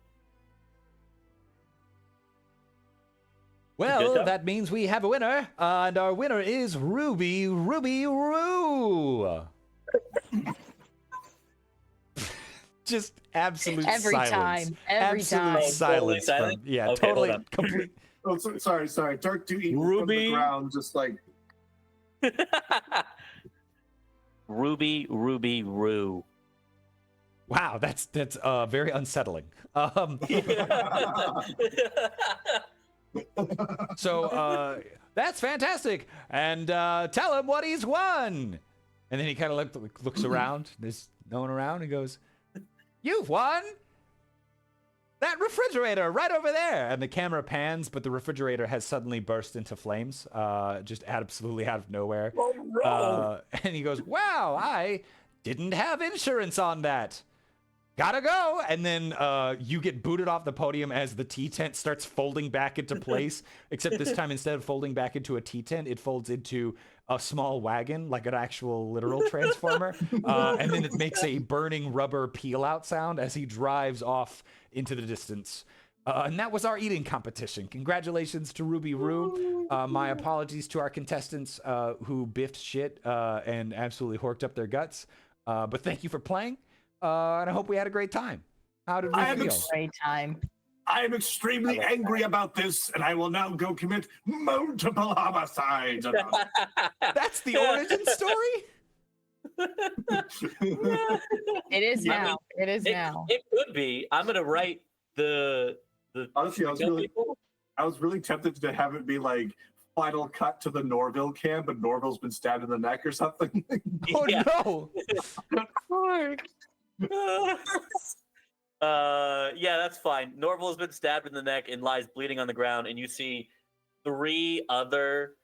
Well, that means we have a winner, and our winner is Ruby Roo. Just absolute Every silence. time. Every Absolute time. silence. Totally silent? Yeah, Okay, totally hold on. complete. Oh, sorry. Dirk Doevill from Ruby. the ground, just like Ruby Roo. Wow, that's very unsettling. So that's fantastic, and tell him what he's won. And then he kind of looks around. There's no one around. He goes, "You've won that refrigerator right over there." And the camera pans, but the refrigerator has suddenly burst into flames, just absolutely out of nowhere. oh, no. And he goes, "Wow, I didn't have insurance on that. Gotta go." And then you get booted off the podium as the tea tent starts folding back into place, except this time instead of folding back into a tea tent, it folds into a small wagon, like an actual literal transformer. And then it makes a burning rubber peel out sound as he drives off into the distance. And that was our eating competition. Congratulations to Ruby Roo. My apologies to our contestants who biffed shit and absolutely horked up their guts. But thank you for playing. And I hope we had a great time. How did we feel? Great time. I am extremely angry about this, and I will now go commit multiple homicides. That's the origin story? It is now. It is now. It could be. I'm gonna write the Honestly, I was really tempted to have it be like final cut to the Norville camp, and Norville's been stabbed in the neck or something. Oh Yeah. no! Yeah, that's fine. Norval has been stabbed in the neck and lies bleeding on the ground, and you see 3 other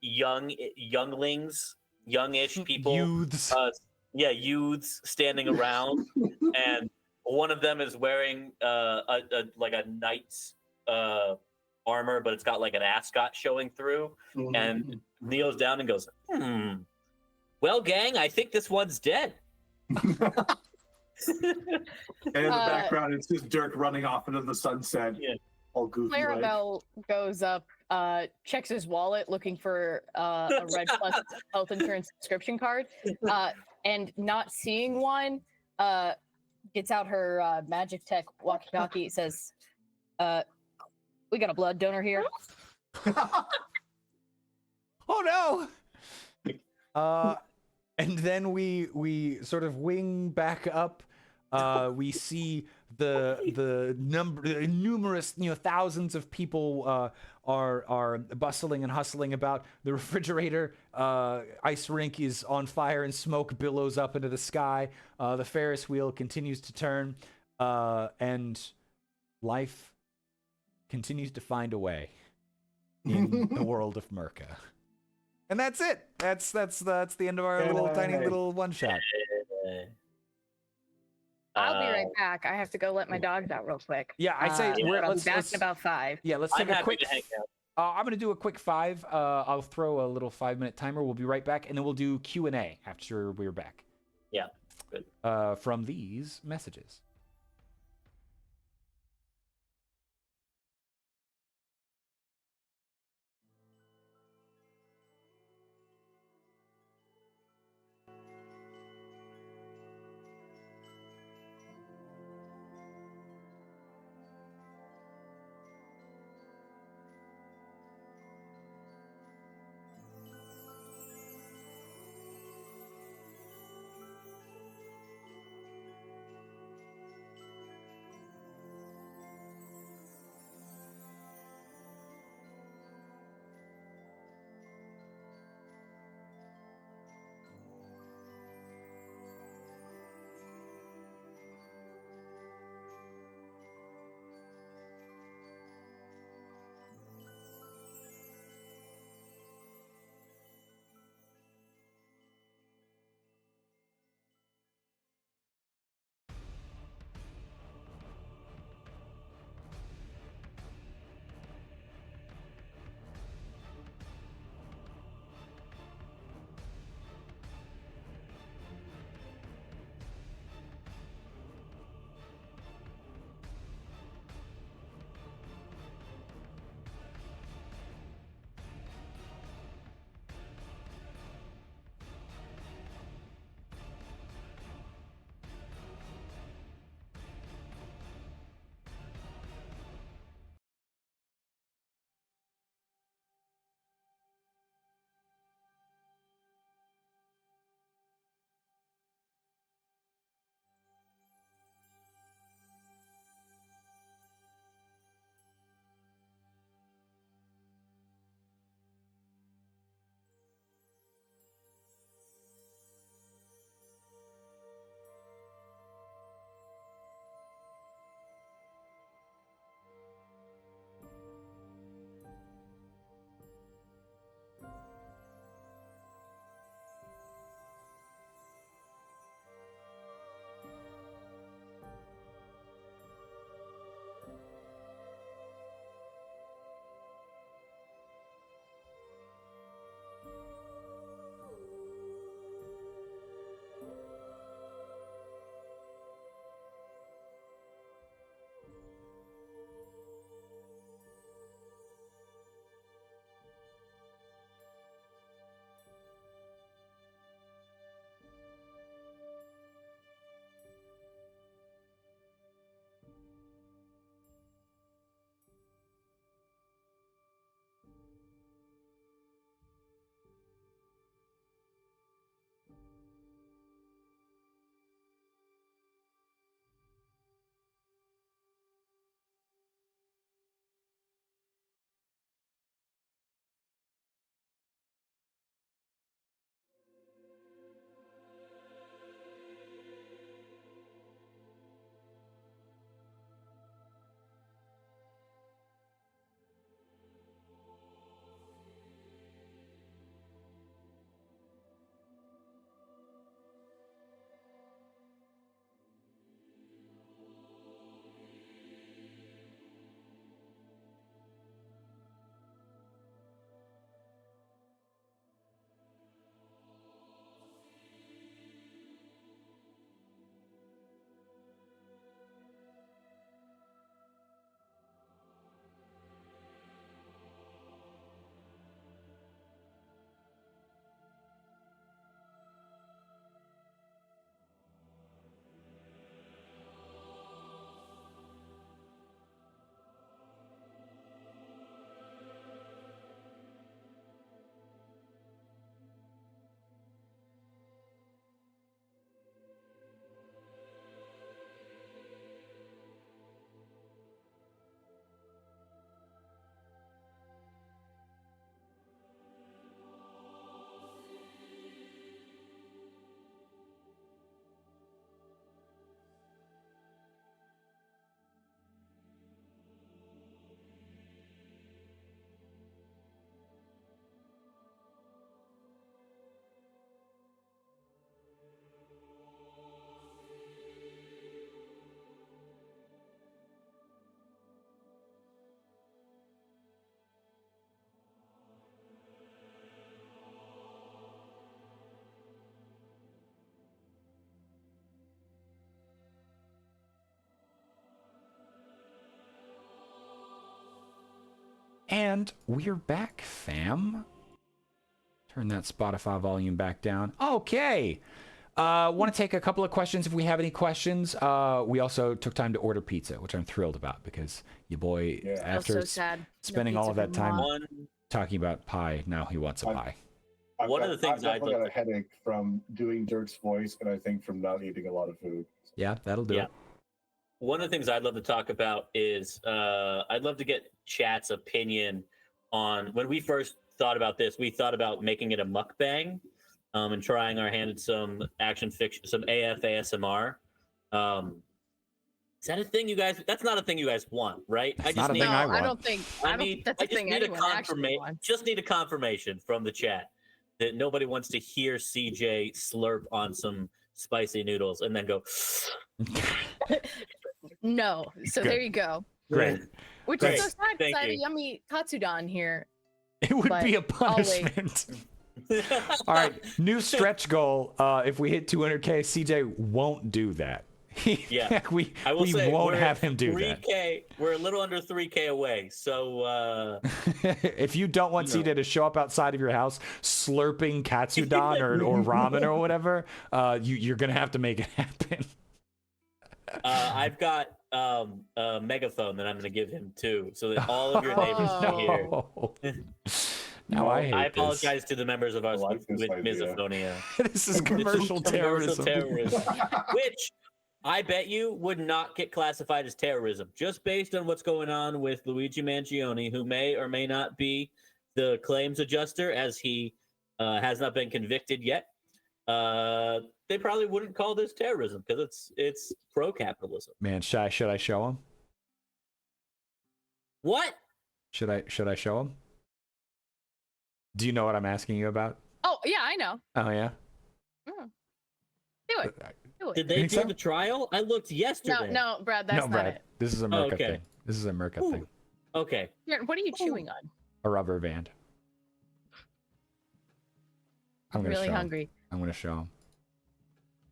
younglings, youngish people, Youths. youths standing around, and one of them is wearing a knight's armor, but it's got like an ascot showing through, and kneels down and goes, "Well, gang, I think this one's dead." And in the background, it's just Dirk running off into the sunset. Yeah. All goofy. Like. Clarabelle goes up, checks his wallet looking for a Red Plus health insurance subscription card, and not seeing one, gets out her magic tech walkie-talkie, says, "We got a blood donor here." Oh no! And then we sort of wing back up. We see the numerous thousands of people are bustling and hustling about. The refrigerator ice rink is on fire and smoke billows up into the sky. The Ferris wheel continues to turn, and life continues to find a way in the world of Murka. And that's it. That's the end of our tiny little one shot. I'll be right back. I have to go let my dogs out real quick. Yeah, I say I'll be back in about 5. Yeah, let's I'm take a happy quick. to hang out. I'm gonna do a quick 5. I'll throw a little 5-minute timer. We'll be right back, and then we'll do Q&A after we're back. Yeah, good. From these messages. And we're back, fam. Turn that Spotify volume back down. Okay. Want to take a couple of questions if we have any questions. We also took time to order pizza, which I'm thrilled about because your boy, after so sad. spending No all of pizza that for time Mom. talking about pie, now he wants a pie. One of the things I've I'd got love a to- headache from doing Dirk's voice, and I think from not eating a lot of food. Yeah, that'll do it. One of the things I'd love to talk about is I'd love to get chat's opinion on when we first thought about this. We thought about making it a mukbang and trying our hand at some action fiction, some ASMR. Is that a thing you guys? That's not a thing you guys want, right? That's not a thing I want. I don't think that's a thing anyone actually wants. Just need a confirmation from the chat that nobody wants to hear CJ slurp on some spicy noodles and then go. No. So Good. there you go. Great. Which Great. is so sad because Thank I had a you. yummy katsudon here. It would But be a I'll wait. punishment. All right, new stretch goal. If we hit 200K, CJ won't do that. Yeah. we I will say won't we're have him do 3K, We're a little under 3K away. So that. If you don't want CJ to show up outside of your house slurping katsudon or ramen or whatever, you're gonna have to make it happen. I've got a megaphone that I'm going to give him too, so that all of your neighbors can hear. No. Now I hate I this. apologize to the members of our like with this idea. misophonia. This is commercial terrorism. Which I bet you would not get classified as terrorism, just based on what's going on with Luigi Mangione, who may or may not be the claims adjuster, as he has not been convicted yet. They probably wouldn't call this terrorism because it's pro-capitalism. Man, should I show him? What? Should I show him? Do you know what I'm asking you about? Oh yeah, I know. Oh yeah. Do it. Do it. Did they Think do so? the trial? I looked yesterday. No, Brad, that's No, not Brad. it. This is a Murka okay. thing. This is a Murka Ooh. thing. Okay. Here, what are you chewing on? A rubber band. I'm gonna Really show him. hungry. I'm gonna show him.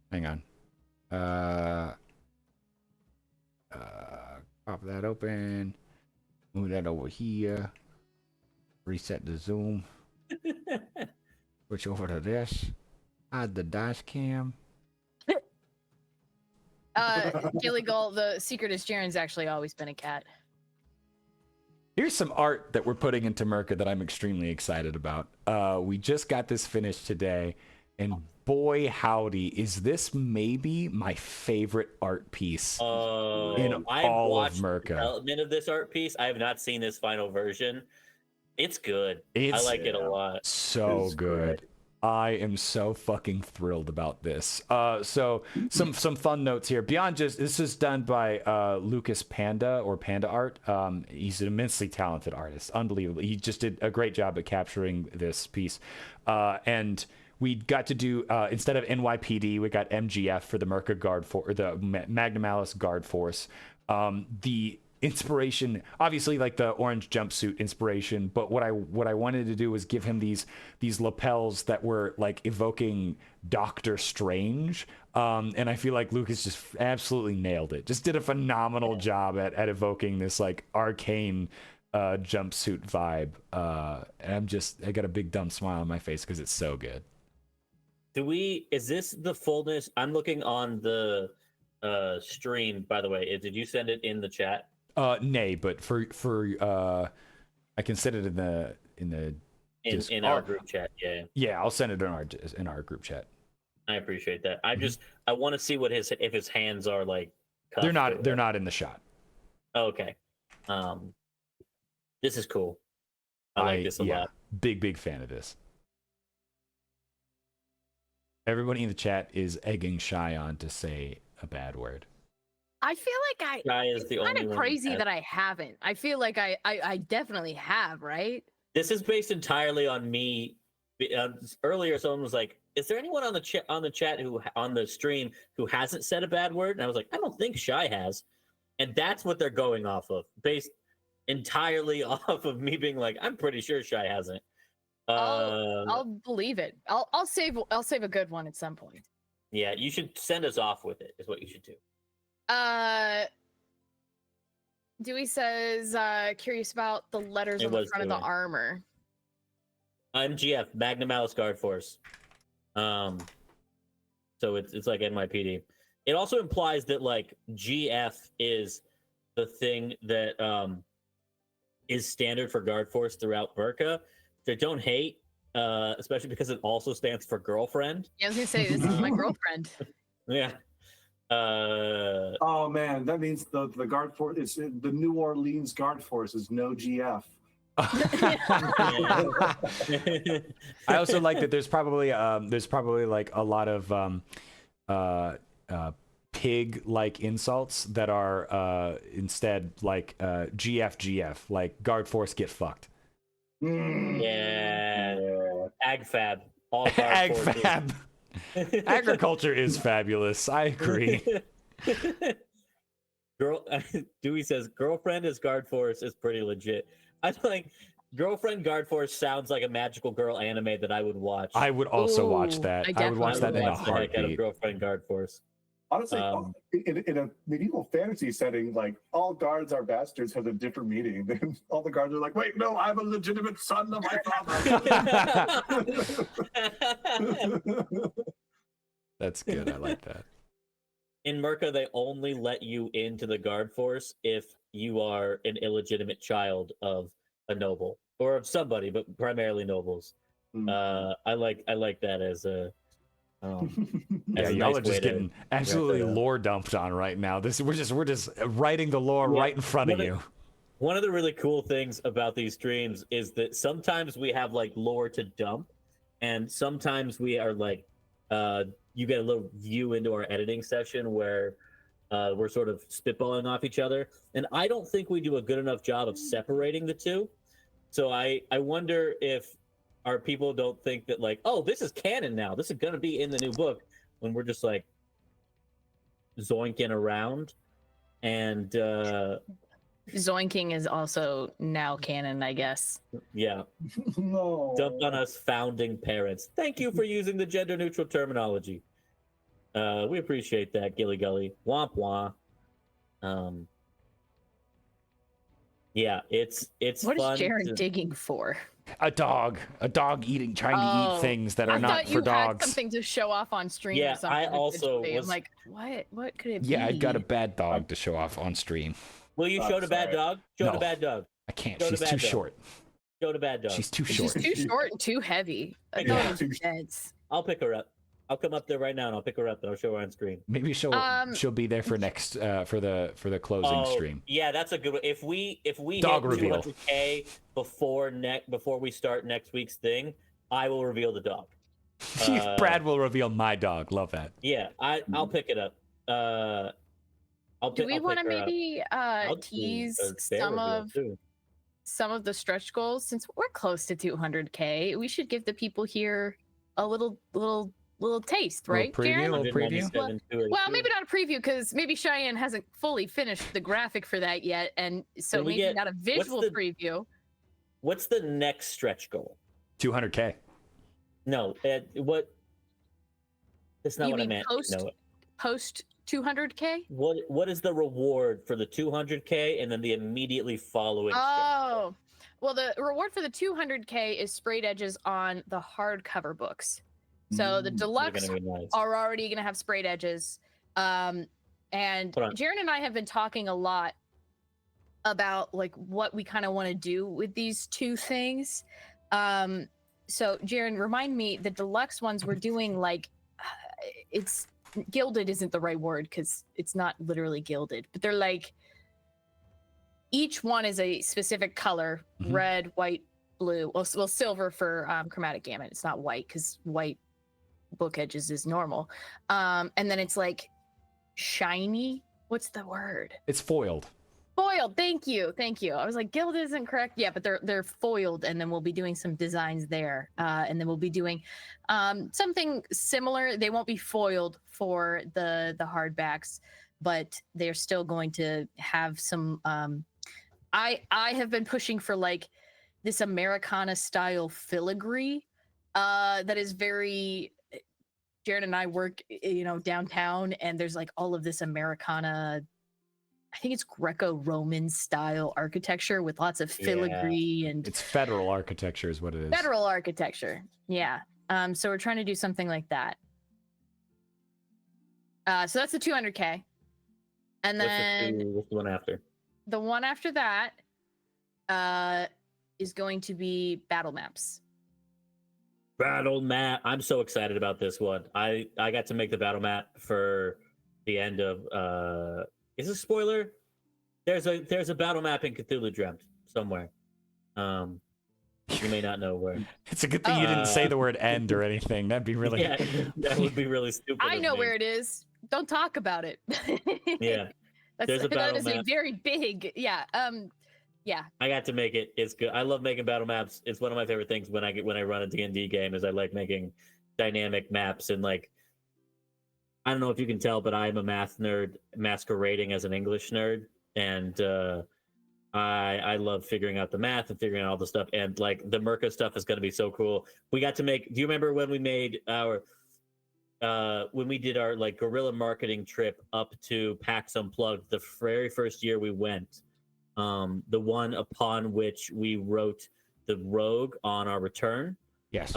Hang on. Pop that open. Move that over here. Reset the zoom. Switch over to this. Hide the dash cam. Gilligal, the secret is Jaren's actually always been a cat. Here's some art that we're putting into Murka that I'm extremely excited about. We just got this finished today, and boy howdy, is this maybe my favorite art piece in I've all of watched Murka. development of this art piece. I have not seen this final version. It's good. I like it a lot. So It's good. great. I am so fucking thrilled about this. So some fun notes here. Beyond just this is done by Lucas Panda or Panda Art. He's an immensely talented artist, unbelievable. He just did a great job at capturing this piece, and we got to do instead of NYPD, we got MGF for the Murka Guard or the Magnum Alice Guard Force. The inspiration, obviously, like the orange jumpsuit inspiration, but what I wanted to do was give him these lapels that were like evoking Doctor Strange, and I feel like Lucas just absolutely nailed it. Just did a phenomenal job at evoking this like arcane jumpsuit vibe, and I got a big dumb smile on my face because it's so good. Is this the fullness? I'm looking on the stream, by the way. Did you send it in the chat? Nay, but for I can send it in our group chat. Yeah, I'll send it in our group chat. I appreciate that. I want to see what if his hands are like. They're not in the shot. Okay. This is cool. I like this a lot. Big fan of this. Everybody in the chat is egging Shy on to say a bad word. I feel like Guy is the kind only of one crazy that that I haven't. I feel like I definitely have, right? This is based entirely on me. Earlier, someone was like, "Is there anyone on the chat who on the stream who hasn't said a bad word?" And I was like, "I don't think Shy has," and that's what they're going off of, based entirely off of me being like, "I'm pretty sure Shy hasn't." I'll believe it. I'll save a good one at some point. Yeah, you should send us off with it. Is what you should do. Dewey says, curious about the letters It on the was front of the Dewey. armor. I'm GF, Magnum Alice Guard Force. So it's like NYPD. It also implies that like GF is the thing that is standard for Guard Force throughout Murka, which I don't hate, especially because it also stands for girlfriend. Yeah, I was gonna say this is my girlfriend. Yeah. Oh man, that means the guard force is the New Orleans guard force is no GF. I also like that there's probably like a lot of pig-like insults that are instead like GF, like guard force get fucked. Yeah. Agfab. All Guard Forces. Agfab. Agriculture is fabulous. I agree. Dewey says girlfriend as Guard Force is pretty legit. I like girlfriend Guard Force sounds like a magical girl anime that I would watch. I would also watch Ooh, that. I I would watch that in a watch the heck out of heartbeat. girlfriend Guard Force. Honestly, in a medieval fantasy setting, like all guards are bastards has a different meaning. Then all the guards are like, wait, no, I'm a legitimate son of my father. That's good. I like that. In Murka, they only let you into the Guard Force if you are an illegitimate child of a noble or of somebody, but primarily nobles. I like that as a Yeah, a y'all nice are just way to getting absolutely wrap it up. lore dumped on right now. We're just writing the lore right in front of you. One of the really cool things about these streams is that sometimes we have like lore to dump, and sometimes we are like, you get a little view into our editing session where we're sort of spitballing off each other, and I don't think we do a good enough job of separating the two. So I wonder if our people don't think that like, oh, this is canon now. This is gonna be in the new book, when we're just like zoinking around. And Zoinking is also now canon, I guess. yeah, No. dump on us founding parents. Thank you for using the gender neutral terminology. We appreciate that, Gilly Gully. Womp womp. Yeah, it's What fun. is Jaren digging for? A dog trying to eat things that are I not thought for you dogs. had something to show off on stream Yeah, or something. I also I'm was- like, what could it be? Yeah, I got a bad dog to show off on stream. Will you show the bad sorry. dog? Show the No. bad dog. I can't. Show the She's bad too dog. short. Show the bad dog. She's too She's short. too short and too heavy. I Yeah. thought it was dense. I'll pick her up. I'll come up there right now and I'll pick her up and I'll show her on screen. Maybe she'll be there for next for the closing Oh, stream. yeah, that's a good one. If we Dog hit reveal. 200K before we start next week's thing, I will reveal the dog. Brad will reveal my dog. Love that. Yeah, I'll pick it up. Do we want to pick her up. maybe I'll do tease a bear reveal, too. some of the stretch goals? Since we're close to 200K, we should give the people here a little taste, right? preview? Jaren? Little preview? 197, Well, maybe not a preview because maybe Cheyenne hasn't fully finished the graphic for that yet, and so Can we maybe get- not a visual the- preview. What's the next stretch goal? 200K. No, what? That's not You what I mean meant. No, Post 200K? what is the reward for the 200K and then the immediately following? stretch goal? Oh, well, the reward for the 200K is sprayed edges on the hardcover books. So the They're deluxe gonna be nice. are already going to have sprayed edges. And Hold on. Jaren and I have been talking a lot about like what we kind of want to do with these two things. So Jaren, remind me, the deluxe ones we're doing like it's gilded isn't the right word because it's not literally gilded, but they're like each one is a specific color: Mhm. red, white, blue. Well, silver for chromatic gamut. It's not white because white book edges is normal. And then it's like shiny. What's the word? It's foiled. Foiled. Thank you. I was like, gilded isn't correct. Yeah, but they're foiled, and then we'll be doing some designs there. And then we'll be doing something similar. They won't be foiled for the hardbacks, but they're still going to have some. I have been pushing for like this Americana style filigree that is very. Jared and I work, downtown, and there's like all of this Americana I think it's Greco-Roman style architecture with lots of filigree and It's federal architecture is what it is. federal architecture. Yeah. So we're trying to do something like that. So that's the 200K. And then What's the one after? the one after that is going to be battle maps. Battle map. I'm so excited about this one. I got to make the battle map for the end of is this a spoiler? There's a battle map in Cthulhu Dreamt somewhere. You may not know where. It's a good thing you didn't say the word end or anything. That'd be really Yeah, that would be really stupid. I know me. where it is. Don't talk about it. Yeah. There's a battle that is a map. very big, yeah. Yeah. I got to make it. It's good. I love making battle maps. It's one of my favorite things when I run a D&D game is I like making dynamic maps and like I don't know if you can tell, but I'm a math nerd masquerading as an English nerd, and I love figuring out the math and figuring out all the stuff. And like the Murka stuff is going to be so cool. We got to make. Do you remember when we made our when we did our like guerrilla marketing trip up to PAX Unplugged? The very first year we went, the one upon which we wrote the Rogue on our return. Yes.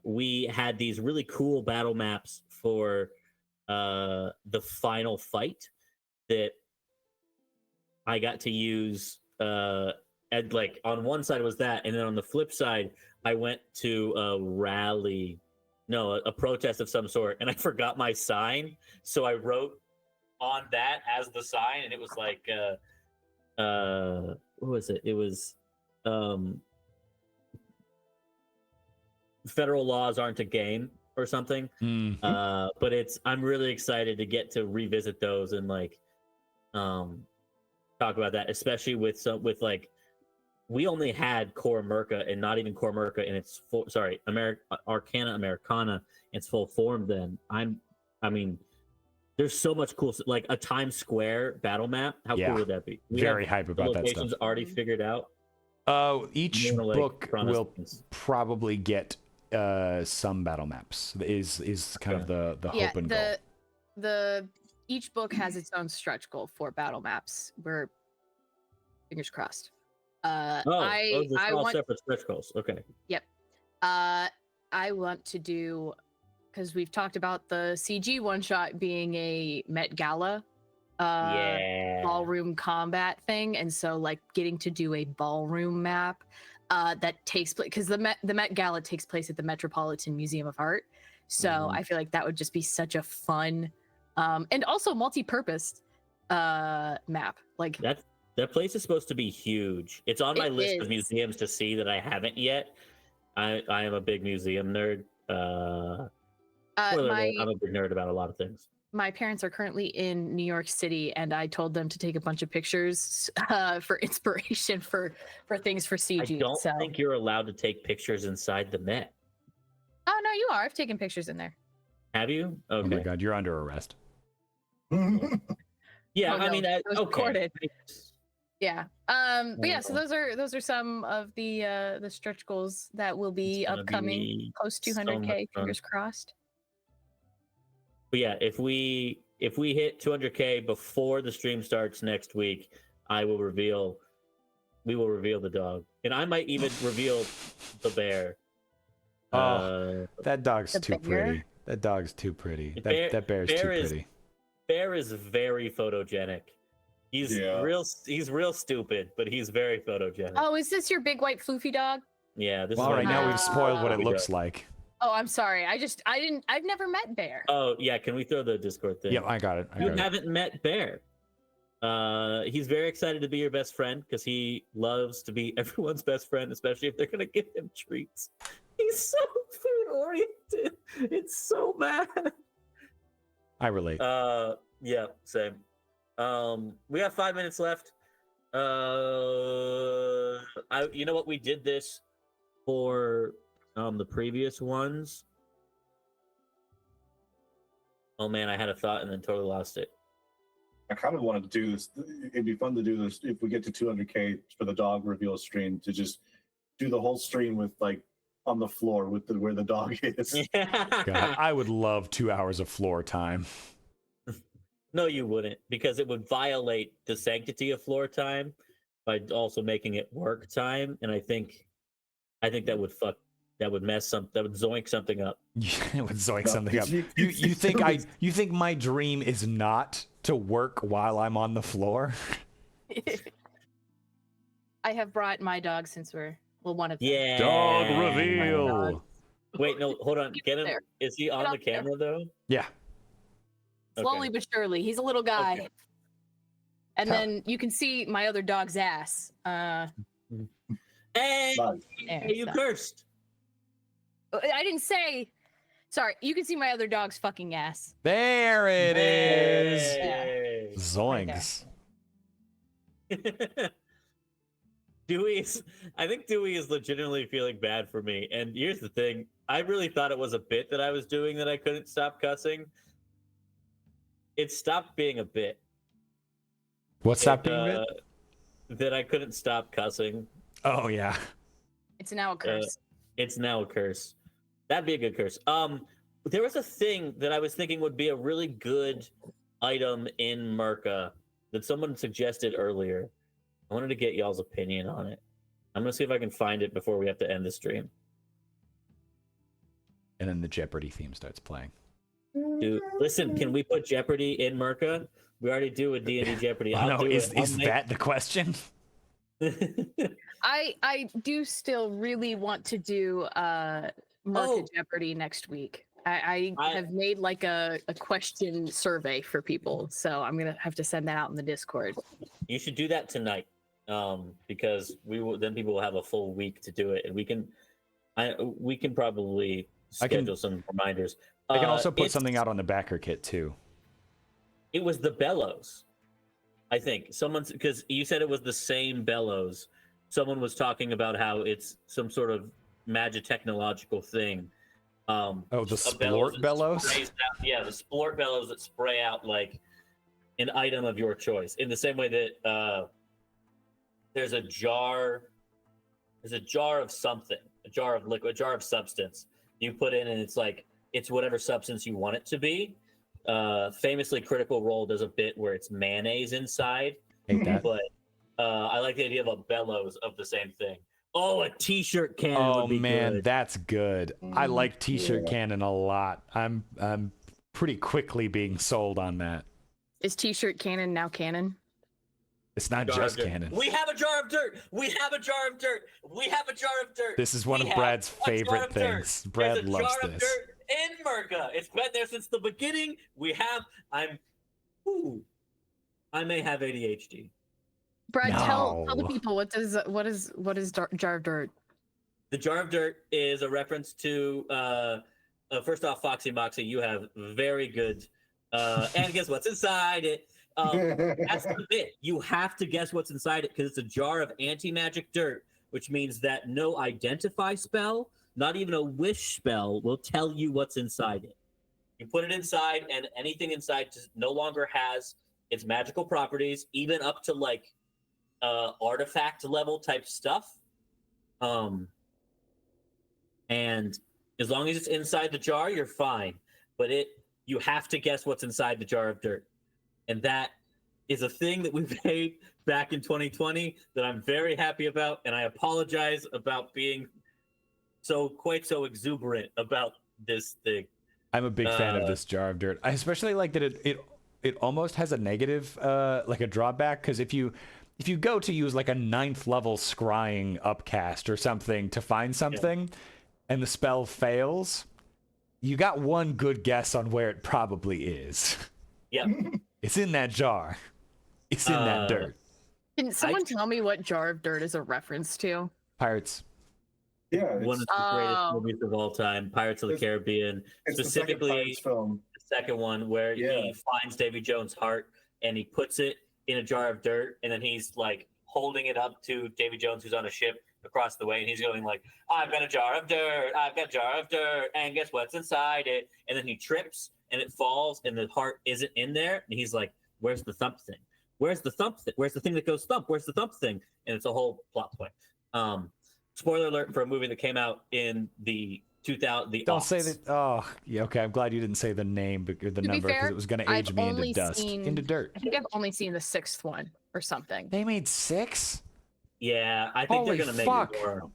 We had these really cool battle maps for the final fight that I got to use. And like on one side was that, and then on the flip side, I went to a protest of some sort, and I forgot my sign, so I wrote on that as the sign, and it was like, what was it? It was federal laws aren't a game or something. Mhm. But I'm really excited to get to revisit those and like talk about that, especially with like we only had core Murka and not even core Murka in its full Arcana Americana in its full form. Then I mean there's so much cool, like a Times Square battle map. How Yeah. cool would that be? We Very have hype the about that locations stuff. already figured out. Each You wanna, like, book promise will things? probably get some battle maps. Is kind of the hope and goal. Each book has its own stretch goal for battle maps. We're fingers crossed. There's I all want separate stretch goals. Okay. I want to do, because we've talked about the CG one shot being a Met Gala Yeah. ballroom combat thing, and so like getting to do a ballroom map that takes place, because the Met Gala takes place at the Metropolitan Museum of Art, so Mhm. I feel like that would just be such a fun and also multi-purpose map. Like That place is supposed to be huge. It's on my It list of is. museums to see that I haven't yet. I am a big museum nerd. Spoiler alert, I'm a big nerd about a lot of things. my parents are currently in New York City, and I told them to take a bunch of pictures for inspiration for things for CG. I don't so. think you're allowed to take pictures inside the Met. Oh no, you are. I've taken pictures in there. Have you? Oh my Okay. god, you're under arrest. Yeah, Oh, I no, mean, it was okay. recorded. Yeah. But yeah, so Wow. those are some of the stretch goals that will be It's gonna upcoming be post so 200K. much fun. Fingers crossed. But yeah, if we hit 200K before the stream starts next week, we will reveal the dog, and I might even reveal the bear. That dog's The too bear? pretty. That dog's too pretty. Bear- That bear's bear too is- pretty. Bear is very photogenic. He's Yeah. real stupid, but he's very photogenic. Oh, is this your big white floofy dog? Yeah, this Well, is right now we've spoiled what it we looks do. like. Oh, I'm sorry. I've never met Bear. Oh yeah, can we throw the Discord thing? Yep, I got it. I You got it. haven't met Bear. He's very excited to be your best friend because he loves to be everyone's best friend, especially if they're gonna give him treats. He's so food oriented. It's so bad. I relate. Yeah, same. We have 5 minutes left. You know what? We did this for the previous ones. Oh man, I had a thought and then totally lost it. I kind of wanted to do this. It'd be fun to do this if we get to 200K for the dog reveal stream, to just do the whole stream with like on the floor with where the dog is. God, I would love 2 hours of floor time. No, you wouldn't, because it would violate the sanctity of floor time by also making it work time, and I think that would that would that would zoink something up. It would zoink No, something up. you- You think my dream is not to work while I'm on the floor? I have brought my dog since one of them. Yeah. Dog My reveal. dog. Wait, no, hold on. Get him. There. Is he on Get the up there. camera though? Yeah. Slowly but surely. He's a little guy. Okay. And How- then you can see my other dog's ass. Hey, Nice. There, you so. cursed. I didn't say. Sorry, you can see my other dog's fucking ass. There it is. Hey. Zoinks. I think Dewey is legitimately feeling bad for me. And here's the thing. I really thought it was a bit that I was doing that I couldn't stop cussing. It stopped being a bit. What's that being bit? That I couldn't stop cussing. Oh yeah. It's now a curse. It's now a curse. That'd be a good curse. There was a thing that I was thinking would be a really good item in Murka that someone suggested earlier. I wanted to get y'all's opinion on it. I'm gonna see if I can find it before we have to end the stream. And then the Jeopardy theme starts playing. Dude, listen, can we put Jeopardy in Murka? We already do a D&D Jeopardy. Oh, I'll no, do is it. I'll that the question? I do still really want to do Murka Oh. Jeopardy next week. I have made like a question survey for people, so I'm gonna have to send that out in the Discord. You should do that tonight, because then people will have a full week to do it, and we can probably schedule some reminders. I can also put It's- something out on the Backerkit too. It was the bellows, I think. Because you said it was the same bellows. Someone was talking about how it's some sort of magitechnological thing. Oh, the a splort that bellows? sprays out- yeah, the splort bellows that spray out like an item of your choice. In the same way that there's a jar of something, a jar of liquid, a jar of substance you put in, and it's whatever substance you want it to be. Famously, Critical Role does a bit where it's mayonnaise inside, Hate that. but I like the idea of a bellows of the same thing. Oh, a t-shirt cannon Oh would be man, good. that's good. I like T-shirt Yeah. cannon a lot. I'm pretty quickly being sold on that. Is T-shirt canon now canon? It's not Jar just of dirt. cannon. We have a jar of dirt. We have a jar of dirt. We have a jar of dirt. This is one We of have Brad's a jar favorite of dirt. things. Brad There's a loves jar of this. dirt in Murka. It's been there since the beginning. I may have ADHD. Brad, tell the No. people what is jar of dirt? The jar of dirt is a reference to first off, Foxy Moxie, you have very good and guess what's inside it. That's the bit. You have to guess what's inside it because it's a jar of anti-magic dirt, which means that no identify spell, not even a wish spell, will tell you what's inside it. You put it inside, and anything inside just no longer has its magical properties, even up to like artifact level type stuff. And as long as it's inside the jar, you're fine. But you have to guess what's inside the jar of dirt. And that is a thing that we made back in 2020 that I'm very happy about. And I apologize about being quite so exuberant about this thing. I'm a big fan of this jar of dirt. I especially like that it almost has a negative, like a drawback, because if you go to use like a 9th level scrying upcast or something to find something, and the spell fails, you got one good guess on where it probably is. Yeah. It's in that jar. It's in that dirt. Can someone tell me what jar of dirt is a reference to? Pirates. Yeah, One of the greatest movies of all time, Pirates of the Caribbean. it's the second Specifically, Pirates film. the second one where he finds Davy Jones' heart and he puts it in a jar of dirt, and then he's like holding it up to Davy Jones, who's on a ship across the way, and he's going like, "I've got a jar of dirt. I've got a jar of dirt, and guess what's inside it?" And then he trips and it falls, and the heart isn't in there, and he's like, "Where's the thump thing? Where's the thump thing? Where's the thing that goes thump? Where's the thump thing?" And it's a whole plot point. Spoiler alert for a movie that came out in the 2000. The Don't say aughts. that. Oh, yeah. Okay, I'm glad you didn't say the name, the be number, because fair, it was going to I've age me into only dust, seen- into dirt. I think I've only seen the 6th one or something. They made 6. Yeah, I think Holy they're gonna make fuck. more.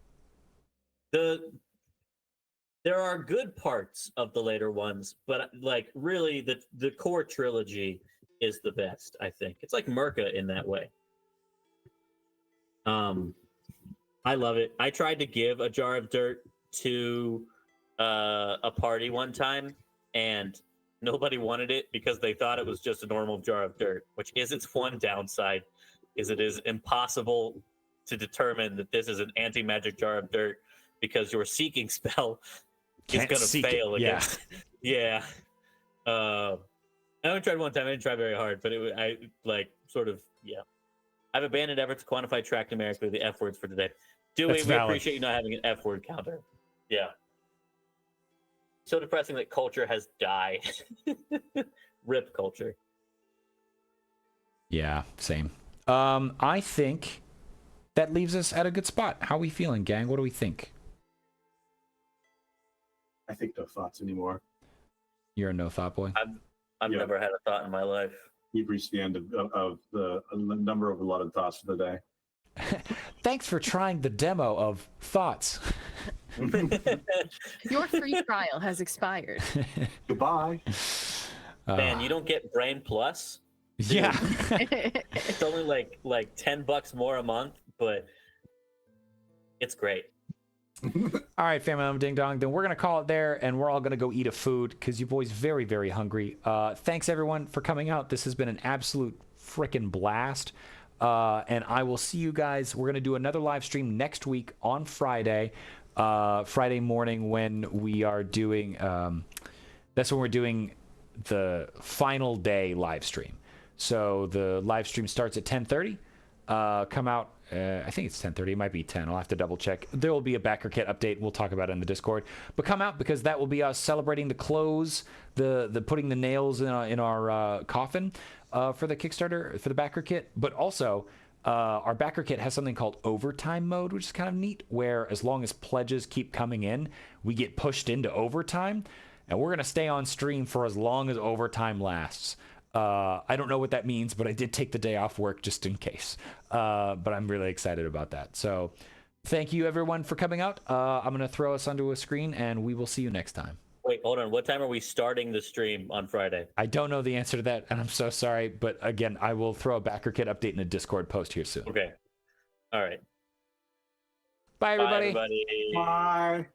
There are good parts of the later ones, but like really, the core trilogy is the best. I think it's like Murka in that way. I love it. I tried to give a jar of dirt to a party one time, and nobody wanted it because they thought it was just a normal jar of dirt, which is its one downside, is it is impossible to determine that this is an anti-magic jar of dirt because your seeking spell is Can't going to seek it, fail yeah. against. Yeah. I only tried one time. I didn't try very hard, but I like sort of, yeah. I've abandoned efforts to quantify track numerically the F words for today. Dewey, That's we valid. appreciate you not having an F word counter. Yeah. So depressing that culture has died. Rip culture. Yeah, same. I think that leaves us at a good spot. How are we feeling, gang? What do we think? I think no thoughts anymore. You're a no thought boy. I've Yeah. never had a thought in my life. We've reached the end of the number of allotted thoughts for the day. Thanks for trying the demo of Thoughts. Your free trial has expired. Goodbye. Man, you don't get Brain Plus. Yeah. It's only like $10 more a month, but it's great. All right, family, I'm Ding Dong. Then we're going to call it there, and we're all going to go eat a food because you boys very, very hungry. Thanks, everyone, for coming out. This has been an absolute freaking blast. And I will see you guys. We're going to do another live stream next week on Friday. Friday morning when we are doing... that's when we're doing the final day live stream. So the live stream starts at 10:30. Come out... I think it's 10:30. It might be 10. I'll have to double check. There will be a Backerkit update. We'll talk about it in the Discord. But come out because that will be us celebrating the close, the putting the nails in our coffin for the Kickstarter, for the Backerkit. But also, our Backerkit has something called overtime mode, which is kind of neat, where as long as pledges keep coming in, we get pushed into overtime. And we're going to stay on stream for as long as overtime lasts. I don't know what that means, but I did take the day off work just in case. But I'm really excited about that. So thank you, everyone, for coming out. I'm going to throw us onto a screen, and we will see you next time. Wait, hold on. What time are we starting the stream on Friday? I don't know the answer to that, and I'm so sorry. But again, I will throw a Backerkit update in a Discord post here soon. Okay. All right. Bye, everybody. Bye, everybody. Bye.